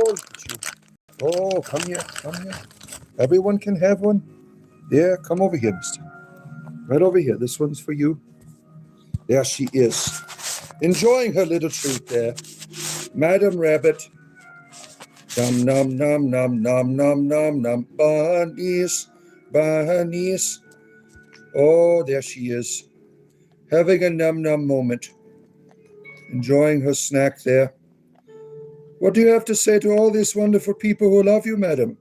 look at you. Oh, come here, come here. Everyone can have one. There, come over here, mister. Right over here. This one's for you. There she is, enjoying her little treat there. Madam Rabbit. Num, num, num, num, num, num, num, num. Bunnies, bunnies. Oh, there she is, having a num-num moment, enjoying her snack there. What do you have to say to all these wonderful people who love you, madam?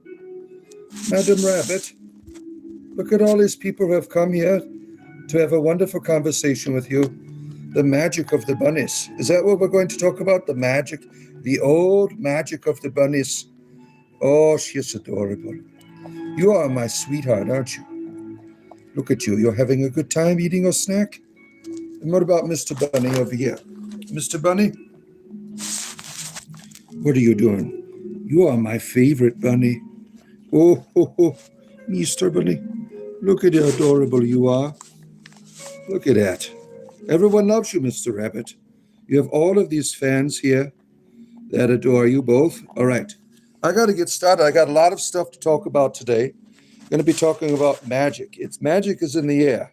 Madam Rabbit, look at all these people who have come here to have a wonderful conversation with you. The magic of the bunnies. Is that what we're going to talk about? The magic, the old magic of the bunnies. Oh, she's adorable. You are my sweetheart, aren't you? Look at you. You're having a good time eating your snack? And what about Mr. Bunny over here? Mr. Bunny? What are you doing? You are my favorite bunny. Oh, Mr. Bunny. Look at how adorable you are. Look at that. Everyone loves you, Mr. Rabbit. You have all of these fans here that adore you both. All right. I got to get started. I got a lot of stuff to talk about today. I'm going to be talking about magic. Magic is in the air.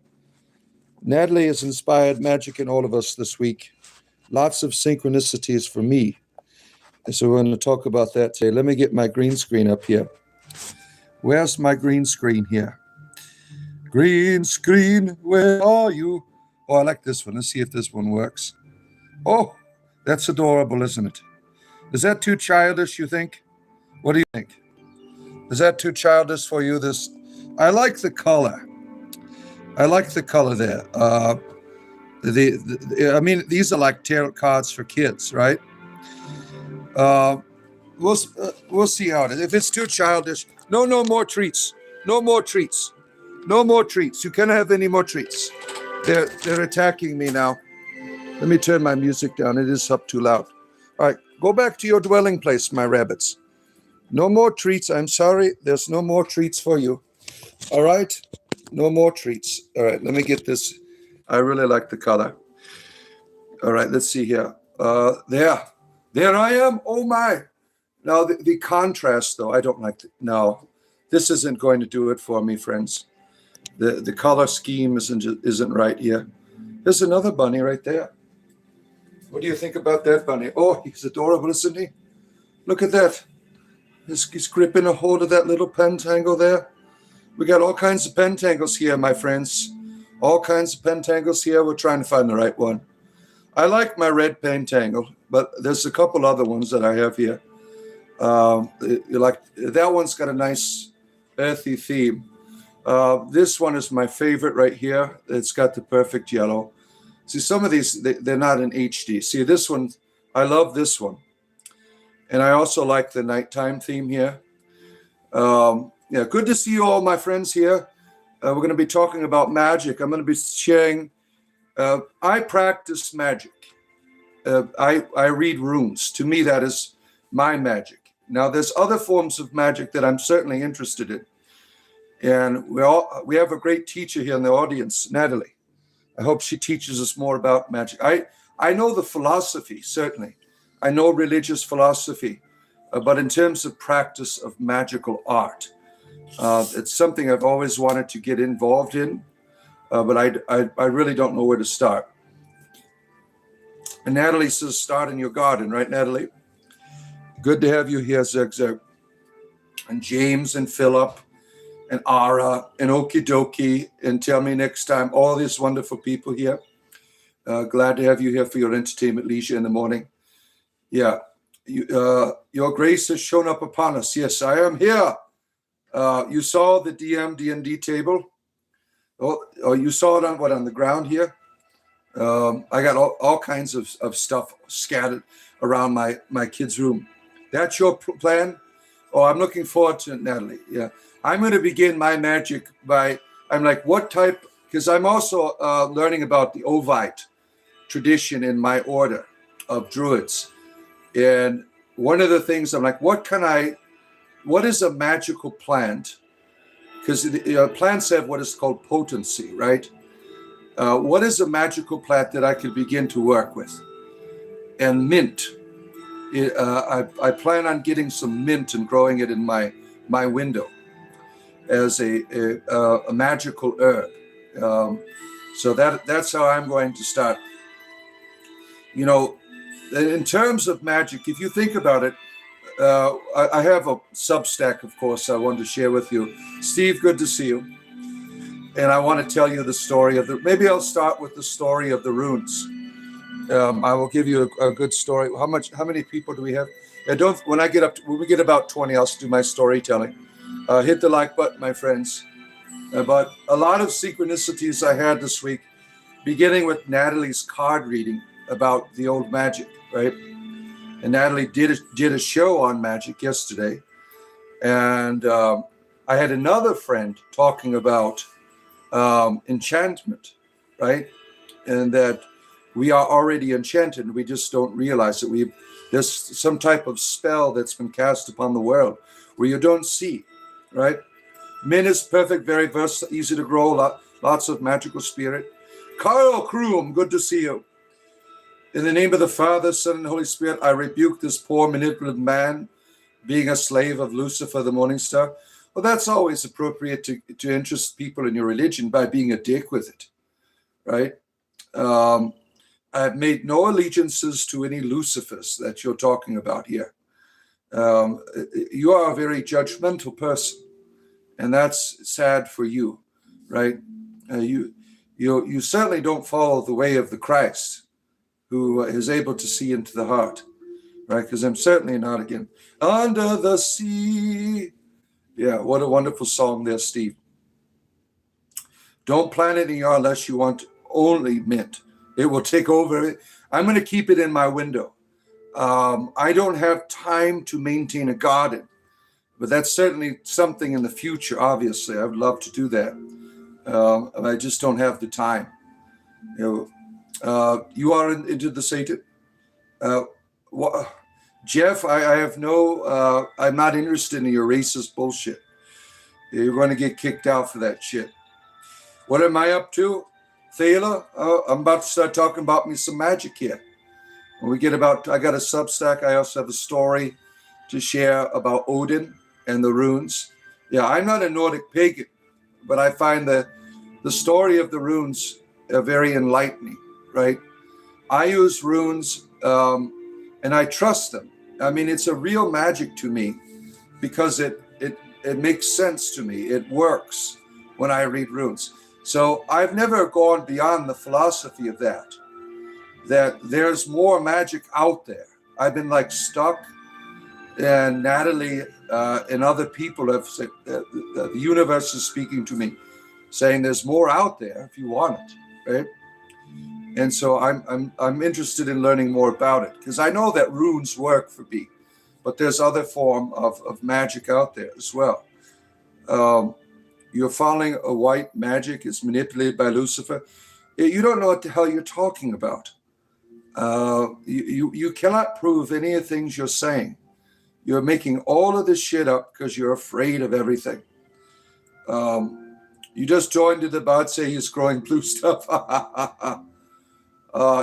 Natalie has inspired magic in all of us this week. Lots of synchronicities for me. And so we're going to talk about that today. Let me get my green screen up here. Where's my green screen here? Green screen, where are you? Oh, I like this one. Let's see if this one works. Oh, that's adorable, isn't it? Is that too childish, you think? What do you think? Is that too childish for you? I like the color. I like the color there. I mean, these are like tarot cards for kids, right? We'll see how it is. If it's too childish, no more treats. No more treats. No more treats. You can't have any more treats. They're attacking me now. Let me turn my music down. It is up too loud. All right, go back to your dwelling place, my rabbits. No more treats. I'm sorry. There's no more treats for you. All right? No more treats. All right, let me get this. I really like the color. All right, let's see here. There I am. Oh, my. Now, the contrast, though, I don't like it. No, this isn't going to do it for me, friends. The color scheme isn't right here. There's another bunny right there. What do you think about that bunny? Oh, he's adorable, isn't he? Look at that. He's gripping a hold of that little pentangle there. We got all kinds of pentangles here, my friends. All kinds of pentangles here. We're trying to find the right one. I like my red pentangle, but there's a couple other ones that I have here. Like that one's got a nice earthy theme. This one is my favorite right here. It's got the perfect yellow. See, some of these, they're not in HD. See, this one, I love this one. And I also like the nighttime theme here. Yeah, good to see you all, my friends here. We're going to be talking about magic. I'm going to be sharing, I practice magic. I read runes. To me, that is my magic. Now, there's other forms of magic that I'm certainly interested in. And we have a great teacher here in the audience, Natalie. I hope she teaches us more about magic. I know the philosophy, certainly. I know religious philosophy. But in terms of practice of magical art, it's something I've always wanted to get involved in. But I really don't know where to start. And Natalie says, start in your garden, right, Natalie? Good to have you here, Zeg. And James and Philip and Ara and Okie Dokie and Tell Me Next Time, all these wonderful people here. Glad to have you here for your entertainment leisure in the morning. Yeah, your grace has shown up upon us. Yes, I am here. You saw the D&D table? Oh, you saw it on the ground here? I got all kinds of stuff scattered around my kid's room. That's your plan? Oh, I'm looking forward to it, Natalie. Yeah. I'm going to begin my magic I'm like, what type? Because I'm also learning about the Ovite tradition in my order of druids. And one of the things I'm like, what is a magical plant? Because plants have what is called potency, right? What is a magical plant that I could begin to work with? And mint I plan on getting some mint and growing it in my window as a magical herb. So that's how I'm going to start. You know, in terms of magic, if you think about it, I have a Substack, of course, I wanted to share with you. Steve, good to see you. And I want to tell you the story of maybe I'll start with the story of the runes. I will give you a good story. How many people do we have? And when we get about 20, I'll do my storytelling. Hit the like button, my friends. But a lot of synchronicities I had this week, beginning with Natalie's card reading about the old magic, right? And Natalie did a show on magic yesterday. And I had another friend talking about enchantment, right? And that we are already enchanted. We just don't realize it. There's some type of spell that's been cast upon the world where you don't see, right? Min is perfect, very versatile, easy to grow, lots of magical spirit. Carl Kroom, good to see you. In the name of the Father, Son, and Holy Spirit, I rebuke this poor manipulative man being a slave of Lucifer, the morning star. Well, that's always appropriate to interest people in your religion by being a dick with it, right? I've made no allegiances to any Lucifers that you're talking about here. You are a very judgmental person, and that's sad for you, right? You certainly don't follow the way of the Christ, who is able to see into the heart, right? Because I'm certainly not again. Under the sea. Yeah, what a wonderful song there, Steve. Don't plant it in your unless you want only mint. It will take over. I'm going to keep it in my window. I don't have time to maintain a garden, but that's certainly something in the future, obviously. I would love to do that. I just don't have the time. You are into the Satan? Jeff, I have no, I'm not interested in your racist bullshit. You're going to get kicked out for that shit. What am I up to? Thaler, I'm about to start talking about me some magic here. When we get I got a Substack. I also have a story to share about Odin and the runes. Yeah, I'm not a Nordic pagan, but I find the story of the runes very enlightening, right? I use runes and I trust them. I mean, it's a real magic to me because it makes sense to me. It works when I read runes. So I've never gone beyond the philosophy of that there's more magic out there. I've been like stuck, and Natalie and other people have said the universe is speaking to me, saying there's more out there if you want it, right? And so I'm interested in learning more about it because I know that runes work for me, but there's other form of magic out there as well. You're following a white magic is manipulated by Lucifer. You don't know what the hell you're talking about. You cannot prove any of the things you're saying. You're making all of this shit up because you're afraid of everything. You just joined the debate, say he's growing blue stuff.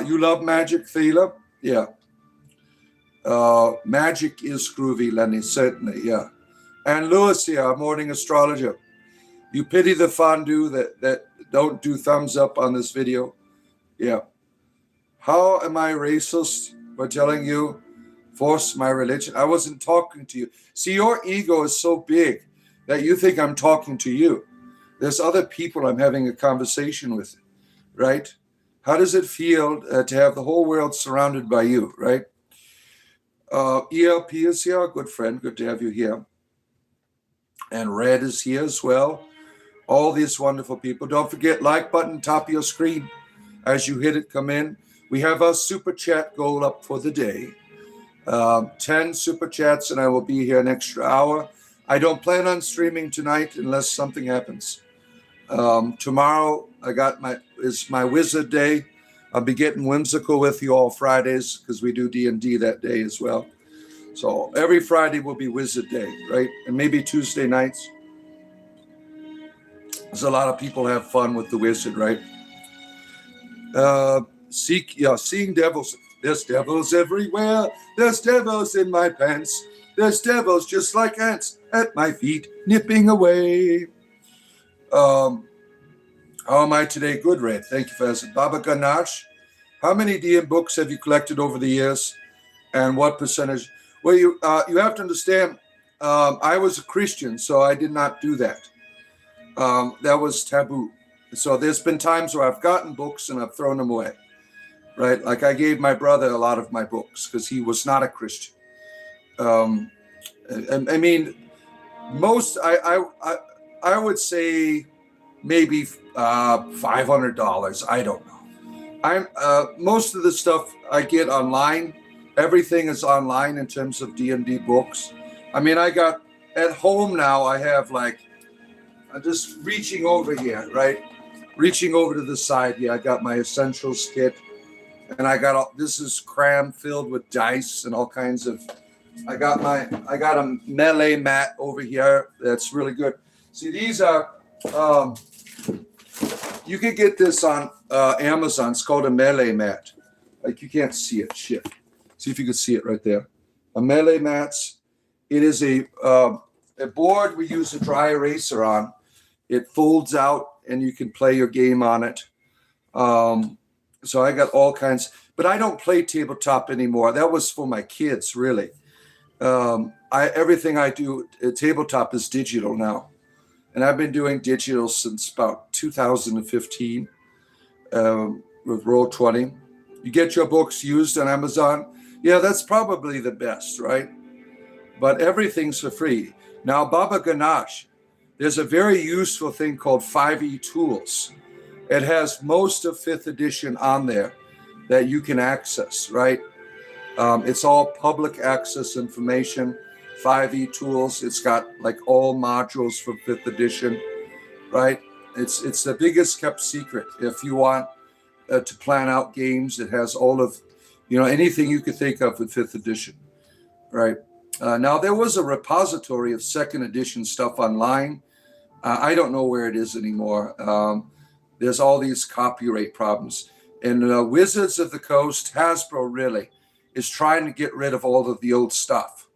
You love magic, Thela? Yeah. Magic is groovy, Lenny, certainly, yeah. And Lewis here, our morning astrologer. You pity the fondue that don't do thumbs up on this video. Yeah. How am I racist for telling you, force my religion? I wasn't talking to you. See, your ego is so big that you think I'm talking to you. There's other people I'm having a conversation with, right? How does it feel to have the whole world surrounded by you, right? ELP is here, good friend. Good to have you here. And Red is here as well. All these wonderful people. Don't forget, like button, top of your screen. As you hit it, come in. We have our super chat goal up for the day. 10 super chats, and I will be here an extra hour. I don't plan on streaming tonight unless something happens. Tomorrow, is my wizard day. I'll be getting whimsical with you all Fridays because we do D&D that day as well. So every Friday will be wizard day, right? And maybe Tuesday nights. There's a lot of people have fun with the wizard, right? Seeing devils. There's devils everywhere. There's devils in my pants. There's devils just like ants at my feet, nipping away. How am I today? Good, Red. Thank you for asking. Baba Ganesh, how many DM books have you collected over the years, and what percentage? Well, you have to understand, I was a Christian, so I did not do that. That was taboo. So there's been times where I've gotten books and I've thrown them away, right? Like I gave my brother a lot of my books because he was not a Christian. I mean, most I would say maybe $500. I don't know. I'm most of the stuff I get online. Everything is online in terms of D&D books. I mean, I got at home now. I have like, I'm just reaching over here, right? Reaching over to the side here. I got my essentials kit, and I got this is cram filled with dice and all kinds of. I got a melee mat over here. That's really good. See, these are. You can get this on Amazon. It's called a melee mat. Like you can't see it. Shit. See if you can see it right there. A melee mats. It is a board we use a dry eraser on. It folds out and you can play your game on it. So I got all kinds, but I don't play tabletop anymore. That was for my kids, really. Everything I do tabletop is digital now. And I've been doing digital since about 2015 with Roll20. You get your books used on Amazon. Yeah, that's probably the best, right? But everything's for free. Now, Baba Ganesh, there's a very useful thing called 5e Tools. It has most of 5th edition on there that you can access, right? It's all public access information. 5e Tools. It's got like all modules for 5th edition, right? It's the biggest kept secret. If you want to plan out games, it has all of, anything you could think of in 5th edition, right? Now there was a repository of 2nd edition stuff online. I don't know where it is anymore. There's all these copyright problems. And Wizards of the Coast, Hasbro really, is trying to get rid of all of the old stuff.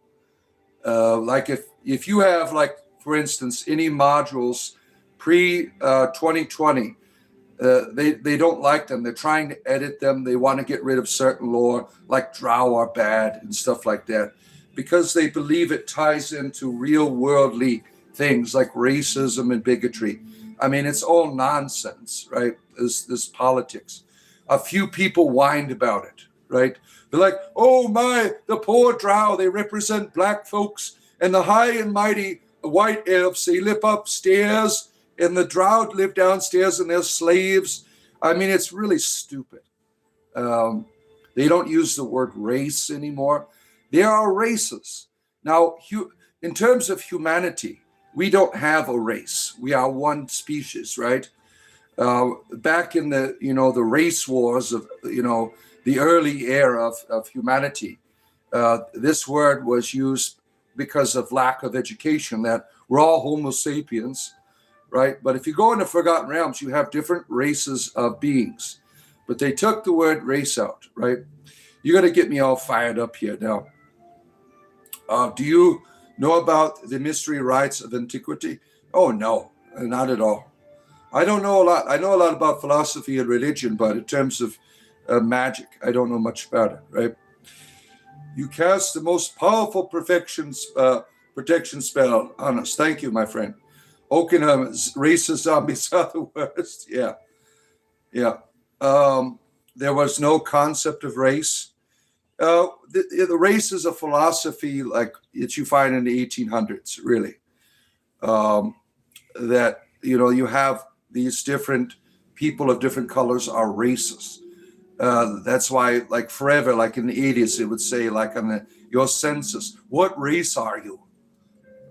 Like if you have, like, for instance, any modules pre-2020, they don't like them. They're trying to edit them. They want to get rid of certain lore, like drow are bad and stuff like that, because they believe it ties into real worldly things like racism and bigotry. I mean, it's all nonsense, right? This politics. A few people whined about it, right? They're like, oh my, the poor drow, they represent black folks, and the high and mighty white elves, they live upstairs, and the drow live downstairs, and they're slaves. I mean, it's really stupid. They don't use the word race anymore. There are races. Now, in terms of humanity, we don't have a race. We are one species, right? Back in the, the race wars of, the early era of humanity, this word was used because of lack of education, that we're all Homo sapiens, right? But if you go into Forgotten Realms, you have different races of beings. But they took the word race out, right? You're going to get me all fired up here now. Do you know about the mystery rites of antiquity? Oh, no, not at all. I don't know a lot. I know a lot about philosophy and religion, but in terms of magic, I don't know much about it, right? You cast the most powerful protection spell on us. Thank you, my friend. Oakenham, racist zombies are the worst. Yeah. There was no concept of race. The race is a philosophy like that you find in the 1800s, really. That, you have these different people of different colors are races. That's why, like forever, like in the 80s, it would say, like on your census, what race are you?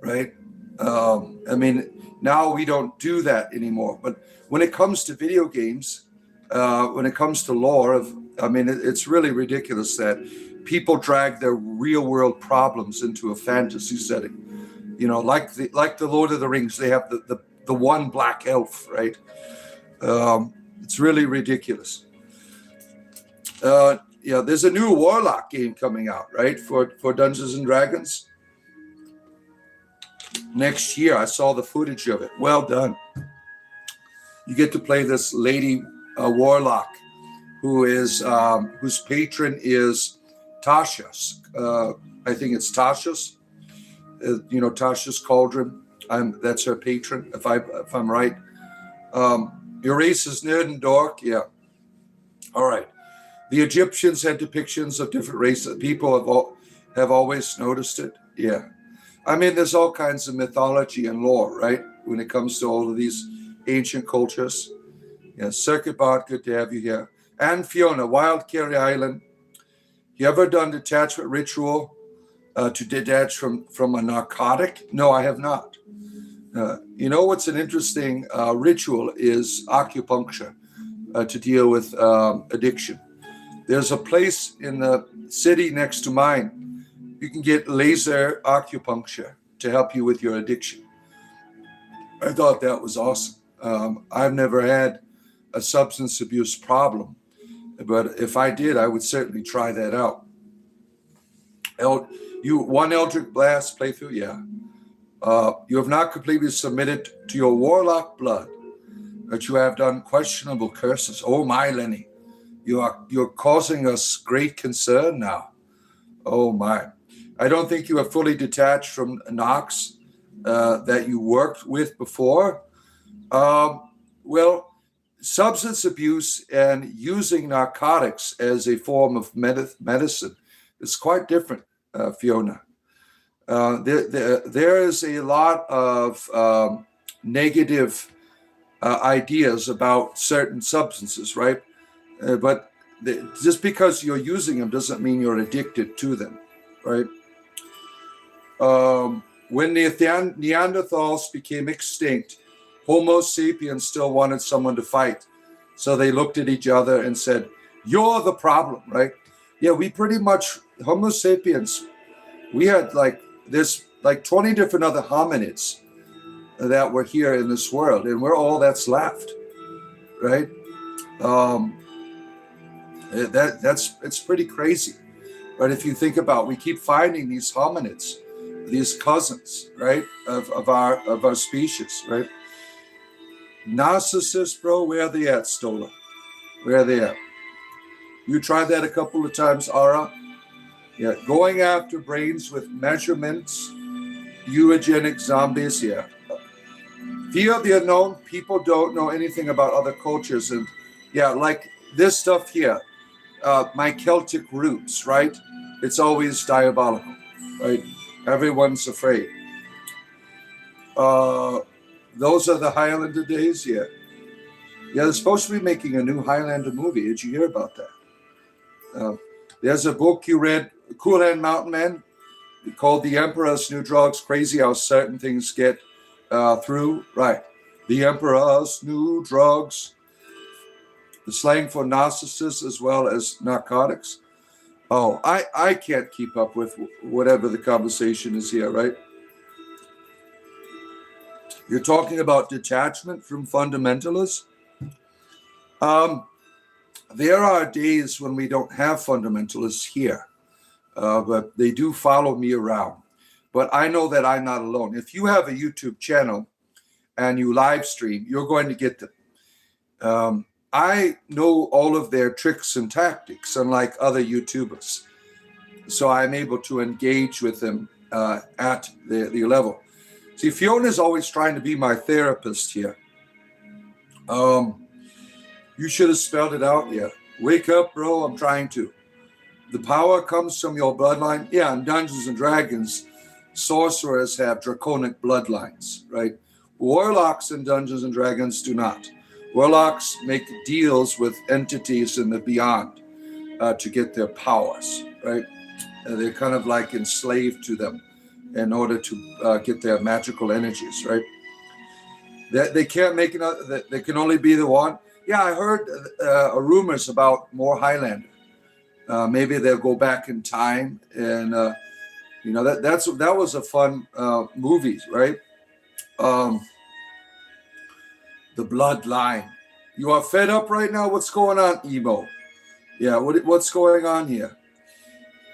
Right? I mean, now we don't do that anymore. But when it comes to video games, when it comes to lore, it's really ridiculous that people drag their real world problems into a fantasy setting. Like the Lord of the Rings, they have the one black elf, right? It's really ridiculous. yeah, there's a new Warlock game coming out, right, for Dungeons and Dragons next year. I saw the footage of it. Well done. You get to play this lady Warlock, who is whose patron is Tasha's. I think it's Tasha's. Tasha's Cauldron. That's her patron, if I'm right. Your race is nerd and dork. Yeah. All right. The Egyptians had depictions of different races. People have always noticed it. Yeah. I mean, there's all kinds of mythology and lore, right, when it comes to all of these ancient cultures. Yeah, Circuit Bot, good to have you here. And Fiona, Wild Carry Island. You ever done detachment ritual to detach from a narcotic? No, I have not. What's an interesting ritual is acupuncture to deal with addiction. There's a place in the city next to mine. You can get laser acupuncture to help you with your addiction. I thought that was awesome. I've never had a substance abuse problem, but if I did, I would certainly try that out. One Eldritch Blast playthrough, yeah. You have not completely submitted to your Warlock blood, but you have done questionable curses. Oh my, Lenny, you're causing us great concern now. Oh my. I don't think you are fully detached from Nox that you worked with before. Well, substance abuse and using narcotics as a form of medicine is quite different, Fiona. There is a lot of negative ideas about certain substances, right? But just because you're using them doesn't mean you're addicted to them, right? When the Neanderthals became extinct, Homo sapiens still wanted someone to fight. So they looked at each other and said, "You're the problem," right? Yeah, we pretty much, Homo sapiens, we had there's 20 different other hominids that were here in this world, and we're all that's left, right? It's pretty crazy. But if you think about, we keep finding these hominids, these cousins, right, of our species, right? Narcissists, bro, where are they at, Stola? Where are they at? You tried that a couple of times, Ara? Yeah, going after brains with measurements, eugenic zombies, yeah. Fear of the unknown, people don't know anything about other cultures. And yeah, like this stuff here, my Celtic roots, right? It's always diabolical, right? Everyone's afraid. Those are the Highlander days, yeah. Yeah, they're supposed to be making a new Highlander movie. Did you hear about that? There's a book you read, Cool Hand Mountain Man, called The Emperor's New Drugs. Crazy how certain things get through. Right. The Emperor's New Drugs. The slang for narcissists as well as narcotics. Oh, I can't keep up with whatever the conversation is here, right? You're talking about detachment from fundamentalists. There are days when we don't have fundamentalists here, but they do follow me around. But I know that I'm not alone. If you have a YouTube channel and you live stream, you're going to get them. I know all of their tricks and tactics, unlike other YouTubers. So I'm able to engage with them at the level. See, Fiona's always trying to be my therapist here. You should have spelled it out yet. Wake up, bro, I'm trying to. The power comes from your bloodline. Yeah, in Dungeons and Dragons, sorcerers have draconic bloodlines, right? Warlocks in Dungeons and Dragons do not. Warlocks make deals with entities in the beyond to get their powers, right? They're kind of like enslaved to them in order to get their magical energies, right? They can't make another, they can only be the one. Yeah, I heard rumors about more Highlander. Maybe they'll go back in time, and that was a fun movie, right? The Bloodline. You are fed up right now? What's going on, Emo? Yeah, what's going on here?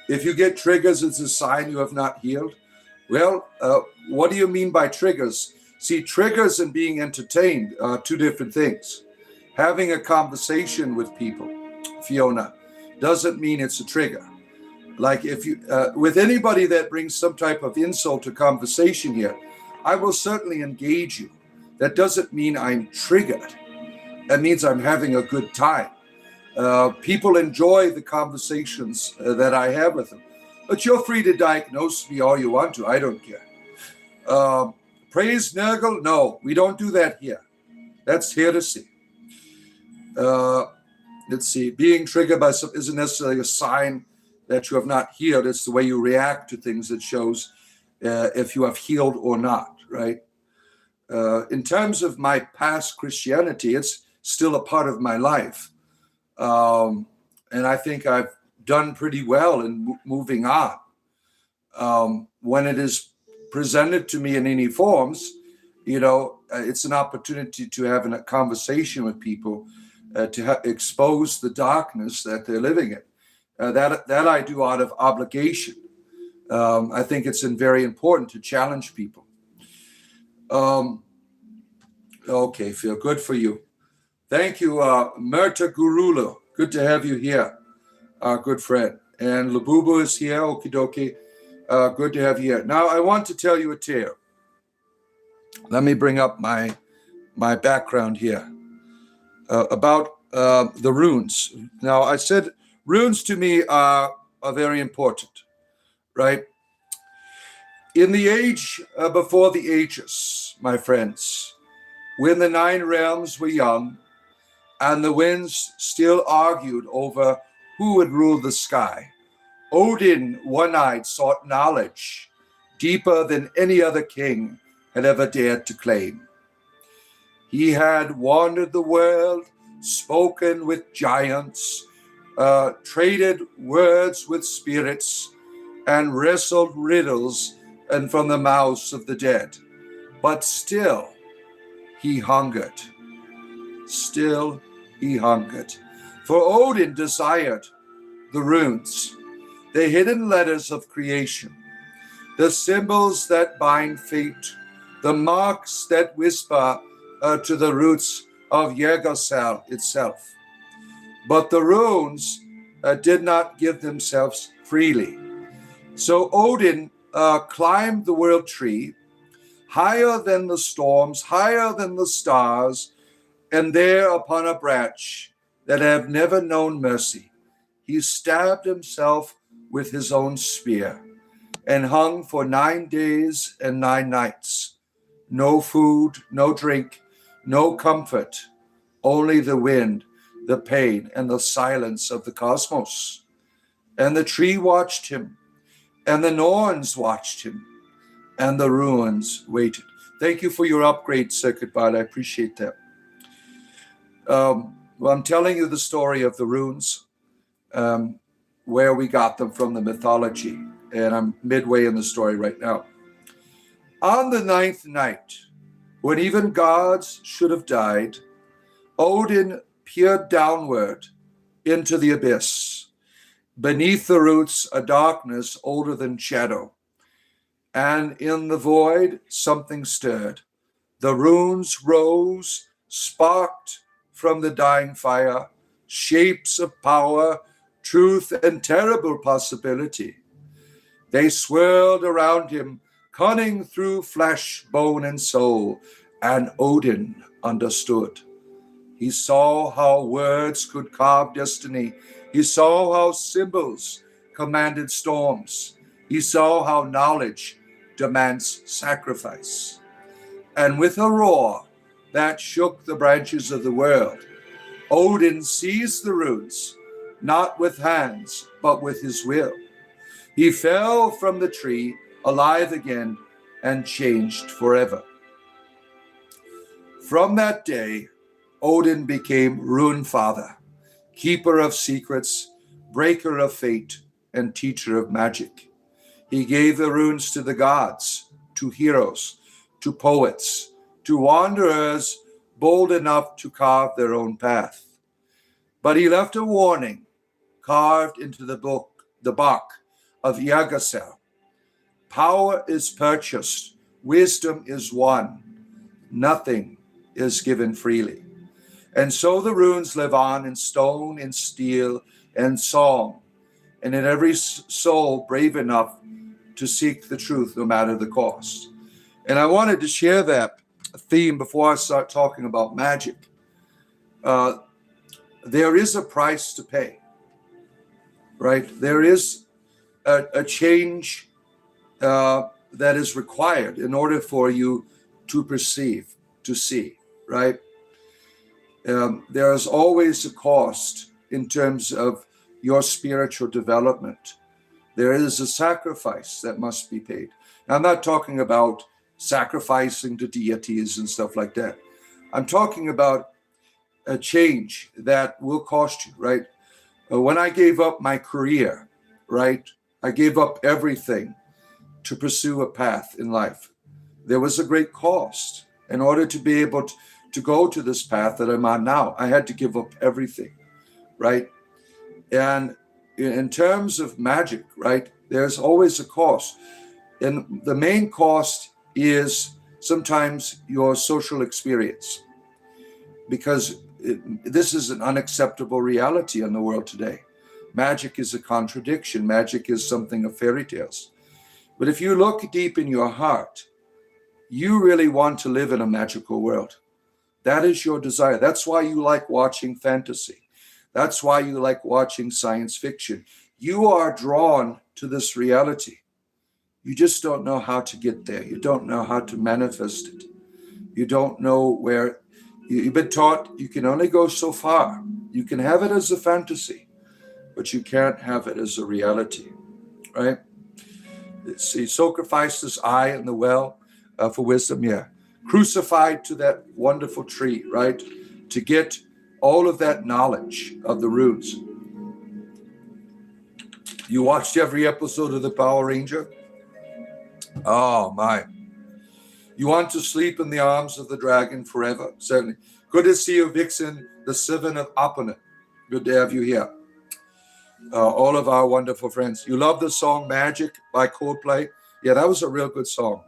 If you get triggers, it's a sign you have not healed. Well, what do you mean by triggers? See, triggers and being entertained are two different things. Having a conversation with people, Fiona, doesn't mean it's a trigger. Like if you, with anybody that brings some type of insult to conversation here, I will certainly engage you. That doesn't mean I'm triggered. That means I'm having a good time. People enjoy the conversations that I have with them. But you're free to diagnose me all you want to. I don't care. Praise Nurgle? No, we don't do that here. That's heresy. Let's see. Being triggered by something isn't necessarily a sign that you have not healed. It's the way you react to things that shows if you have healed or not, right? In terms of my past Christianity, it's still a part of my life. And I think I've done pretty well in moving on. When it is presented to me in any forms, it's an opportunity to have a conversation with people to expose the darkness that they're living in. That I do out of obligation. I think it's very important to challenge people. Okay, Phil, good for you. Thank you, Murta Gurulu. Good to have you here, our good friend. And Labubu is here, okie dokie. Good to have you here. Now, I want to tell you a tale. Let me bring up my background here about the runes. Now, I said runes to me are very important, right? In the age before the ages, my friends, when the 9 realms were young, and the winds still argued over who would rule the sky, Odin one-eyed sought knowledge deeper than any other king had ever dared to claim. He had wandered the world, spoken with giants, traded words with spirits, and wrestled riddles and from the mouths of the dead. But still he hungered. Still he hungered. For Odin desired the runes, the hidden letters of creation, the symbols that bind fate, the marks that whisper to the roots of Yggdrasil itself. But the runes did not give themselves freely. So Odin climbed the world tree, higher than the storms, higher than the stars, and there upon a branch that have never known mercy, he stabbed himself with his own spear and hung for 9 days and 9 nights. No food, no drink, no comfort, only the wind, the pain, and the silence of the cosmos. And the tree watched him, and the Norns watched him, and the ruins waited. Thank you for your upgrade, Circuit Bot. I appreciate that. Well, I'm telling you the story of the runes, where we got them from the mythology, and I'm midway in the story right now. On the 9th night, when even gods should have died, Odin peered downward into the abyss. Beneath the roots, a darkness older than shadow. And in the void, something stirred. The runes rose, sparked from the dying fire, shapes of power, truth, and terrible possibility. They swirled around him, cunning through flesh, bone, and soul, and Odin understood. He saw how words could carve destiny. He saw how symbols commanded storms. He saw how knowledge demands sacrifice. And with a roar that shook the branches of the world, Odin seized the runes, not with hands, but with his will. He fell from the tree, alive again, and changed forever. From that day, Odin became Rune Father, keeper of secrets, breaker of fate, and teacher of magic. He gave the runes to the gods, to heroes, to poets, to wanderers bold enough to carve their own path. But he left a warning carved into the bark of Yggdrasil. Power is purchased. Wisdom is won. Nothing is given freely. And so the runes live on in stone, in steel, and song, and in every soul brave enough to seek the truth no matter the cost. And I wanted to share that theme before I start talking about magic. There is a price to pay, right? There is a change that is required in order for you to perceive, to see, right? There is always a cost in terms of your spiritual development. There is a sacrifice that must be paid. Now, I'm not talking about sacrificing to deities and stuff like that. I'm talking about a change that will cost you, right? When I gave up my career, right? I gave up everything to pursue a path in life. There was a great cost. In order to be able to go to this path that I'm on now, I had to give up everything, right? And in terms of magic, right, there's always a cost. And the main cost is sometimes your social experience, because this is an unacceptable reality in the world today. Magic is a contradiction. Magic is something of fairy tales. But if you look deep in your heart, you really want to live in a magical world. That is your desire. That's why you like watching fantasy. That's why you like watching science fiction. You are drawn to this reality. You just don't know how to get there. You don't know how to manifest it. You don't know where. You've been taught you can only go so far. You can have it as a fantasy, but you can't have it as a reality, right? See, sacrificed his eye in the well for wisdom, yeah. Crucified to that wonderful tree, right? To get all of that knowledge of the runes. You watched every episode of the Power Ranger? Oh, my. You want to sleep in the arms of the dragon forever? Certainly. Good to see you, Vixen, the Seven of Opponent. Good to have you here. All of our wonderful friends. You love the song Magic by Coldplay? Yeah, that was a real good song.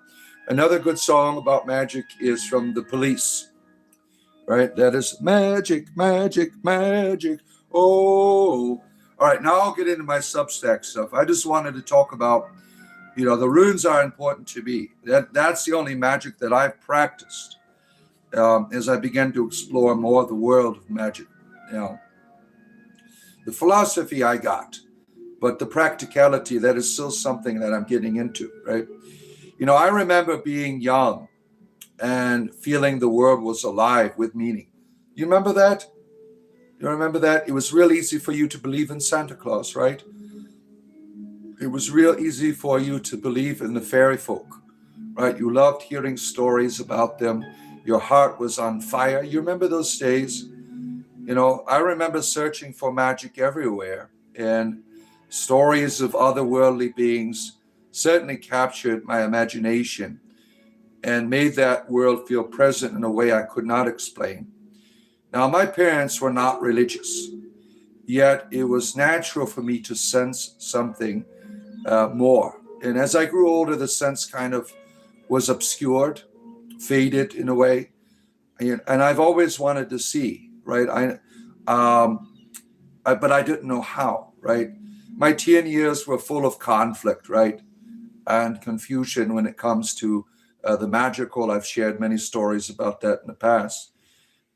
Another good song about magic is from The Police, right? That is magic, magic, magic. Oh. All right, now I'll get into my Substack stuff. I just wanted to talk about, the runes are important to me. That's the only magic that I've practiced as I began to explore more of the world of magic. The philosophy I got, but the practicality, that is still something that I'm getting into, right? I remember being young and feeling the world was alive with meaning. You remember that? You remember that? It was real easy for you to believe in Santa Claus, right? It was real easy for you to believe in the fairy folk, right? You loved hearing stories about them. Your heart was on fire. You remember those days? I remember searching for magic everywhere, and stories of otherworldly beings certainly captured my imagination and made that world feel present in a way I could not explain. Now, my parents were not religious, yet it was natural for me to sense something more. And as I grew older, the sense kind of was obscured, faded in a way. And I've always wanted to see, right? But I didn't know how, right? My teen years were full of conflict, right? And confusion when it comes to the magical. I've shared many stories about that in the past.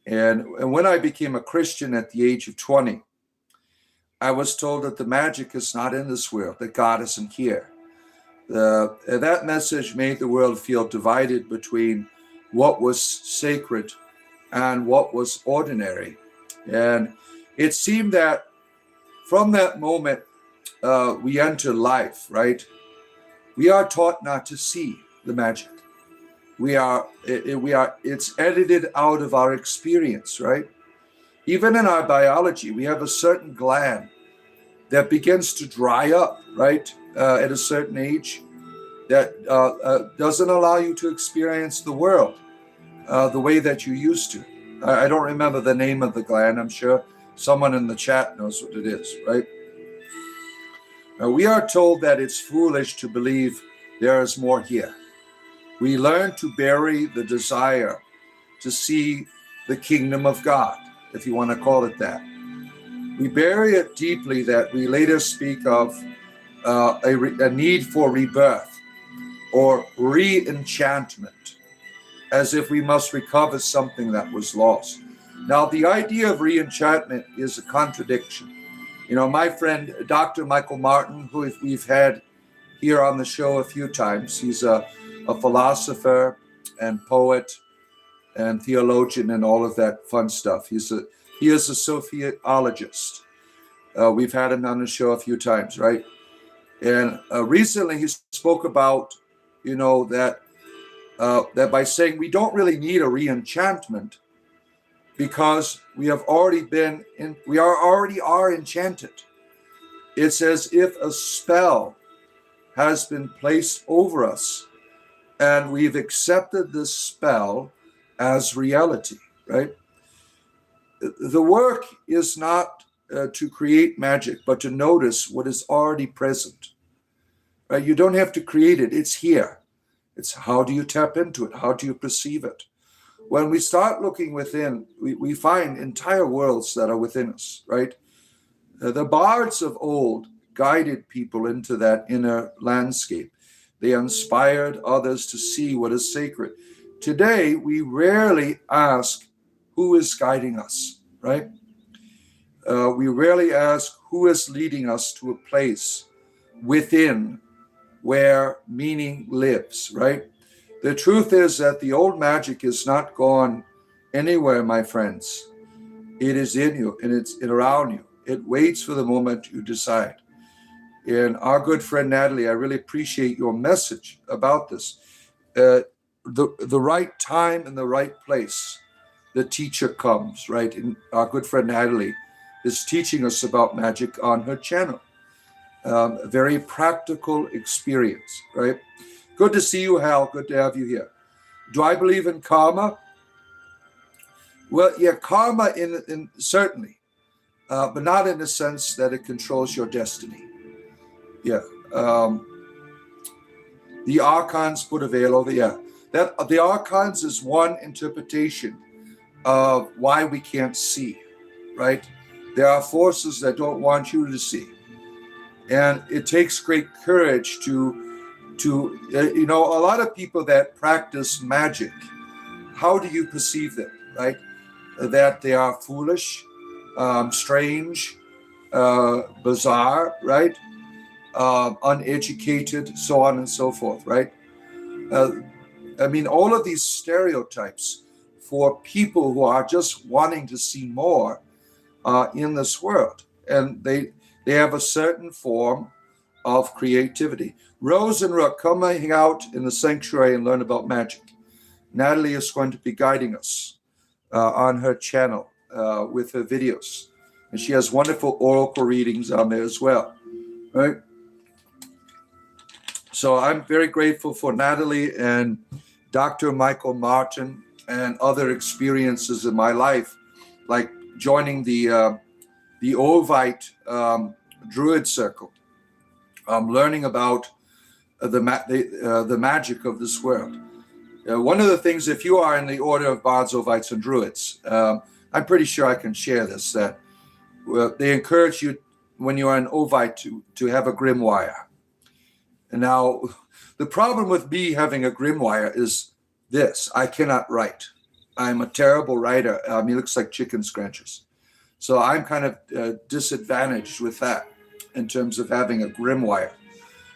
And when I became a Christian at the age of 20, I was told that the magic is not in this world, that God isn't here. That message made the world feel divided between what was sacred and what was ordinary. And it seemed that from that moment, we enter life, right? We are taught not to see the magic. It's edited out of our experience, right? Even in our biology, we have a certain gland that begins to dry up, right? At a certain age, that doesn't allow you to experience the world the way that you used to. I don't remember the name of the gland. I'm sure someone in the chat knows what it is, right? Now, we are told that it's foolish to believe there is more here. We learn to bury the desire to see the kingdom of God, if you want to call it that. We bury it deeply that we later speak of a need for rebirth or re-enchantment, as if we must recover something that was lost. Now, the idea of re-enchantment is a contradiction. You know, my friend, Dr. Michael Martin, who we've had here on the show a few times, he's a philosopher and poet and theologian and all of that fun stuff. He is a Sophiologist. We've had him on the show a few times, right? And recently he spoke about, you know, that by saying we don't really need a re-enchantment because we already are enchanted. It's as if a spell has been placed over us and we've accepted this spell as reality, right? The work is not to create magic, but to notice what is already present. Right? You don't have to create it. It's here. It's how do you tap into it? How do you perceive it? When we start looking within, we find entire worlds that are within us, right? The bards of old guided people into that inner landscape. They inspired others to see what is sacred. Today, we rarely ask who is guiding us, right? We rarely ask who is leading us to a place within where meaning lives, right? The truth is that the old magic is not gone anywhere, my friends. It is in you and it's around you. It waits for the moment you decide. And our good friend Natalie, I really appreciate your message about this. The right time and the right place, the teacher comes, right? And our good friend Natalie is teaching us about magic on her channel. A very practical experience, right? Good to see you, Hal. Good to have you here. Do I believe in karma? Well, yeah, karma in certainly, but not in the sense that it controls your destiny. Yeah. The archons put a veil over. Yeah. That the archons is one interpretation of why we can't see, right? There are forces that don't want you to see. And it takes great courage to you know, a lot of people that practice magic, how do you perceive them, right? That they are foolish, strange, bizarre, right? Uneducated, so on and so forth, right? I mean, all of these stereotypes for people who are just wanting to see more in this world. And they have a certain form of creativity. Rose and Rook, come hang out in the sanctuary and learn about magic. Natalie is going to be guiding us on her channel with her videos. And she has wonderful oracle readings on there as well, right? So I'm very grateful for Natalie and Dr. Michael Martin and other experiences in my life, like joining the Ovite Druid Circle, learning about the magic of this world. One of the things, if you are in the order of Bards, Ovites, and Druids, I'm pretty sure I can share this, that they encourage you when you are an Ovite to have a grimoire. And now, the problem with me having a grimoire is this: I cannot write. I'm a terrible writer. It looks like chicken scratches. So I'm kind of disadvantaged with that in terms of having a grimoire.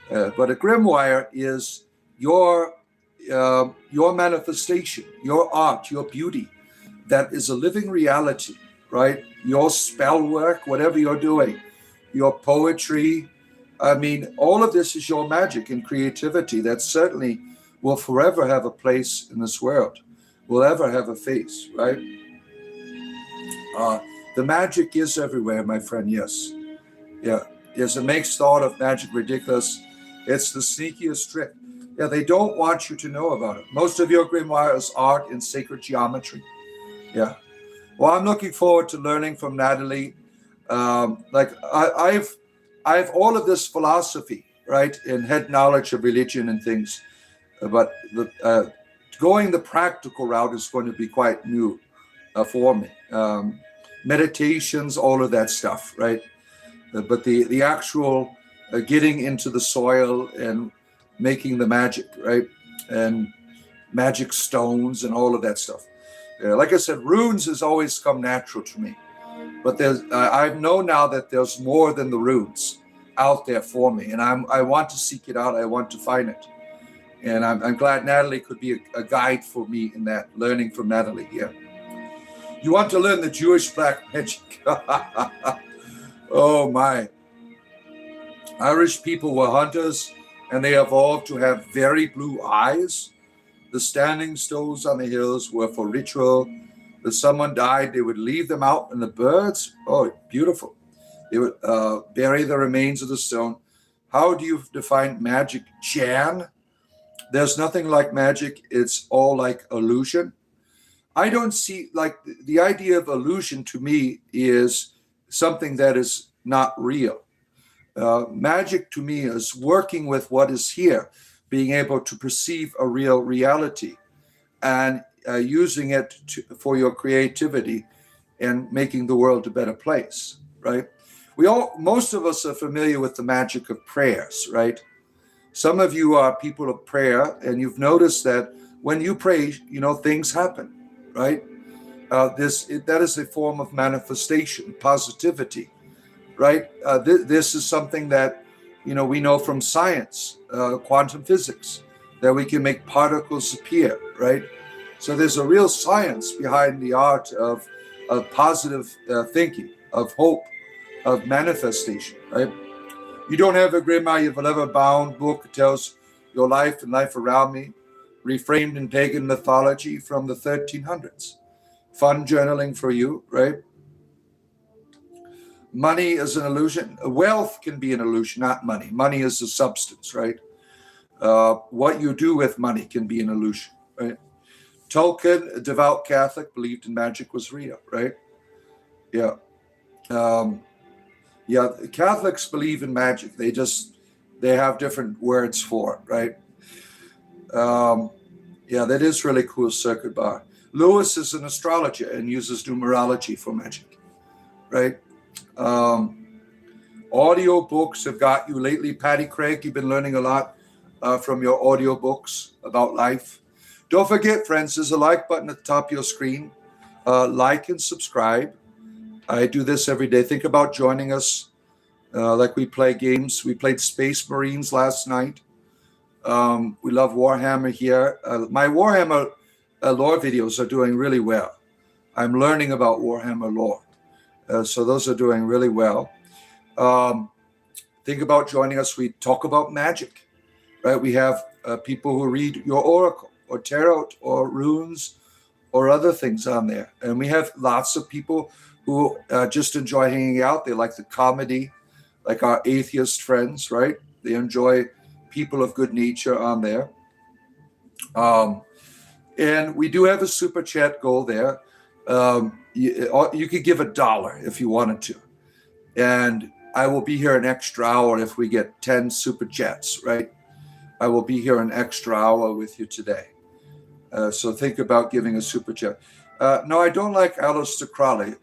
But a grimoire is your manifestation, your art, your beauty. That is a living reality, right? Your spell work, whatever you're doing, your poetry. I mean, all of this is your magic and creativity that certainly will forever have a place in this world, will ever have a face, right? The magic is everywhere, my friend, yes. Yeah, yes, it makes thought of magic ridiculous. It's the sneakiest trick. Yeah, they don't want you to know about it. Most of your grimoire is art and sacred geometry. Yeah. Well, I'm looking forward to learning from Natalie. I have all of this philosophy, right, and head knowledge of religion and things, but going the practical route is going to be quite new for me. Meditations, all of that stuff, right? But the actual getting into the soil and making the magic, right, and magic stones and all of that stuff. Like I said, runes has always come natural to me. But I know now that there's more than the runes out there for me, and I want to seek it out. I want to find it, and I'm glad Natalie could be a guide for me in that, learning from Natalie here. You want to learn the Jewish black magic? Oh my! Irish people were hunters, and they evolved to have very blue eyes. The standing stones on the hills were for ritual. If someone died, they would leave them out, and the birds, oh, beautiful. They would bury the remains of the stone. How do you define magic, Jan? There's nothing like magic. It's all like illusion. I don't see, like, the idea of illusion to me is something that is not real. Magic to me is working with what is here, being able to perceive a real reality, and using it for your creativity and making the world a better place, right? Most of us are familiar with the magic of prayers, right? Some of you are people of prayer, and you've noticed that when you pray, things happen, right? That is a form of manifestation, positivity, right? This is something that, we know from science, quantum physics, that we can make particles appear, right? So there's a real science behind the art of positive thinking, of hope, of manifestation, right? You don't have a grimoire, you've never bound book that tells your life and life around me, reframed in pagan mythology from the 1300s. Fun journaling for you, right? Money is an illusion. Wealth can be an illusion, not money. Money is a substance, right? What you do with money can be an illusion, right? Tolkien, a devout Catholic, believed in magic was real, right? Yeah. Catholics believe in magic. They have different words for it, right? That is really cool, Circuit Bar. Lewis is an astrologer and uses numerology for magic, right? Audio books have got you lately. Patty Craig, you've been learning a lot from your audio books about life. Don't forget, friends, there's a like button at the top of your screen. Like and subscribe. I do this every day. Think about joining us. Like we play games. We played Space Marines last night. We love Warhammer here. My Warhammer lore videos are doing really well. I'm learning about Warhammer lore. So those are doing really well. Think about joining us. We talk about magic, right? We have people who read your oracle or tarot or runes or other things on there. And we have lots of people who just enjoy hanging out. They like the comedy, like our atheist friends, right? They enjoy people of good nature on there. And we do have a super chat goal there. You could give $1 if you wanted to. And I will be here an extra hour if we get 10 super chats, right? I will be here an extra hour with you today. So think about giving a super chat. No, I don't like Aleister Crowley.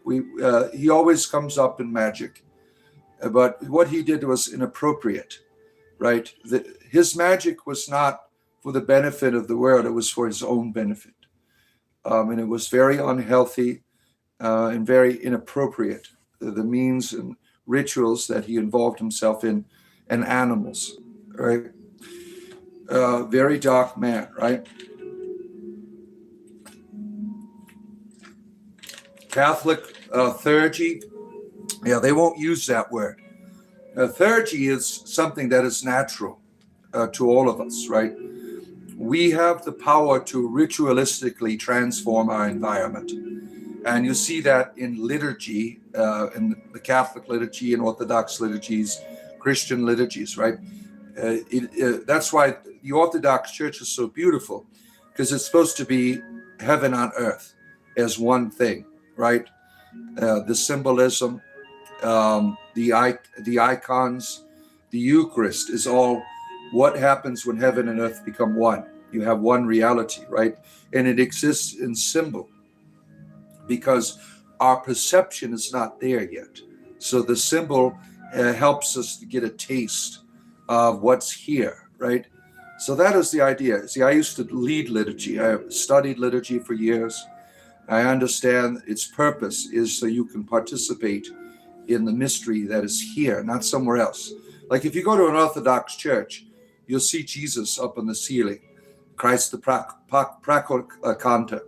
He always comes up in magic. But what he did was inappropriate, right? His magic was not for the benefit of the world. It was for his own benefit. And it was very unhealthy and very inappropriate, the means and rituals that he involved himself in, and animals, right? Very dark man, right? Catholic theurgy, they won't use that word. Theurgy is something that is natural to all of us, right? We have the power to ritualistically transform our environment. And you see that in liturgy, in the Catholic liturgy and Orthodox liturgies, Christian liturgies, right? That's why the Orthodox Church is so beautiful, because it's supposed to be heaven on earth as one thing, right? The symbolism the icons, the Eucharist is all what happens when heaven and earth become one. You have one reality, right? And it exists in symbol because our perception is not there yet. So the symbol helps us to get a taste of what's here, right? So that is the idea. See, I used to lead liturgy. I studied liturgy for years. I understand its purpose is so you can participate in the mystery that is here, not somewhere else. Like if you go to an Orthodox church, you'll see Jesus up on the ceiling, Christ the Praktokanta.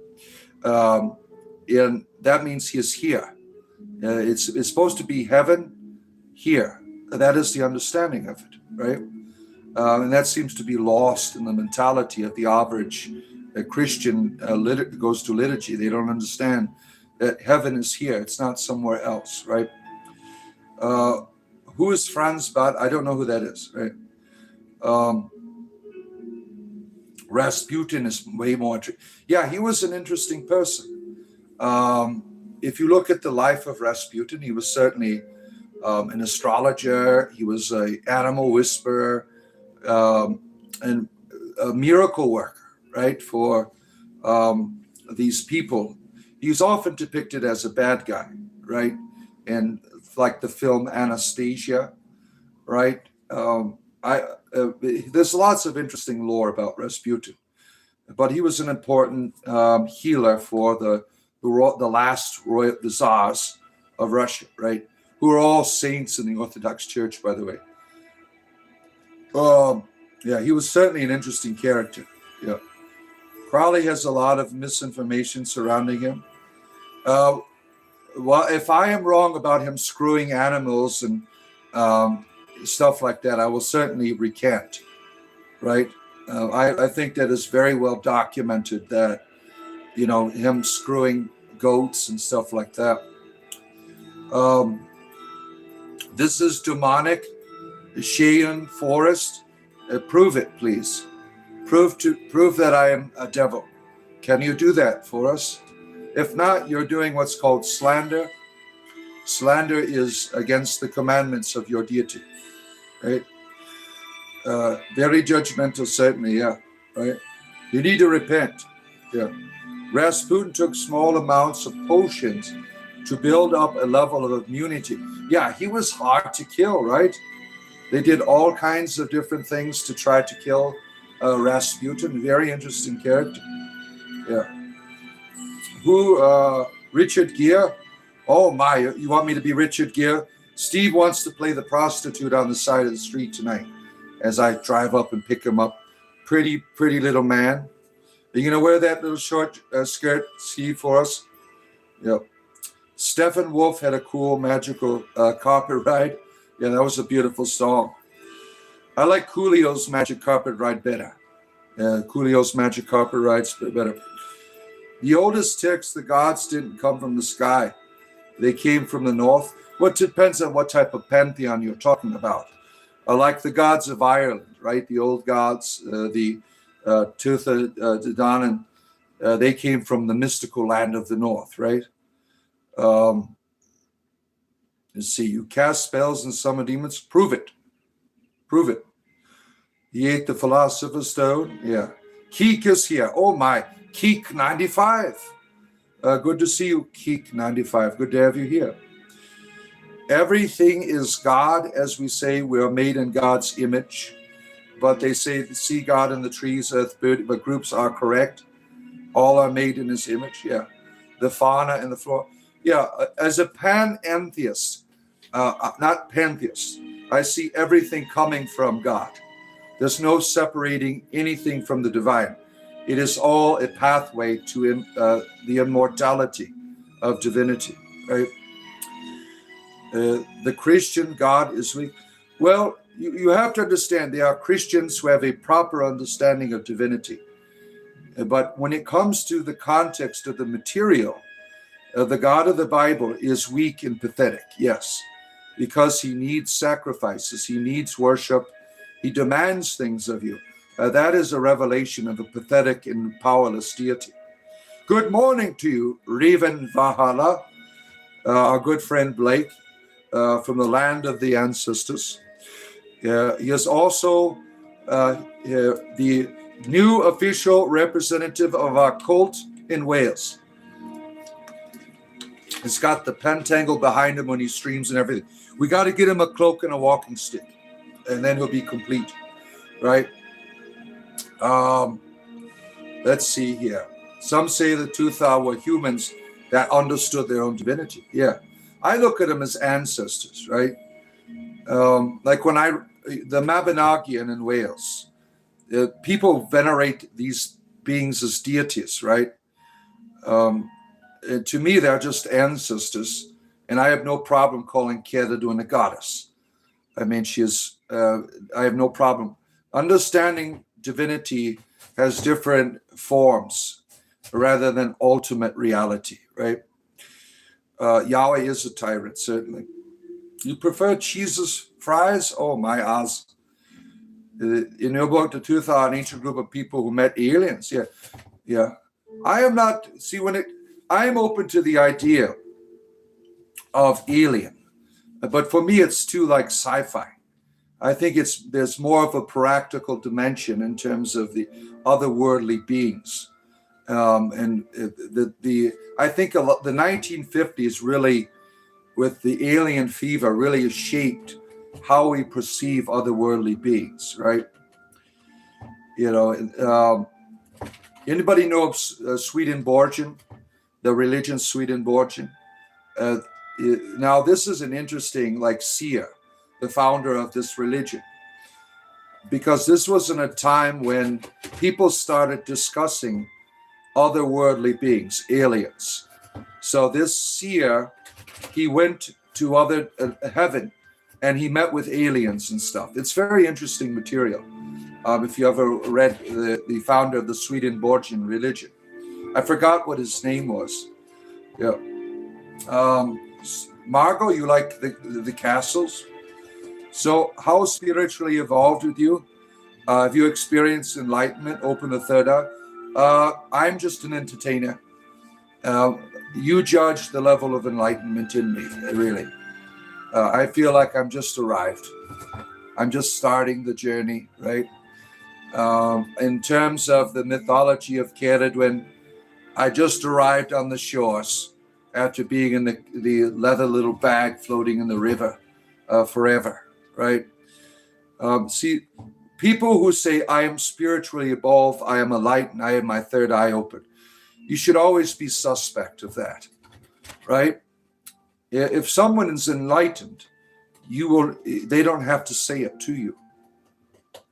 And that means he is here. It's supposed to be heaven here. That is the understanding of it, right? And that seems to be lost in the mentality of the average Christian goes to liturgy. They don't understand that heaven is here. It's not somewhere else, right? Who is Franz Bad? I don't know who that is, right? Rasputin is way more. Yeah, he was an interesting person. If you look at the life of Rasputin, he was certainly an astrologer. He was an animal whisperer and a miracle worker, right? For these people. He's often depicted as a bad guy, right? And like the film Anastasia, right? There's lots of interesting lore about Rasputin, but he was an important healer for the Tsars of Russia, right? Who are all saints in the Orthodox Church, by the way. Yeah, he was certainly an interesting character. Yeah, Crowley has a lot of misinformation surrounding him. Well, if I am wrong about him screwing animals and stuff like that, I will certainly recant, right? I think that is very well documented that, you know, him screwing goats and stuff like that. This is demonic, Cheyenne Forest. Prove it, please. Prove that I am a devil. Can you do that for us? If not, you're doing what's called slander. Slander is against the commandments of your deity, right? Very judgmental, certainly, yeah, right? You need to repent, yeah. Rasputin took small amounts of potions to build up a level of immunity. Yeah, he was hard to kill, right? They did all kinds of different things to try to kill Rasputin. Very interesting character, yeah. Richard Gere? Oh my, you want me to be Richard Gere? Steve wants to play the prostitute on the side of the street tonight as I drive up and pick him up. Pretty little man. Are you going to wear that little short skirt, Steve, for us? Yep. Stephen Wolf had a cool magical carpet ride. Yeah, that was a beautiful song. I like Coolio's Magic Carpet Ride better. Coolio's Magic Carpet Ride's better. The oldest text, the gods didn't come from the sky. They came from the north. Well, it depends on what type of pantheon you're talking about. Like the gods of Ireland, right? The old gods, the Tuatha De Danann, they came from the mystical land of the north, right? Let's see, you cast spells and summon demons. Prove it. Prove it. He ate the philosopher's stone. Yeah. Keek is here. Oh my. Keek 95. Good to see you, Keek 95. Good to have you here. Everything is God, as we say. We are made in God's image. But they say, see God in the trees, earth, bird, but groups are correct. All are made in his image. Yeah. The fauna and the flora. Yeah. As a pantheist, not pantheist, I see everything coming from God. There's no separating anything from the divine. It is all a pathway to the immortality of divinity, right? The Christian God is weak. Well, you have to understand there are Christians who have a proper understanding of divinity. But when it comes to the context of the material, the God of the Bible is weak and pathetic, yes, because he needs sacrifices, he needs worship, he demands things of you. That is a revelation of a pathetic and powerless deity. Good morning to you, Revan Vahala, our good friend Blake. from the land of the ancestors. He is also the new official representative of our cult in Wales. He's got the pentangle behind him when he streams and everything. We got to get him a cloak and a walking stick, and then he'll be complete, right? Let's see here. Some say the Tuatha were humans that understood their own divinity. Yeah, I look at them as ancestors, right? Like when the Mabinogion in Wales, people venerate these beings as deities, right? To me, they're just ancestors, and I have no problem calling Ceridwen a goddess. I mean, I have no problem. Understanding divinity has different forms rather than ultimate reality, right? Yahweh is a tyrant, certainly. You prefer cheeses, fries? Oh, my Oz. In your book, the Tuatha, an ancient group of people who met aliens. Yeah. I am not, I am open to the idea of alien, but for me, it's too like sci-fi. I think there's more of a practical dimension in terms of the otherworldly beings. And I think the 1950s really, with the alien fever, really shaped how we perceive otherworldly beings, right? Anybody know of Swedenborgian, the religion Swedenborgian? Now, this is an interesting, seer, the founder of this religion, because this was in a time when people started discussing otherworldly beings, aliens. So this seer, he went to other heaven, and he met with aliens and stuff. It's very interesting material. If you ever read the founder of the Swedenborgian religion, I forgot what his name was. Yeah. Margot, you like the castles? So how spiritually evolved with you? Have you experienced enlightenment, open the third eye? I'm just an entertainer. You judge the level of enlightenment in me, really. I feel like I'm just arrived. I'm just starting the journey, right? In terms of the mythology of Ceridwen, I just arrived on the shores after being in the leather little bag floating in the river forever, right? See, people who say, I am spiritually evolved, I am enlightened, I have my third eye open, you should always be suspect of that, right? If someone is enlightened, they don't have to say it to you,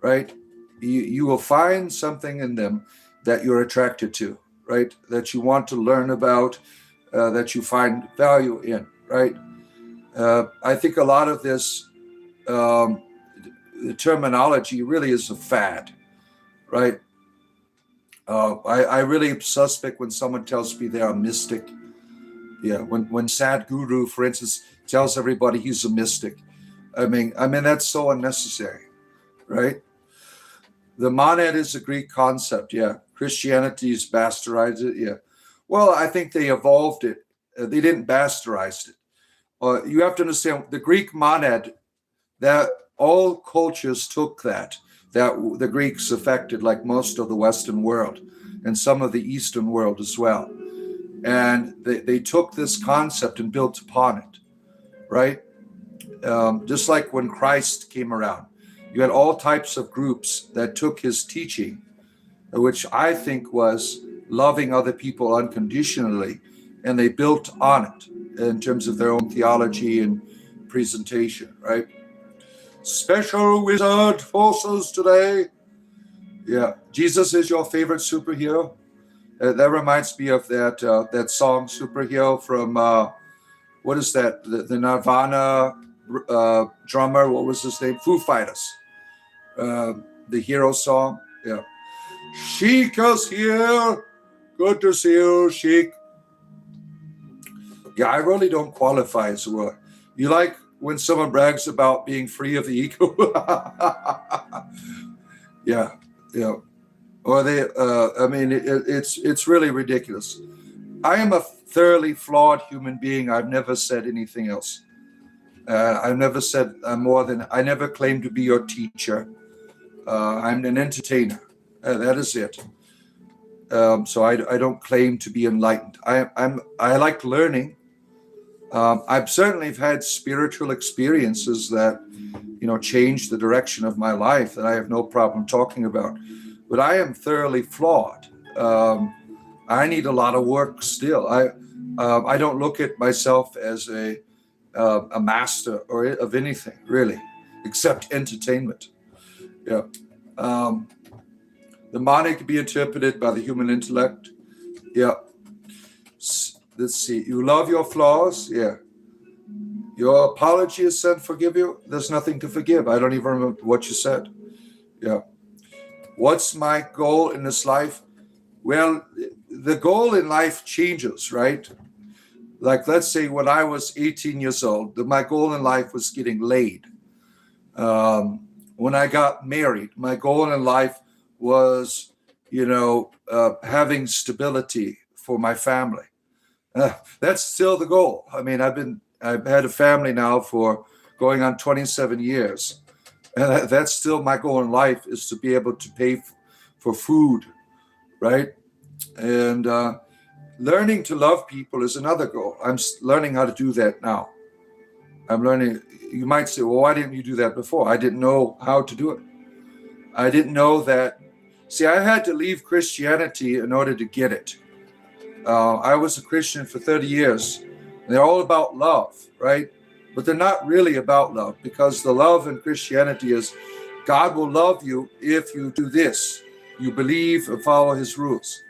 right? You will find something in them that you're attracted to, right? That you want to learn about, that you find value in, right? I think a lot of this the terminology really is a fad, right? I really am suspect when someone tells me they're a mystic. Yeah, when Sadhguru, for instance, tells everybody he's a mystic. I mean that's so unnecessary, right? The monad is a Greek concept, yeah. Christianity's bastardized it, yeah. Well, I think they evolved it. They didn't bastardize it. You have to understand the Greek monad, that all cultures took that the Greeks affected, like most of the Western world and some of the Eastern world as well. And they took this concept and built upon it, right? Just like when Christ came around, you had all types of groups that took his teaching, which I think was loving other people unconditionally, and they built on it in terms of their own theology and presentation, right? Special wizard forces today. Yeah, Jesus is your favorite superhero. That reminds me of that song "Superhero" from what is that? The Nirvana drummer. What was his name? Foo Fighters. The hero song. Yeah. Sheik is here. Good to see you, Sheik. Yeah, I really don't qualify as well. You like when someone brags about being free of the ego? Yeah. Or they, it's really ridiculous. I am a thoroughly flawed human being. I've never said anything else. I've never said more than, I never claim to be your teacher. I'm an entertainer. That is it. So I don't claim to be enlightened. I like learning. I've certainly had spiritual experiences that, changed the direction of my life that I have no problem talking about. But I am thoroughly flawed. I need a lot of work still. I don't look at myself as a master or of anything really, except entertainment. Yeah. The mind can be interpreted by the human intellect. Yeah. Let's see. You love your flaws. Yeah. Your apology is said, forgive you. There's nothing to forgive. I don't even remember what you said. Yeah. What's my goal in this life? Well, the goal in life changes, right? Like, let's say when I was 18 years old, my goal in life was getting laid. When I got married, my goal in life was, having stability for my family. That's still the goal. I mean, I've had a family now for going on 27 years. And that's still my goal in life, is to be able to pay for food, right? And learning to love people is another goal. I'm learning how to do that now. I'm learning. You might say, well, why didn't you do that before? I didn't know how to do it. I didn't know that. See, I had to leave Christianity in order to get it. I was a Christian for 30 years. And they're all about love, right? But they're not really about love, because the love in Christianity is God will love you if you do this. You believe and follow his rules.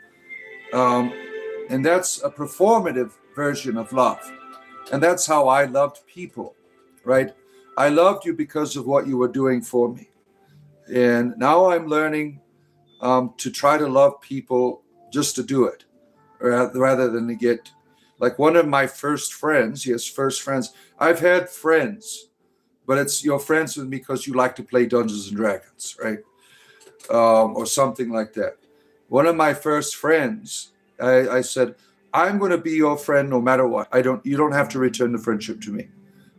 And that's a performative version of love. And that's how I loved people, right? I loved you because of what you were doing for me. And now I'm learning to try to love people just to do it, rather than to get, like one of my first friends, I've had friends, but you're friends with me because you like to play Dungeons and Dragons, right? Or something like that. One of my first friends, I said, I'm going to be your friend no matter what. You don't have to return the friendship to me.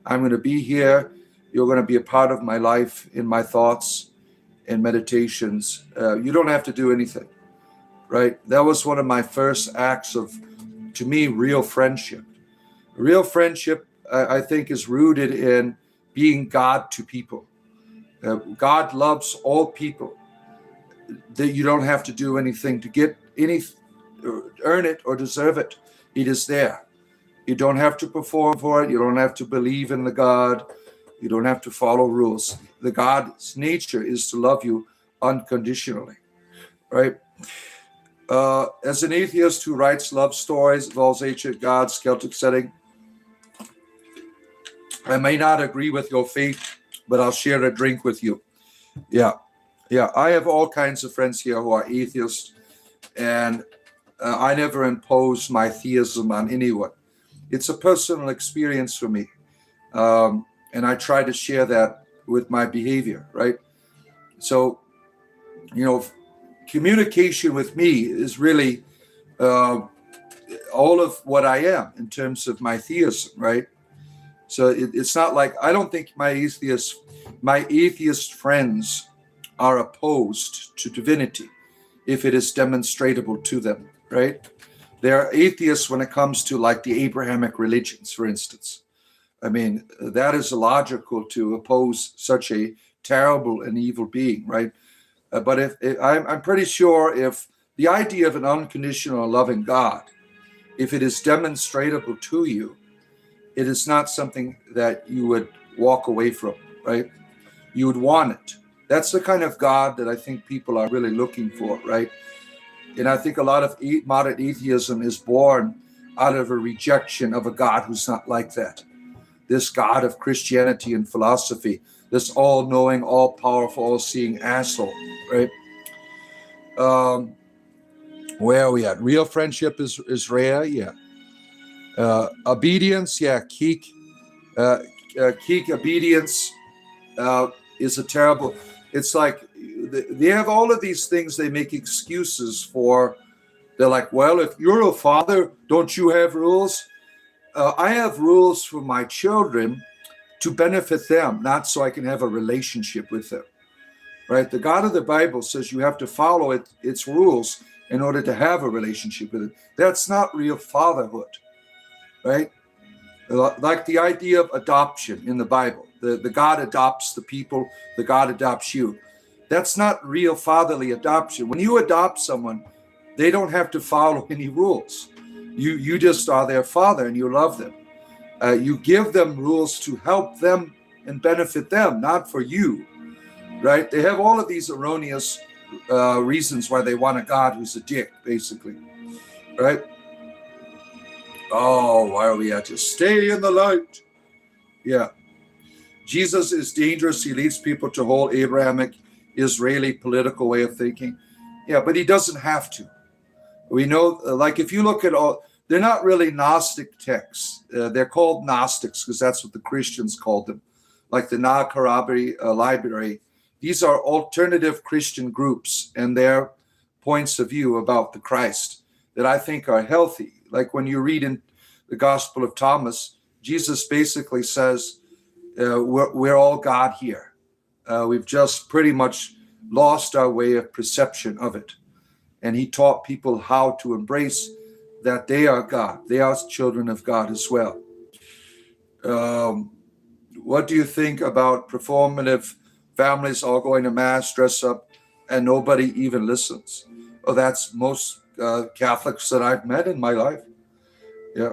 I'm going to be here. You're going to be a part of my life, in my thoughts and meditations. You don't have to do anything, right? That was one of my first acts of, to me, real friendship. Real friendship, I think, is rooted in being God to people. God loves all people. That you don't have to do anything to get earn it or deserve it. It is there. You don't have to perform for it. You don't have to believe in the God. You don't have to follow rules. The God's nature is to love you unconditionally, right? As an atheist who writes love stories, involves ancient gods, Celtic setting, I may not agree with your faith, but I'll share a drink with you. Yeah. I have all kinds of friends here who are atheists, and I never impose my theism on anyone. It's a personal experience for me. And I try to share that with my behavior, right? So, communication with me is really all of what I am in terms of my theism, right? So it's not like, I don't think my atheist friends are opposed to divinity if it is demonstrable to them, right? They're atheists when it comes to, like, the Abrahamic religions, for instance. I mean, that is illogical to oppose such a terrible and evil being, right? But if I'm pretty sure if the idea of an unconditional loving God, if it is demonstrable to you, it is not something that you would walk away from, right? You would want it. That's the kind of God that I think people are really looking for, right? And I think a lot of modern atheism is born out of a rejection of a God who's not like that. This God of Christianity and philosophy, this all-knowing, all-powerful, all-seeing asshole, right? Where are we at? Real friendship is rare, yeah. Obedience, yeah. Keek obedience is a terrible. It's like they have all of these things they make excuses for. They're like, well, if you're a father, don't you have rules? I have rules for my children to benefit them, not so I can have a relationship with them. Right? The God of the Bible says you have to follow its rules in order to have a relationship with it. That's not real fatherhood, right? Like the idea of adoption in the Bible. The God adopts the people, the God adopts you. That's not real fatherly adoption. When you adopt someone, they don't have to follow any rules. You just are their father and you love them. You give them rules to help them and benefit them, not for you, right? They have all of these erroneous reasons why they want a God who's a dick, basically, right? Oh, why are we at? Just stay in the light. Yeah. Jesus is dangerous. He leads people to whole Abrahamic, Israeli political way of thinking. Yeah, but he doesn't have to. We know, like if you look at all, they're not really Gnostic texts. They're called Gnostics because that's what the Christians called them, like the Nag Hammadi library. These are alternative Christian groups and their points of view about the Christ that I think are healthy. Like when you read in the Gospel of Thomas, Jesus basically says, we're all God here. We've just pretty much lost our way of perception of it. And he taught people how to embrace that they are God. They are children of God as well. What do you think about performative families all going to mass, dress up, and nobody even listens? Oh, that's most Catholics that I've met in my life. Yeah.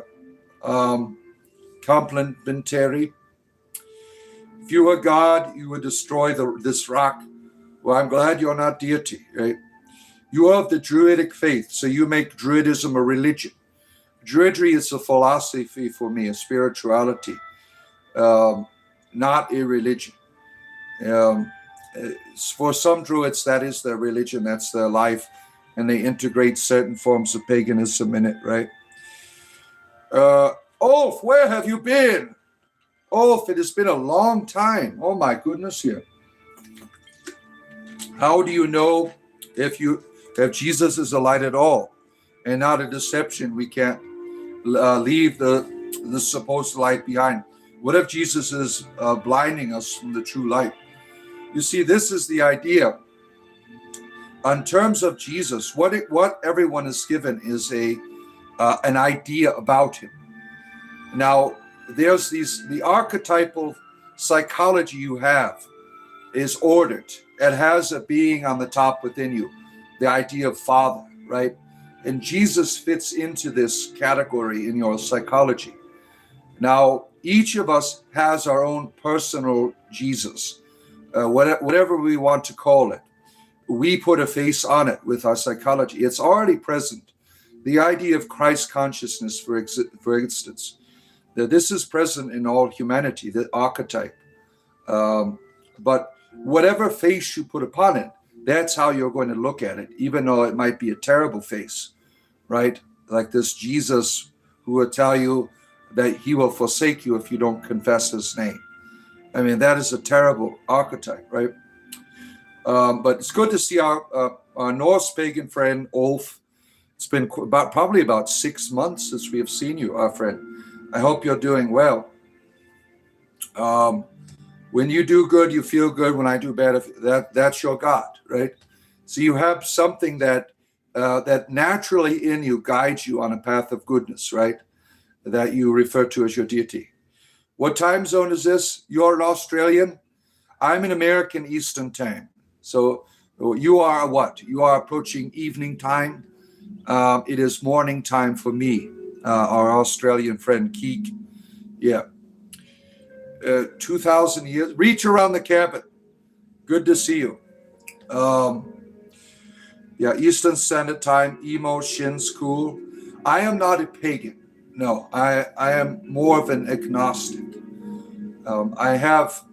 Complimentary. If you were God, you would destroy this rock. Well, I'm glad you're not deity, right? You are of the Druidic faith, so you make Druidism a religion. Druidry is a philosophy for me, a spirituality, not a religion. For some Druids, that is their religion, that's their life, and they integrate certain forms of paganism in it, right? Ulf, where have you been? Ulf, it has been a long time. Oh my goodness, here. How do you know if Jesus is a light at all and not a deception? We can't leave the supposed light behind. What if Jesus is blinding us from the true light? You see, this is the idea. In terms of Jesus, what everyone is given is an idea about him. Now, there's the archetypal psychology you have is ordered. It has a being on the top within you, the idea of Father, right? And Jesus fits into this category in your psychology. Now, each of us has our own personal Jesus, whatever we want to call it. We put a face on it with our psychology. It's already present. The idea of Christ consciousness, for instance, that this is present in all humanity, the archetype. But whatever face you put upon it, that's how you're going to look at it, even though it might be a terrible face, right? Like this Jesus who will tell you that he will forsake you if you don't confess his name. I mean, that is a terrible archetype, right? But it's good to see our Norse pagan friend, Ulf. It's been probably about 6 months since we have seen you, our friend. I hope you're doing well. When you do good, you feel good. When I do bad, that's your God, right? So you have something that naturally in you guides you on a path of goodness, right? That you refer to as your deity. What time zone is this? You're an Australian. I'm in American Eastern Time. So you are what? You are approaching evening time. It is morning time for me, our Australian friend Keek. Yeah. 2,000 years. Reach around the cabin. Good to see you. Yeah, Eastern Standard Time, emo, shin, school. I am not a pagan. No, I am more of an agnostic. I have,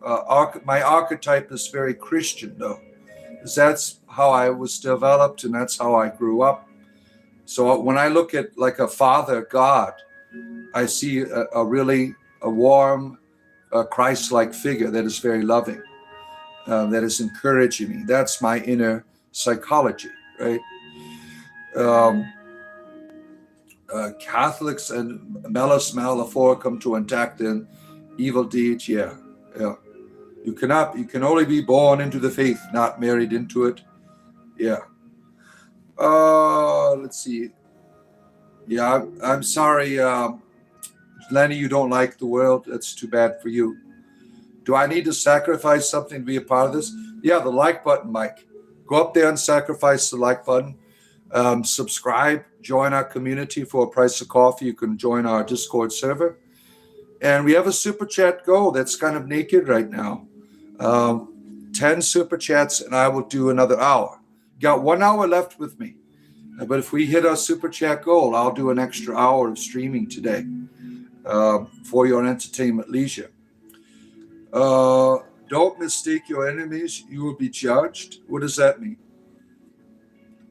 my archetype is very Christian, though. Because that's how I was developed and that's how I grew up. So when I look at like a father God, I see a really warm, Christ-like figure that is very loving, that is encouraging me. That's my inner psychology, right? Catholics and Melis Maleficarum to attack the evil deeds, yeah. Yeah. You can only be born into the faith, not married into it. Yeah. Let's see. Yeah, I'm sorry, Lenny, you don't like the world. That's too bad for you. Do I need to sacrifice something to be a part of this? Yeah, the like button, Mike. Go up there and sacrifice the like button. Subscribe, join our community for a price of coffee. You can join our Discord server. And we have a super chat goal that's kind of naked right now. 10 super chats, and I will do another hour. Got 1 hour left with me. But if we hit our super chat goal, I'll do an extra hour of streaming today for your entertainment leisure. Don't mistake your enemies. You will be judged. What does that mean?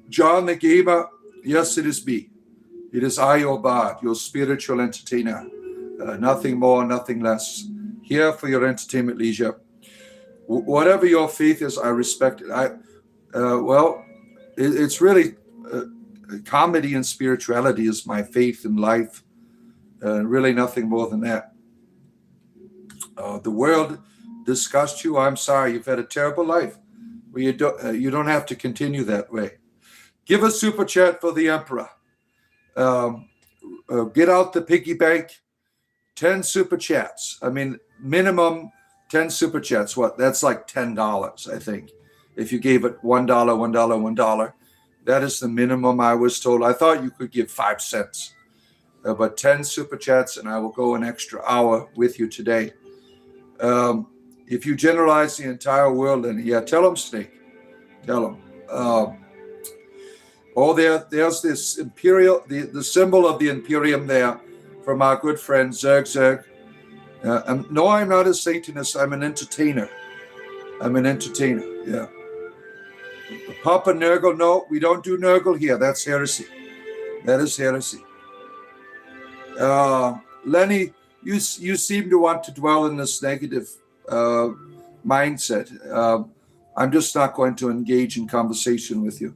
John the Gamer, yes, it is me. It is I, your bard, your spiritual entertainer. Nothing more, nothing less. Here for your entertainment leisure. Whatever your faith is, I respect it. It's really comedy and spirituality is my faith in life. Really nothing more than that. The world disgusts you. I'm sorry. You've had a terrible life. Well, you don't have to continue that way. Give a super chat for the Emperor. Get out the piggy bank. 10 super chats. I mean, minimum 10 super chats. What? That's like $10, I think. If you gave it $1, $1, $1, that is the minimum I was told. I thought you could give 5 cents. But 10 super chats, and I will go an extra hour with you today. If you generalize the entire world, then yeah, tell them, Snake. Tell them. There's this imperial, the symbol of the Imperium there from our good friend Zerg. No, I'm not a Satanist. I'm an entertainer. Yeah. Papa Nurgle, no, we don't do Nurgle here. That's heresy. That is heresy. Lenny, you seem to want to dwell in this negative mindset. I'm just not going to engage in conversation with you.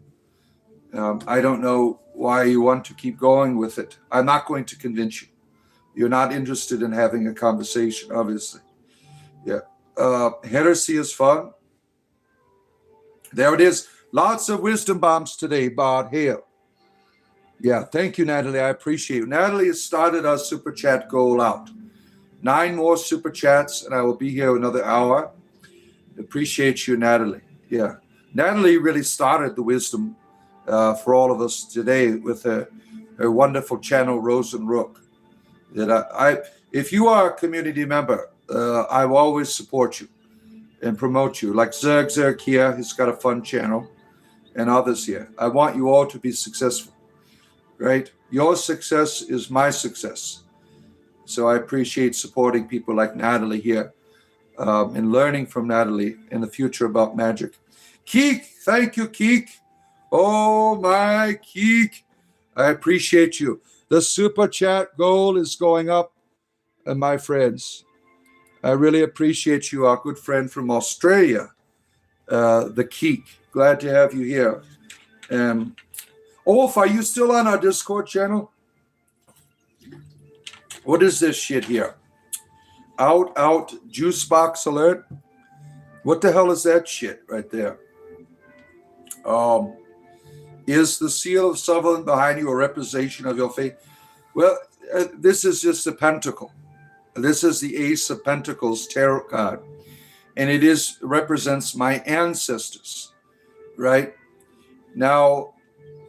I don't know why you want to keep going with it. I'm not going to convince you. You're not interested in having a conversation, obviously. Yeah. Heresy is fun. There it is. Lots of wisdom bombs today, Bard. Hail. Yeah, thank you, Natalie. I appreciate it. Natalie has started our super chat goal out. 9 more super chats, and I will be here another hour. Appreciate you, Natalie. Yeah. Natalie really started the wisdom for all of us today with her wonderful channel, Rose and Rook. If you are a community member, I will always support you and promote you. Like Zerg here, he's got a fun channel, and others here. I want you all to be successful, right? Your success is my success. So I appreciate supporting people like Natalie here and learning from Natalie in the future about magic. Keek, thank you, Keek. Oh, my Keek. I appreciate you. The super chat goal is going up, my friends. I really appreciate you, our good friend from Australia, the Keek. Glad to have you here. Olf, are you still on our Discord channel? What is this shit here? Out, juice box alert. What the hell is that shit right there? Is the seal of Sutherland behind you a representation of your faith? Well, this is just a pentacle. This is the Ace of Pentacles tarot card. And it represents my ancestors, right? Now,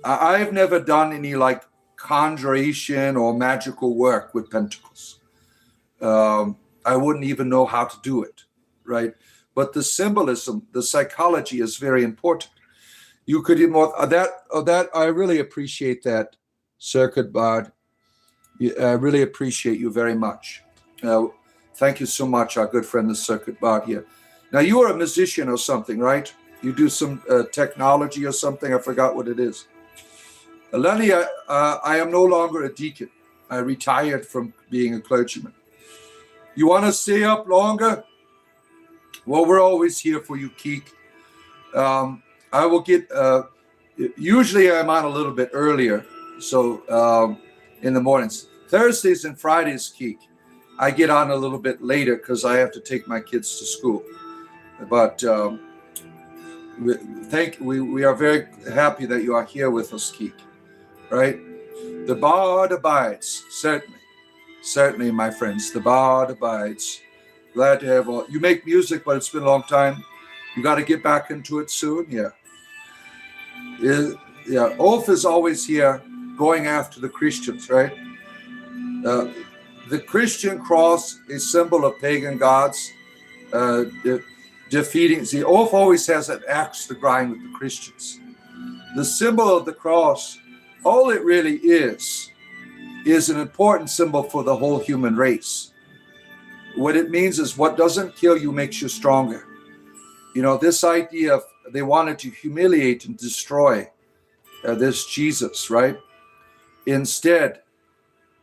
I've never done any like conjuration or magical work with pentacles. I wouldn't even know how to do it, right? But the symbolism, the psychology is very important. You could that I really appreciate that, Circuit Bard. I really appreciate you very much. Thank you so much, our good friend, the Circuit Bard here. Now, you are a musician or something, right? You do some technology or something. I forgot what it is. Lenny, I am no longer a deacon. I retired from being a clergyman. You want to stay up longer? Well, we're always here for you, Keek. I will get, usually I'm on a little bit earlier, so in the mornings. Thursdays and Fridays, Keek, I get on a little bit later because I have to take my kids to school. But we are very happy that you are here with us, Keith. Right? The bard abides, certainly, my friends. The bard abides. Glad to have all. You make music, but it's been a long time. You got to get back into it soon. Yeah. Ulf is always here, going after the Christians, right? The Christian cross is symbol of pagan gods, defeating. See, Ulf always has an axe to grind with the Christians. The symbol of the cross, all it really is an important symbol for the whole human race. What it means is what doesn't kill you makes you stronger. You know, this idea of they wanted to humiliate and destroy this Jesus, right? Instead,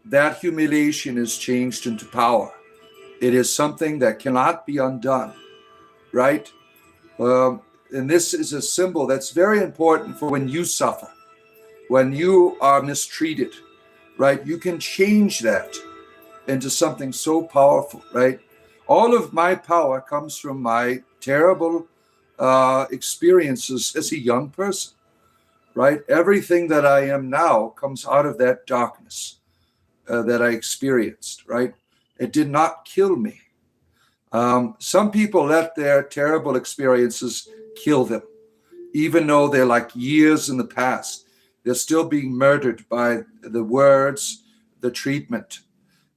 that humiliation is changed into power. It is something that cannot be undone, right? And this is a symbol that's very important for when you suffer, when you are mistreated, right? You can change that into something so powerful, right? All of my power comes from my terrible experiences as a young person, right? Everything that I am now comes out of that darkness that I experienced, right? It did not kill me. Some people let their terrible experiences kill them, even though they're like years in the past. They're still being murdered by the words, the treatment.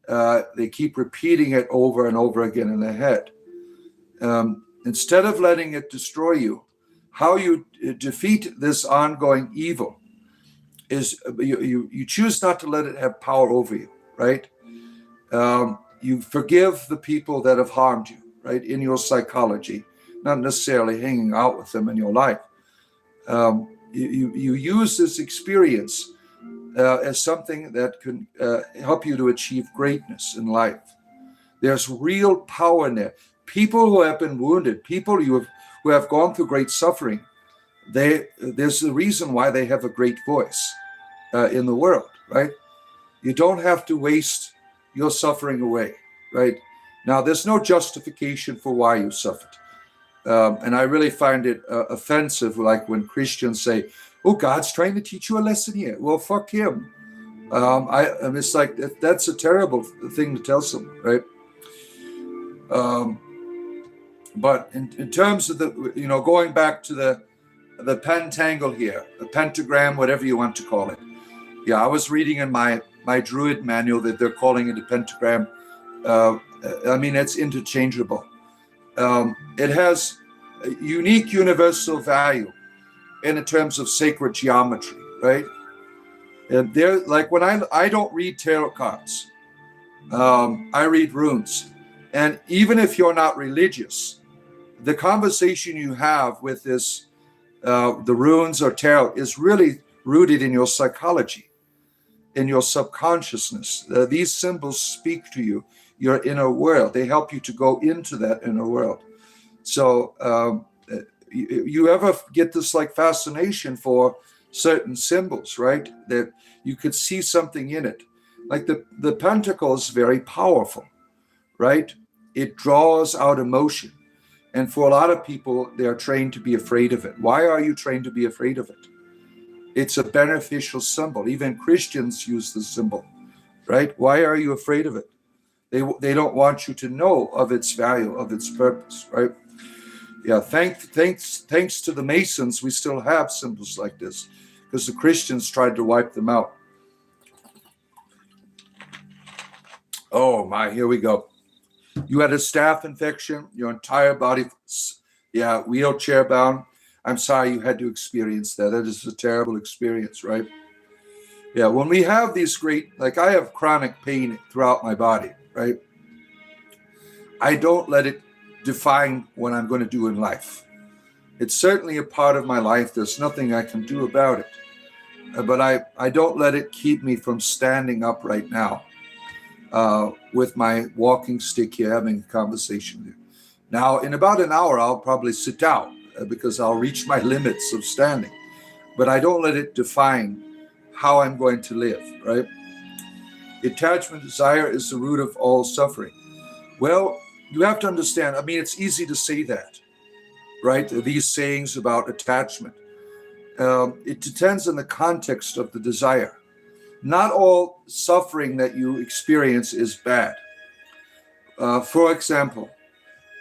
They keep repeating it over and over again in their head. Instead of letting it destroy you, how you defeat this ongoing evil is you choose not to let it have power over you, right? You forgive the people that have harmed you, right? In your psychology, not necessarily hanging out with them in your life. You use this experience as something that can help you to achieve greatness in life. There's real power in there. People who have been wounded, people who have gone through great suffering, there's a reason why they have a great voice in the world, right? You don't have to waste your suffering away, right? Now, there's no justification for why you suffered. And I really find it offensive, like when Christians say, oh, God's trying to teach you a lesson here. Well, fuck him. It's like, that's a terrible thing to tell someone, right? But in terms of going back to the pentangle here, the pentagram, whatever you want to call it. Yeah, I was reading in my Druid manual that they're calling it a pentagram. I mean, it's interchangeable. It has a unique universal value in terms of sacred geometry, right? And there, like when I don't read tarot cards, I read runes. And even if you're not religious, the conversation you have with this, the runes or tarot, is really rooted in your psychology, in your subconsciousness. These symbols speak to you, your inner world. They help you to go into that inner world. So you ever get this like fascination for certain symbols, right? That you could see something in it. Like the pentacle is very powerful, right? It draws out emotion. And for a lot of people, they are trained to be afraid of it. Why are you trained to be afraid of it? It's a beneficial symbol. Even Christians use the symbol, right? Why are you afraid of it? They don't want you to know of its value, of its purpose, right? Yeah, thanks to the Masons, we still have symbols like this because the Christians tried to wipe them out. Oh my, here we go. You had a staph infection, your entire body, wheelchair bound. I'm sorry you had to experience that. That is a terrible experience, right? Yeah, when we have these great, like I have chronic pain throughout my body, right? I don't let it define what I'm going to do in life. It's certainly a part of my life. There's nothing I can do about it. But I don't let it keep me from standing up right now with my walking stick here, having a conversation here. Now, in about an hour, I'll probably sit down because I'll reach my limits of standing. But I don't let it define how I'm going to live, right? Attachment desire is the root of all suffering. Well, you have to understand, I mean, it's easy to say that, right? These sayings about attachment. It depends on the context of the desire. Not all suffering that you experience is bad. For example,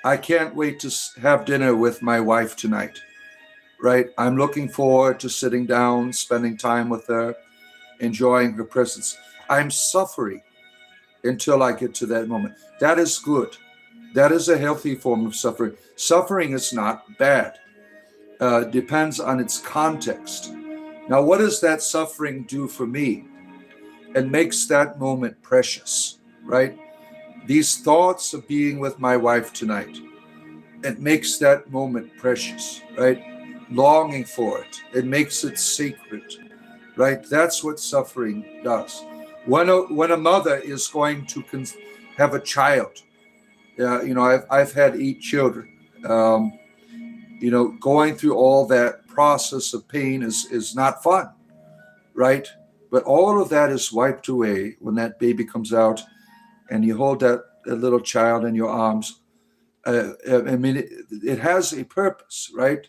I can't wait to have dinner with my wife tonight, right? I'm looking forward to sitting down, spending time with her, enjoying her presence. I'm suffering until I get to that moment. That is good. That is a healthy form of suffering. Suffering is not bad. Depends on its context. Now, what does that suffering do for me? It makes that moment precious, right? These thoughts of being with my wife tonight, it makes that moment precious, right? Longing for it. It makes it sacred, right? That's what suffering does. When a mother is going to have a child, I've had 8 children. Going through all that process of pain is not fun, right? But all of that is wiped away when that baby comes out and you hold that little child in your arms. It has a purpose, right?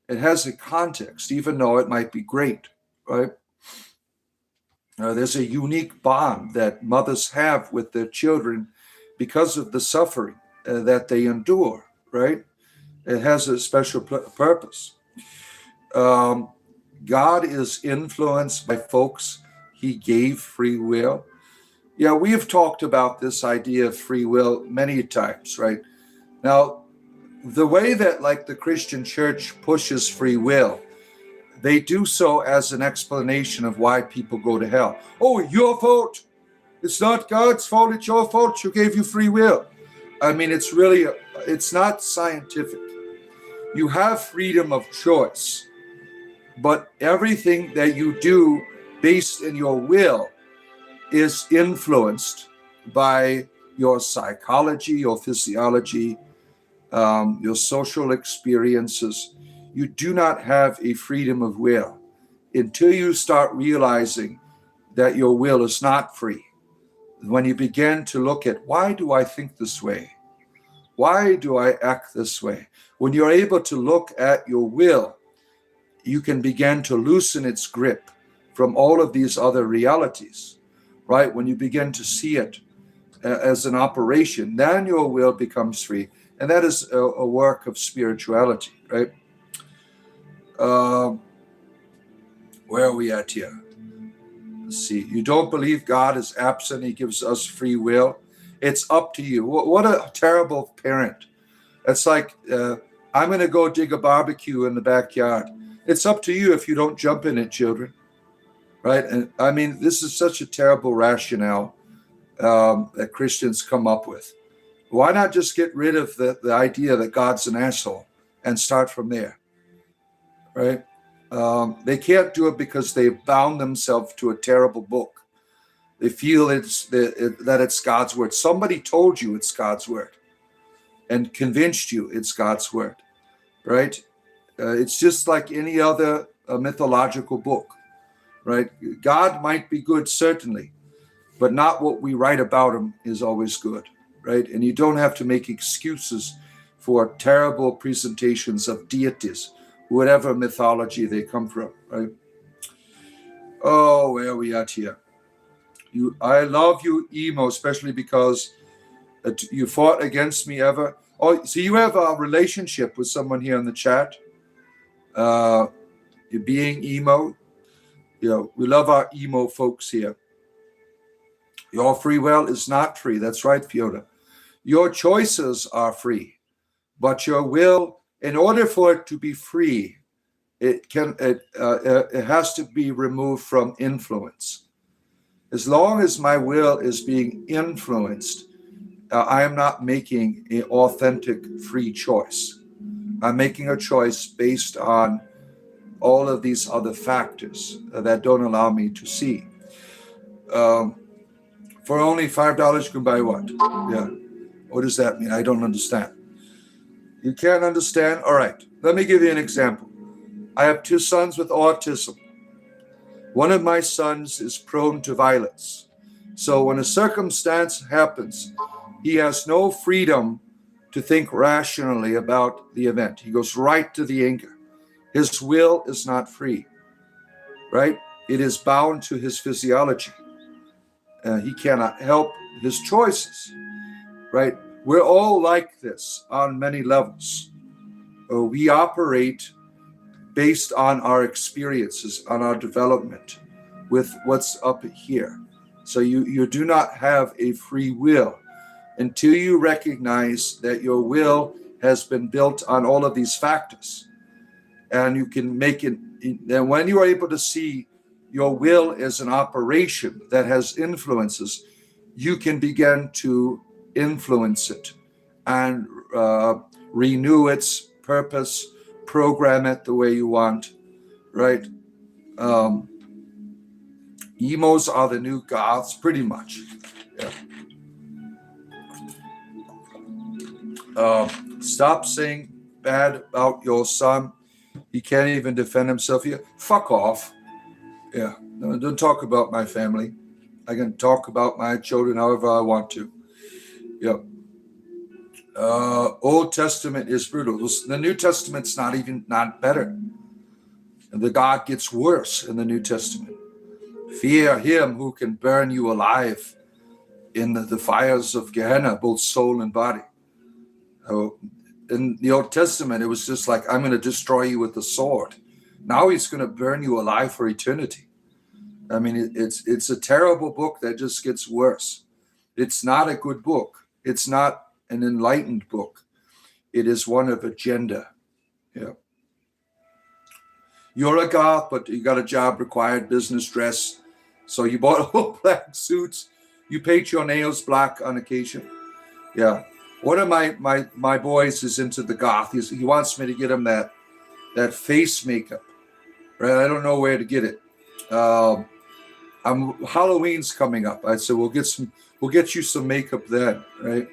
It has a context, even though it might be great, right? There's a unique bond that mothers have with their children because of the suffering that they endure, right? It has a special purpose. God is influenced by folks he gave free will. Yeah, we've talked about this idea of free will many times, right? Now, the way that like the Christian church pushes free will, they do so as an explanation of why people go to hell. Oh, your fault. It's not God's fault. It's your fault. You gave you free will. I mean, it's not scientific. You have freedom of choice, but everything that you do based in your will is influenced by your psychology, your physiology, your social experiences. You do not have a freedom of will until you start realizing that your will is not free. When you begin to look at, why do I think this way? Why do I act this way? When you're able to look at your will, you can begin to loosen its grip from all of these other realities, right? When you begin to see it as an operation, then your will becomes free. And that is a work of spirituality, right? Where are we at here? Let's see. You don't believe God is absent. He gives us free will. It's up to you. What a terrible parent. It's like, I'm going to go dig a barbecue in the backyard. It's up to you if you don't jump in it, children. Right? And I mean, this is such a terrible rationale that Christians come up with. Why not just get rid of the idea that God's an asshole and start from there? Right? They can't do it because they've bound themselves to a terrible book. They feel that it's God's word. Somebody told you it's God's word and convinced you it's God's word, right? It's just like any other mythological book, right? God might be good, certainly, but not what we write about him is always good, right? And you don't have to make excuses for terrible presentations of deities, whatever mythology they come from, right? Oh, where are we at here? I love you, Emo, especially because you fought against me ever. Oh, so you have a relationship with someone here in the chat. You're being emo. We love our emo folks here. Your free will is not free. That's right, Fiona. Your choices are free, but your will, in order for it to be free, it has to be removed from influence. As long as my will is being influenced, I am not making an authentic free choice. I'm making a choice based on all of these other factors that don't allow me to see. For only $5, you can buy what? Yeah. What does that mean? I don't understand. You can't understand? All right. Let me give you an example. I have 2 sons with autism. One of my sons is prone to violence. So when a circumstance happens, he has no freedom to think rationally about the event. He goes right to the anger. His will is not free, right? It is bound to his physiology. He cannot help his choices, right? We're all like this on many levels. We operate based on our experiences, on our development with what's up here. So you do not have a free will until you recognize that your will has been built on all of these factors. And you can make it, and when you are able to see your will as an operation that has influences, you can begin to influence it and renew its purpose, program it the way you want, right? Emos are the new goths, pretty much. Yeah. Stop saying bad about your son. He can't even defend himself here. Fuck off. Yeah. No, don't talk about my family. I can talk about my children however I want to. Yep. Old Testament is brutal. The New Testament's not better. The God gets worse in the New Testament. Fear him who can burn you alive in the fires of Gehenna, both soul and body. In the Old Testament, it was just like, I'm going to destroy you with the sword. Now he's going to burn you alive for eternity. I mean, it's a terrible book that just gets worse. It's not a good book. It's not an enlightened book. It is one of agenda. Yeah. You're a goth, but you got a job required, business dress. So you bought all black suits. You paint your nails black on occasion. Yeah. One of my boys is into the goth. He wants me to get him that face makeup. Right? I don't know where to get it. Halloween's coming up. I said we'll get you some makeup then, right?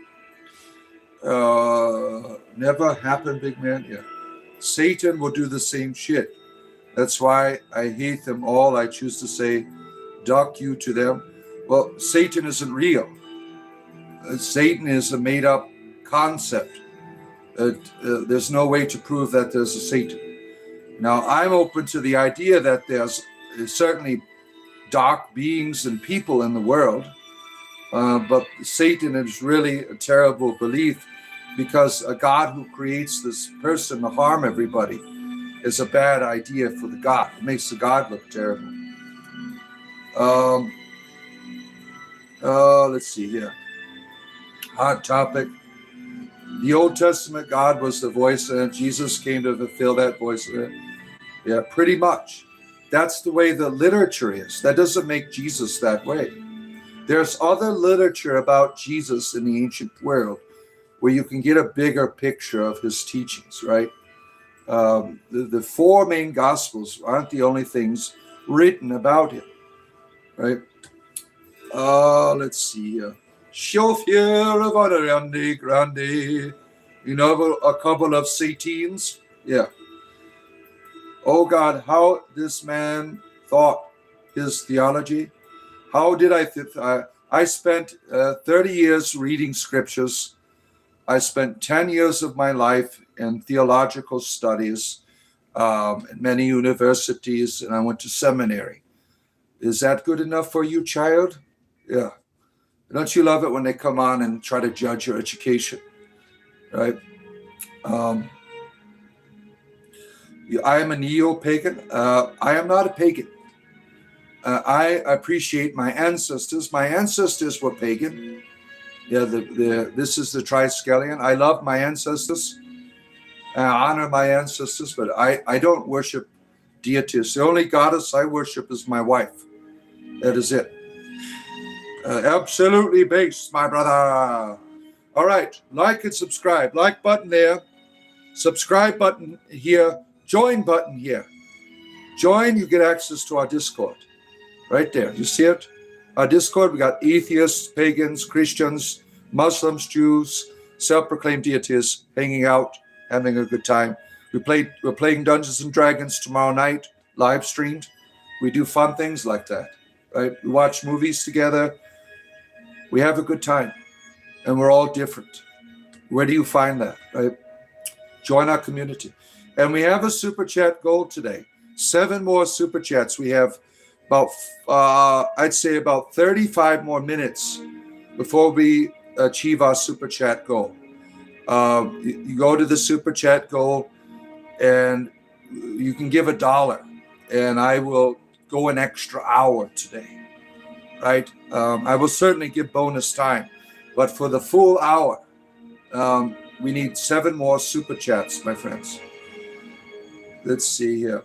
Never happened, big man. Yeah. Satan will do the same shit. That's why I hate them all. I choose to say, duck you to them. Well, Satan isn't real. Satan is a made-up concept. There's no way to prove that there's a Satan. Now, I'm open to the idea that there's certainly dark beings and people in the world, but Satan is really a terrible belief, because a God who creates this person to harm everybody is a bad idea for the God. It makes the God look terrible. Let's see here. Hot topic. The Old Testament God was the voice, and Jesus came to fulfill that voice. Yeah, pretty much. That's the way the literature is. That doesn't make Jesus that way. There's other literature about Jesus in the ancient world where you can get a bigger picture of his teachings, right? The four main gospels aren't the only things written about him, right? Let's see. Shofir of Ariande Grande. You know a couple of Satines? Yeah. Oh God, how this man thought his theology. How did I spent 30 years reading scriptures. I spent 10 years of my life in theological studies at many universities, and I went to seminary. Is that good enough for you, child? Yeah. Don't you love it when they come on and try to judge your education, right? I am a neo-pagan. I am not a pagan. I appreciate my ancestors. My ancestors were pagan. Yeah, this is the Triskelion. I love my ancestors. I honor my ancestors, but I don't worship deities. The only goddess I worship is my wife. That is it. Absolutely based, my brother. All right, like and subscribe. Like button there. Subscribe button here. Join button here. Join, you get access to our Discord. Right there. You see it? Our Discord, we got atheists, pagans, Christians, Muslims, Jews, self-proclaimed deities hanging out, having a good time. We're playing Dungeons and Dragons tomorrow night, live streamed. We do fun things like that, right? We watch movies together. We have a good time, and we're all different. Where do you find that? Right? Join our community. And we have a super chat goal today. 7 more super chats. We have about, I'd say about 35 more minutes before we achieve our super chat goal. You go to the super chat goal and you can give $1 and I will go an extra hour today, right? I will certainly give bonus time, but for the full hour, we need 7 more super chats, my friends. Let's see here.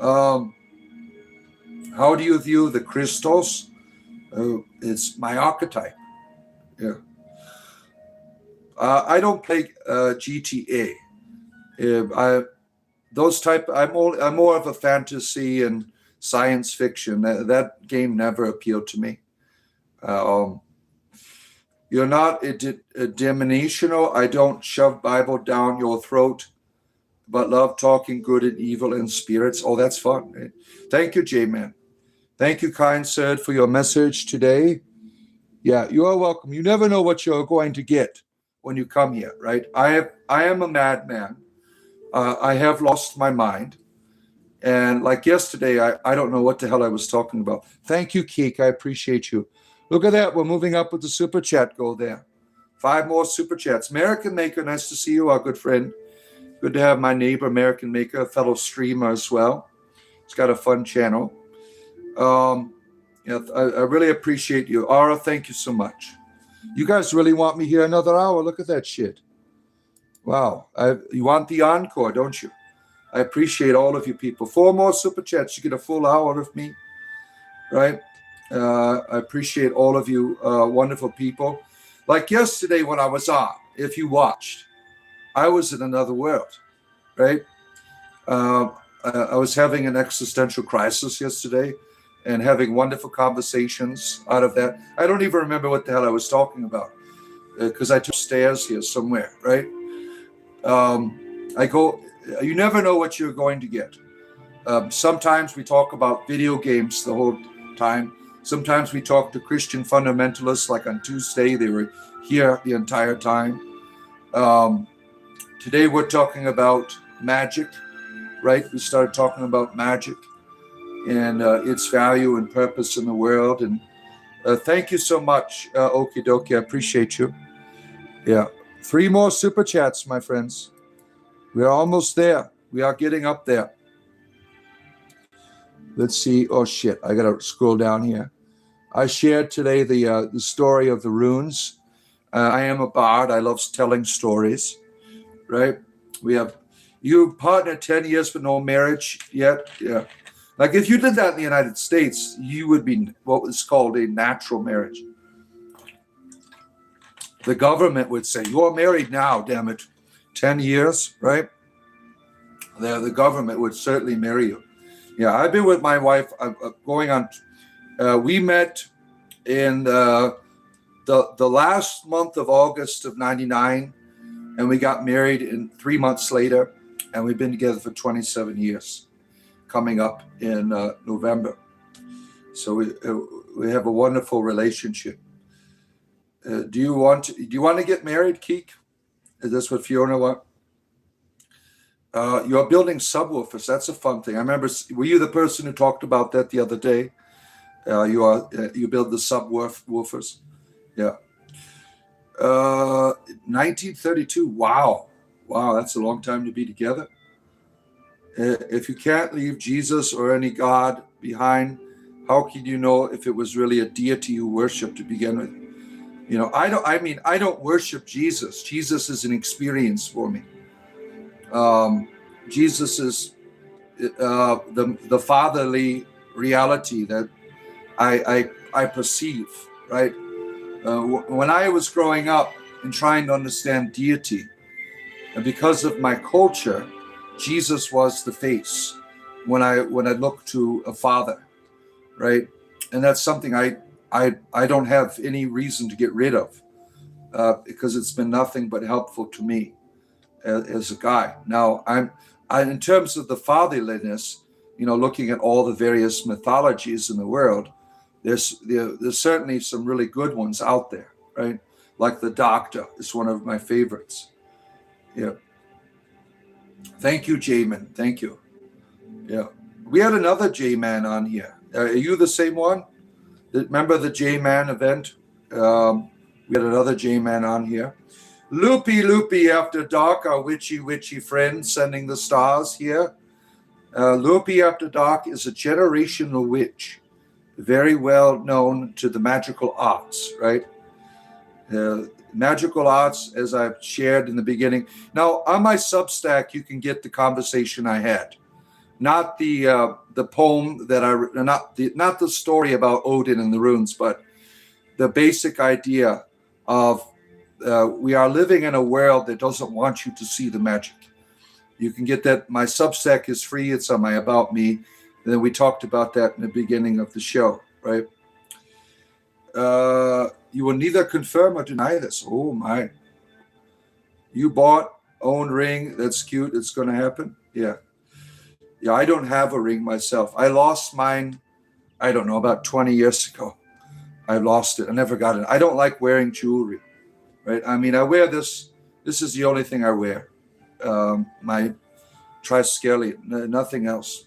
How do you view the Christos? It's my archetype. Yeah. I don't play GTA. I'm more of a fantasy and science fiction. That game never appealed to me. You're not a denominational. I don't shove Bible down your throat, but love talking good and evil and spirits. Oh, that's fun. Right? Thank you, J-Man. Thank you, kind sir, for your message today. Yeah, you are welcome. You never know what you're going to get when you come here, right? I am a madman. I have lost my mind. And like yesterday, I don't know what the hell I was talking about. Thank you, Keek. I appreciate you. Look at that. We're moving up with the super chat goal there. 5 more super chats. American Maker, nice to see you, our good friend. Good to have my neighbor, American Maker, a fellow streamer as well. He's got a fun channel. Yeah, I really appreciate you. Aura, thank you so much. You guys really want me here another hour? Look at that shit. Wow. You want the encore, don't you? I appreciate all of you people. 4 more super chats. You get a full hour of me, right? I appreciate all of you wonderful people. Like yesterday when I was on, if you watched, I was in another world, right? I was having an existential crisis yesterday and having wonderful conversations out of that. I don't even remember what the hell I was talking about because I took stairs here somewhere, right? You never know what you're going to get. Sometimes we talk about video games the whole time. Sometimes we talk to Christian fundamentalists, like on Tuesday, they were here the entire time. Today we're talking about magic, right? We started talking about magic and its value and purpose in the world. And thank you so much, Okie dokie. I appreciate you. Yeah. 3 more super chats, my friends. We're almost there. We are getting up there. Let's see. Oh, shit. I got to scroll down here. I shared today the story of the runes. I am a bard. I love telling stories, right? You partnered 10 years but no marriage yet. Yeah. Like if you did that in the United States, you would be what was called a natural marriage. The government would say, you're married now, damn it. 10 years, right? The government would certainly marry you. Yeah, I've been with my wife going on. We met in the last month of August of 99, and we got married in 3 months later, and we've been together for 27 years, coming up in November. So we have a wonderful relationship. Do you want to get married, Keek? Is this what Fiona wants? You're building subwoofers. That's a fun thing. I remember. Were you the person who talked about that the other day? You build the subwoofers. Yeah. 1932. Wow. That's a long time to be together. If you can't leave Jesus or any God behind, how can you know if it was really a deity you worship to begin with? You know, I don't worship Jesus. Jesus is an experience for me. Jesus is the fatherly reality that I perceive, right? When I was growing up and trying to understand deity, and because of my culture, Jesus was the face when I look to a father, right? And that's something I don't have any reason to get rid of because it's been nothing but helpful to me as a guy. Now, in terms of the fatherliness, you know, looking at all the various mythologies in the world, there's certainly some really good ones out there, right? Like The Doctor is one of my favorites. Yeah. Thank you, J-Man. Thank you. Yeah. We had another J-Man on here. Are you the same one? Remember the J-Man event? We had another J-Man on here. Loopy After Dark, our witchy friend sending the stars here. Loopy After Dark is a generational witch, very well known to the magical arts, right? Magical arts, as I've shared in the beginning. Now, on my Substack, you can get the conversation I had, not the poem that not the story about Odin and the runes, but the basic idea of we are living in a world that doesn't want you to see the magic. You can get that. My Substack is free. It's on my About Me. And then we talked about that in the beginning of the show, right? You will neither confirm or deny this. Oh my. You bought, own ring. That's cute. It's going to happen. Yeah. Yeah, I don't have a ring myself. I lost mine, I don't know, about 20 years ago. I lost it. I never got it. I don't like wearing jewelry, right? I mean, I wear this. This is the only thing I wear. My triskelion, nothing else.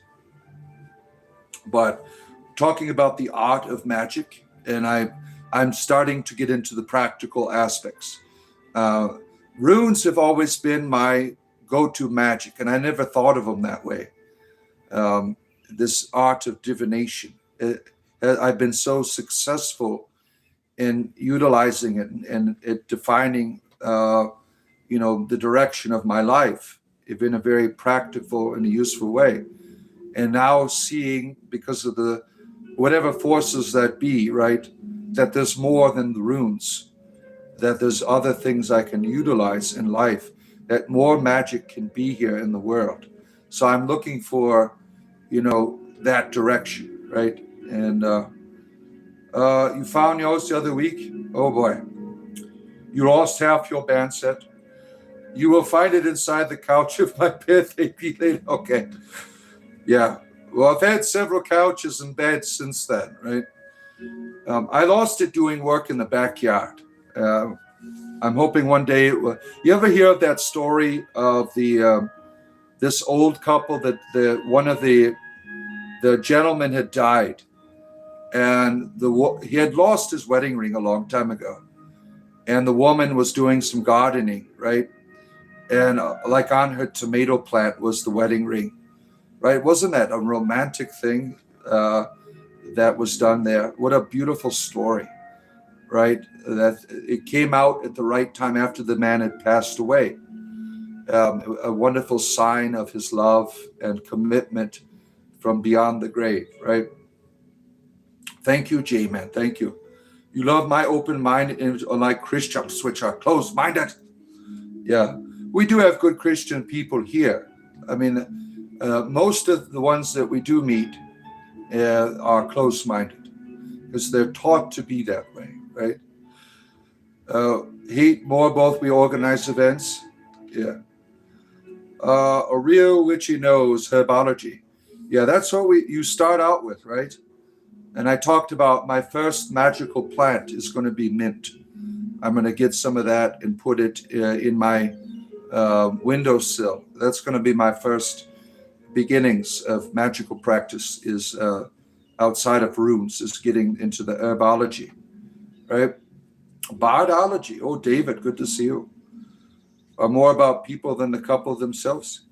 But talking about the art of magic, and I'm starting to get into the practical aspects. Runes have always been my go-to magic, and I never thought of them that way. This art of divination, I've been so successful in utilizing it and it defining, the direction of my life in a very practical and useful way. And now seeing, because of the whatever forces that be, right, that there's more than the runes, that there's other things I can utilize in life, that more magic can be here in the world. So I'm looking for, that direction, right? And you found yours the other week? Oh boy. You lost half your band set. You will find it inside the couch of my birthday later. Okay. Yeah. Well, I've had several couches and beds since then, right? I lost it doing work in the backyard. I'm hoping one day it will. You ever hear of that story of this old couple that one of the gentleman had died, and he had lost his wedding ring a long time ago, and the woman was doing some gardening, right? And like on her tomato plant was the wedding ring, right? Wasn't that a romantic thing that was done there? What a beautiful story, right? That it came out at the right time after the man had passed away. A wonderful sign of his love and commitment from beyond the grave, right? Thank you, J-Man. Thank you. You love my open mind, unlike Christians, which are closed-minded. Yeah, we do have good Christian people here. I mean, most of the ones that we do meet are closed-minded because they're taught to be that way, right? Hate more, both we organize events. Yeah. A real witchy knows herbology. Yeah, that's what you start out with, right? And I talked about my first magical plant is going to be mint. I'm going to get some of that and put it in my windowsill. That's going to be my first beginnings of magical practice, is outside of runes, is getting into the herbology, right? Bardology. Oh, David, good to see you. More about people than the couple themselves.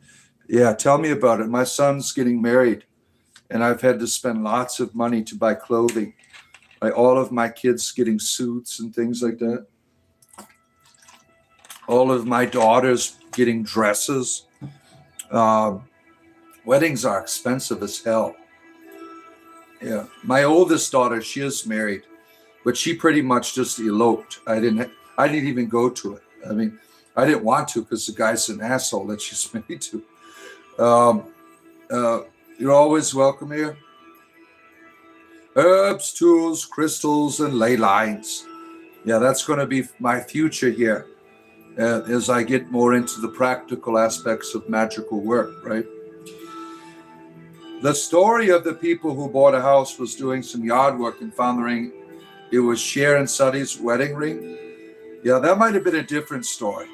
Yeah, tell me about it. My son's getting married, and I've had to spend lots of money to buy clothing. Like all of my kids getting suits and things like that. All of my daughters getting dresses. Weddings are expensive as hell. Yeah, my oldest daughter, she is married, but she pretty much just eloped. I didn't even go to it. I mean, I didn't want to because the guy's an asshole that she's married to. You're always welcome here. Herbs, tools, crystals, and ley lines. Yeah, that's going to be my future here as I get more into the practical aspects of magical work, right? The story of the people who bought a house was doing some yard work and found the ring. It was Sharon Suddy's wedding ring. Yeah, that might have been a different story.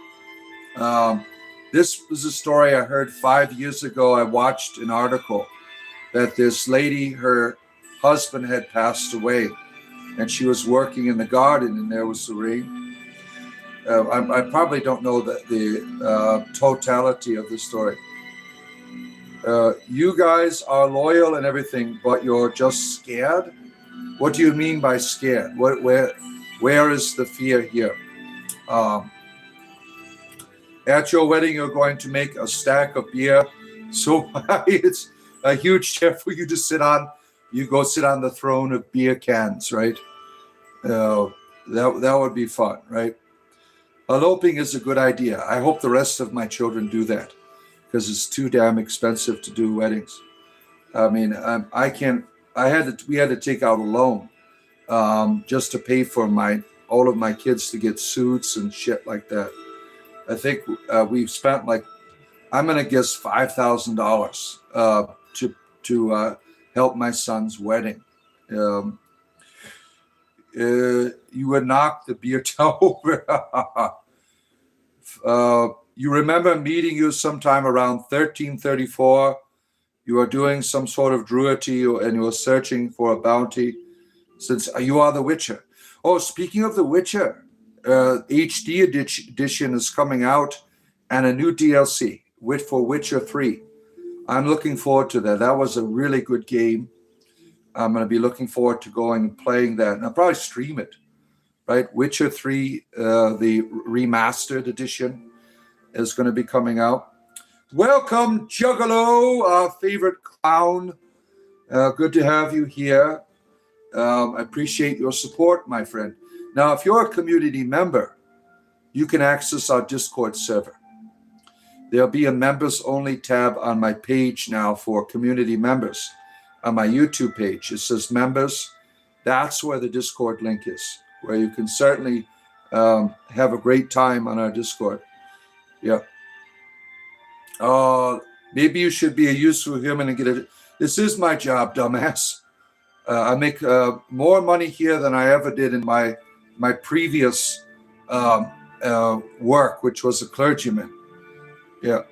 This was a story I heard 5 years ago. I watched an article that this lady, her husband had passed away, and she was working in the garden, and there was the ring. I probably don't know the totality of the story. You guys are loyal and everything, but you're just scared? What do you mean by scared? Where is the fear here? At your wedding, you're going to make a stack of beer so high it's a huge chair for you to sit on. You go sit on the throne of beer cans, right? That would be fun, right? Eloping is a good idea. I hope the rest of my children do that, because it's too damn expensive to do weddings. I mean, we had to take out a loan just to pay for all of my kids to get suits and shit like that. I think we've spent I'm gonna guess $5,000 to help my son's wedding. You would knock the beer towel over. You remember meeting you sometime around 1334. You are doing some sort of druidry and you are searching for a bounty, since you are the Witcher. Oh, speaking of the Witcher, HD edition is coming out, and a new DLC for Witcher 3. I'm looking forward to that. That was a really good game. I'm going to be looking forward to going and playing that, and I'll probably stream it, right? Witcher 3, the remastered edition, is going to be coming out. Welcome, Juggalo, our favorite clown. Good to have you here. I appreciate your support, my friend. Now, if you're a community member, you can access our Discord server. There'll be a members-only tab on my page now for community members. On my YouTube page, it says members. That's where the Discord link is, where you can certainly have a great time on our Discord. Yeah. Maybe you should be a useful human and get it. This is my job, dumbass. I make more money here than I ever did in my previous work, which was a clergyman. Yeah.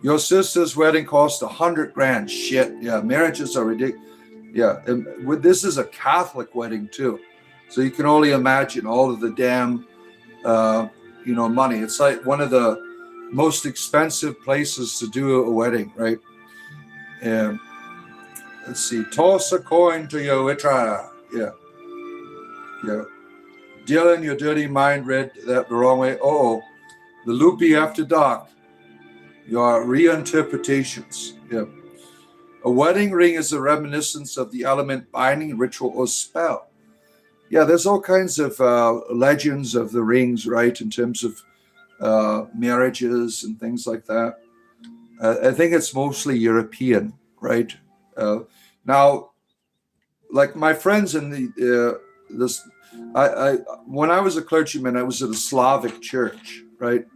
Your sister's wedding cost $100,000. Shit. Yeah. Marriages are ridiculous. Yeah. And this is a Catholic wedding too. So you can only imagine all of the damn, money. It's like one of the most expensive places to do a wedding, right? And let's see. Toss a coin to your Witcher. Yeah. Yeah. Dylan, your dirty mind read that the wrong way. Oh, the loopy after dark. Your reinterpretations. Yeah. A wedding ring is a reminiscence of the element binding, ritual, or spell. Yeah, there's all kinds of legends of the rings, right, in terms of marriages and things like that. I think it's mostly European, right? Now, like my friends in when I was a clergyman, I was at a Slavic church, right?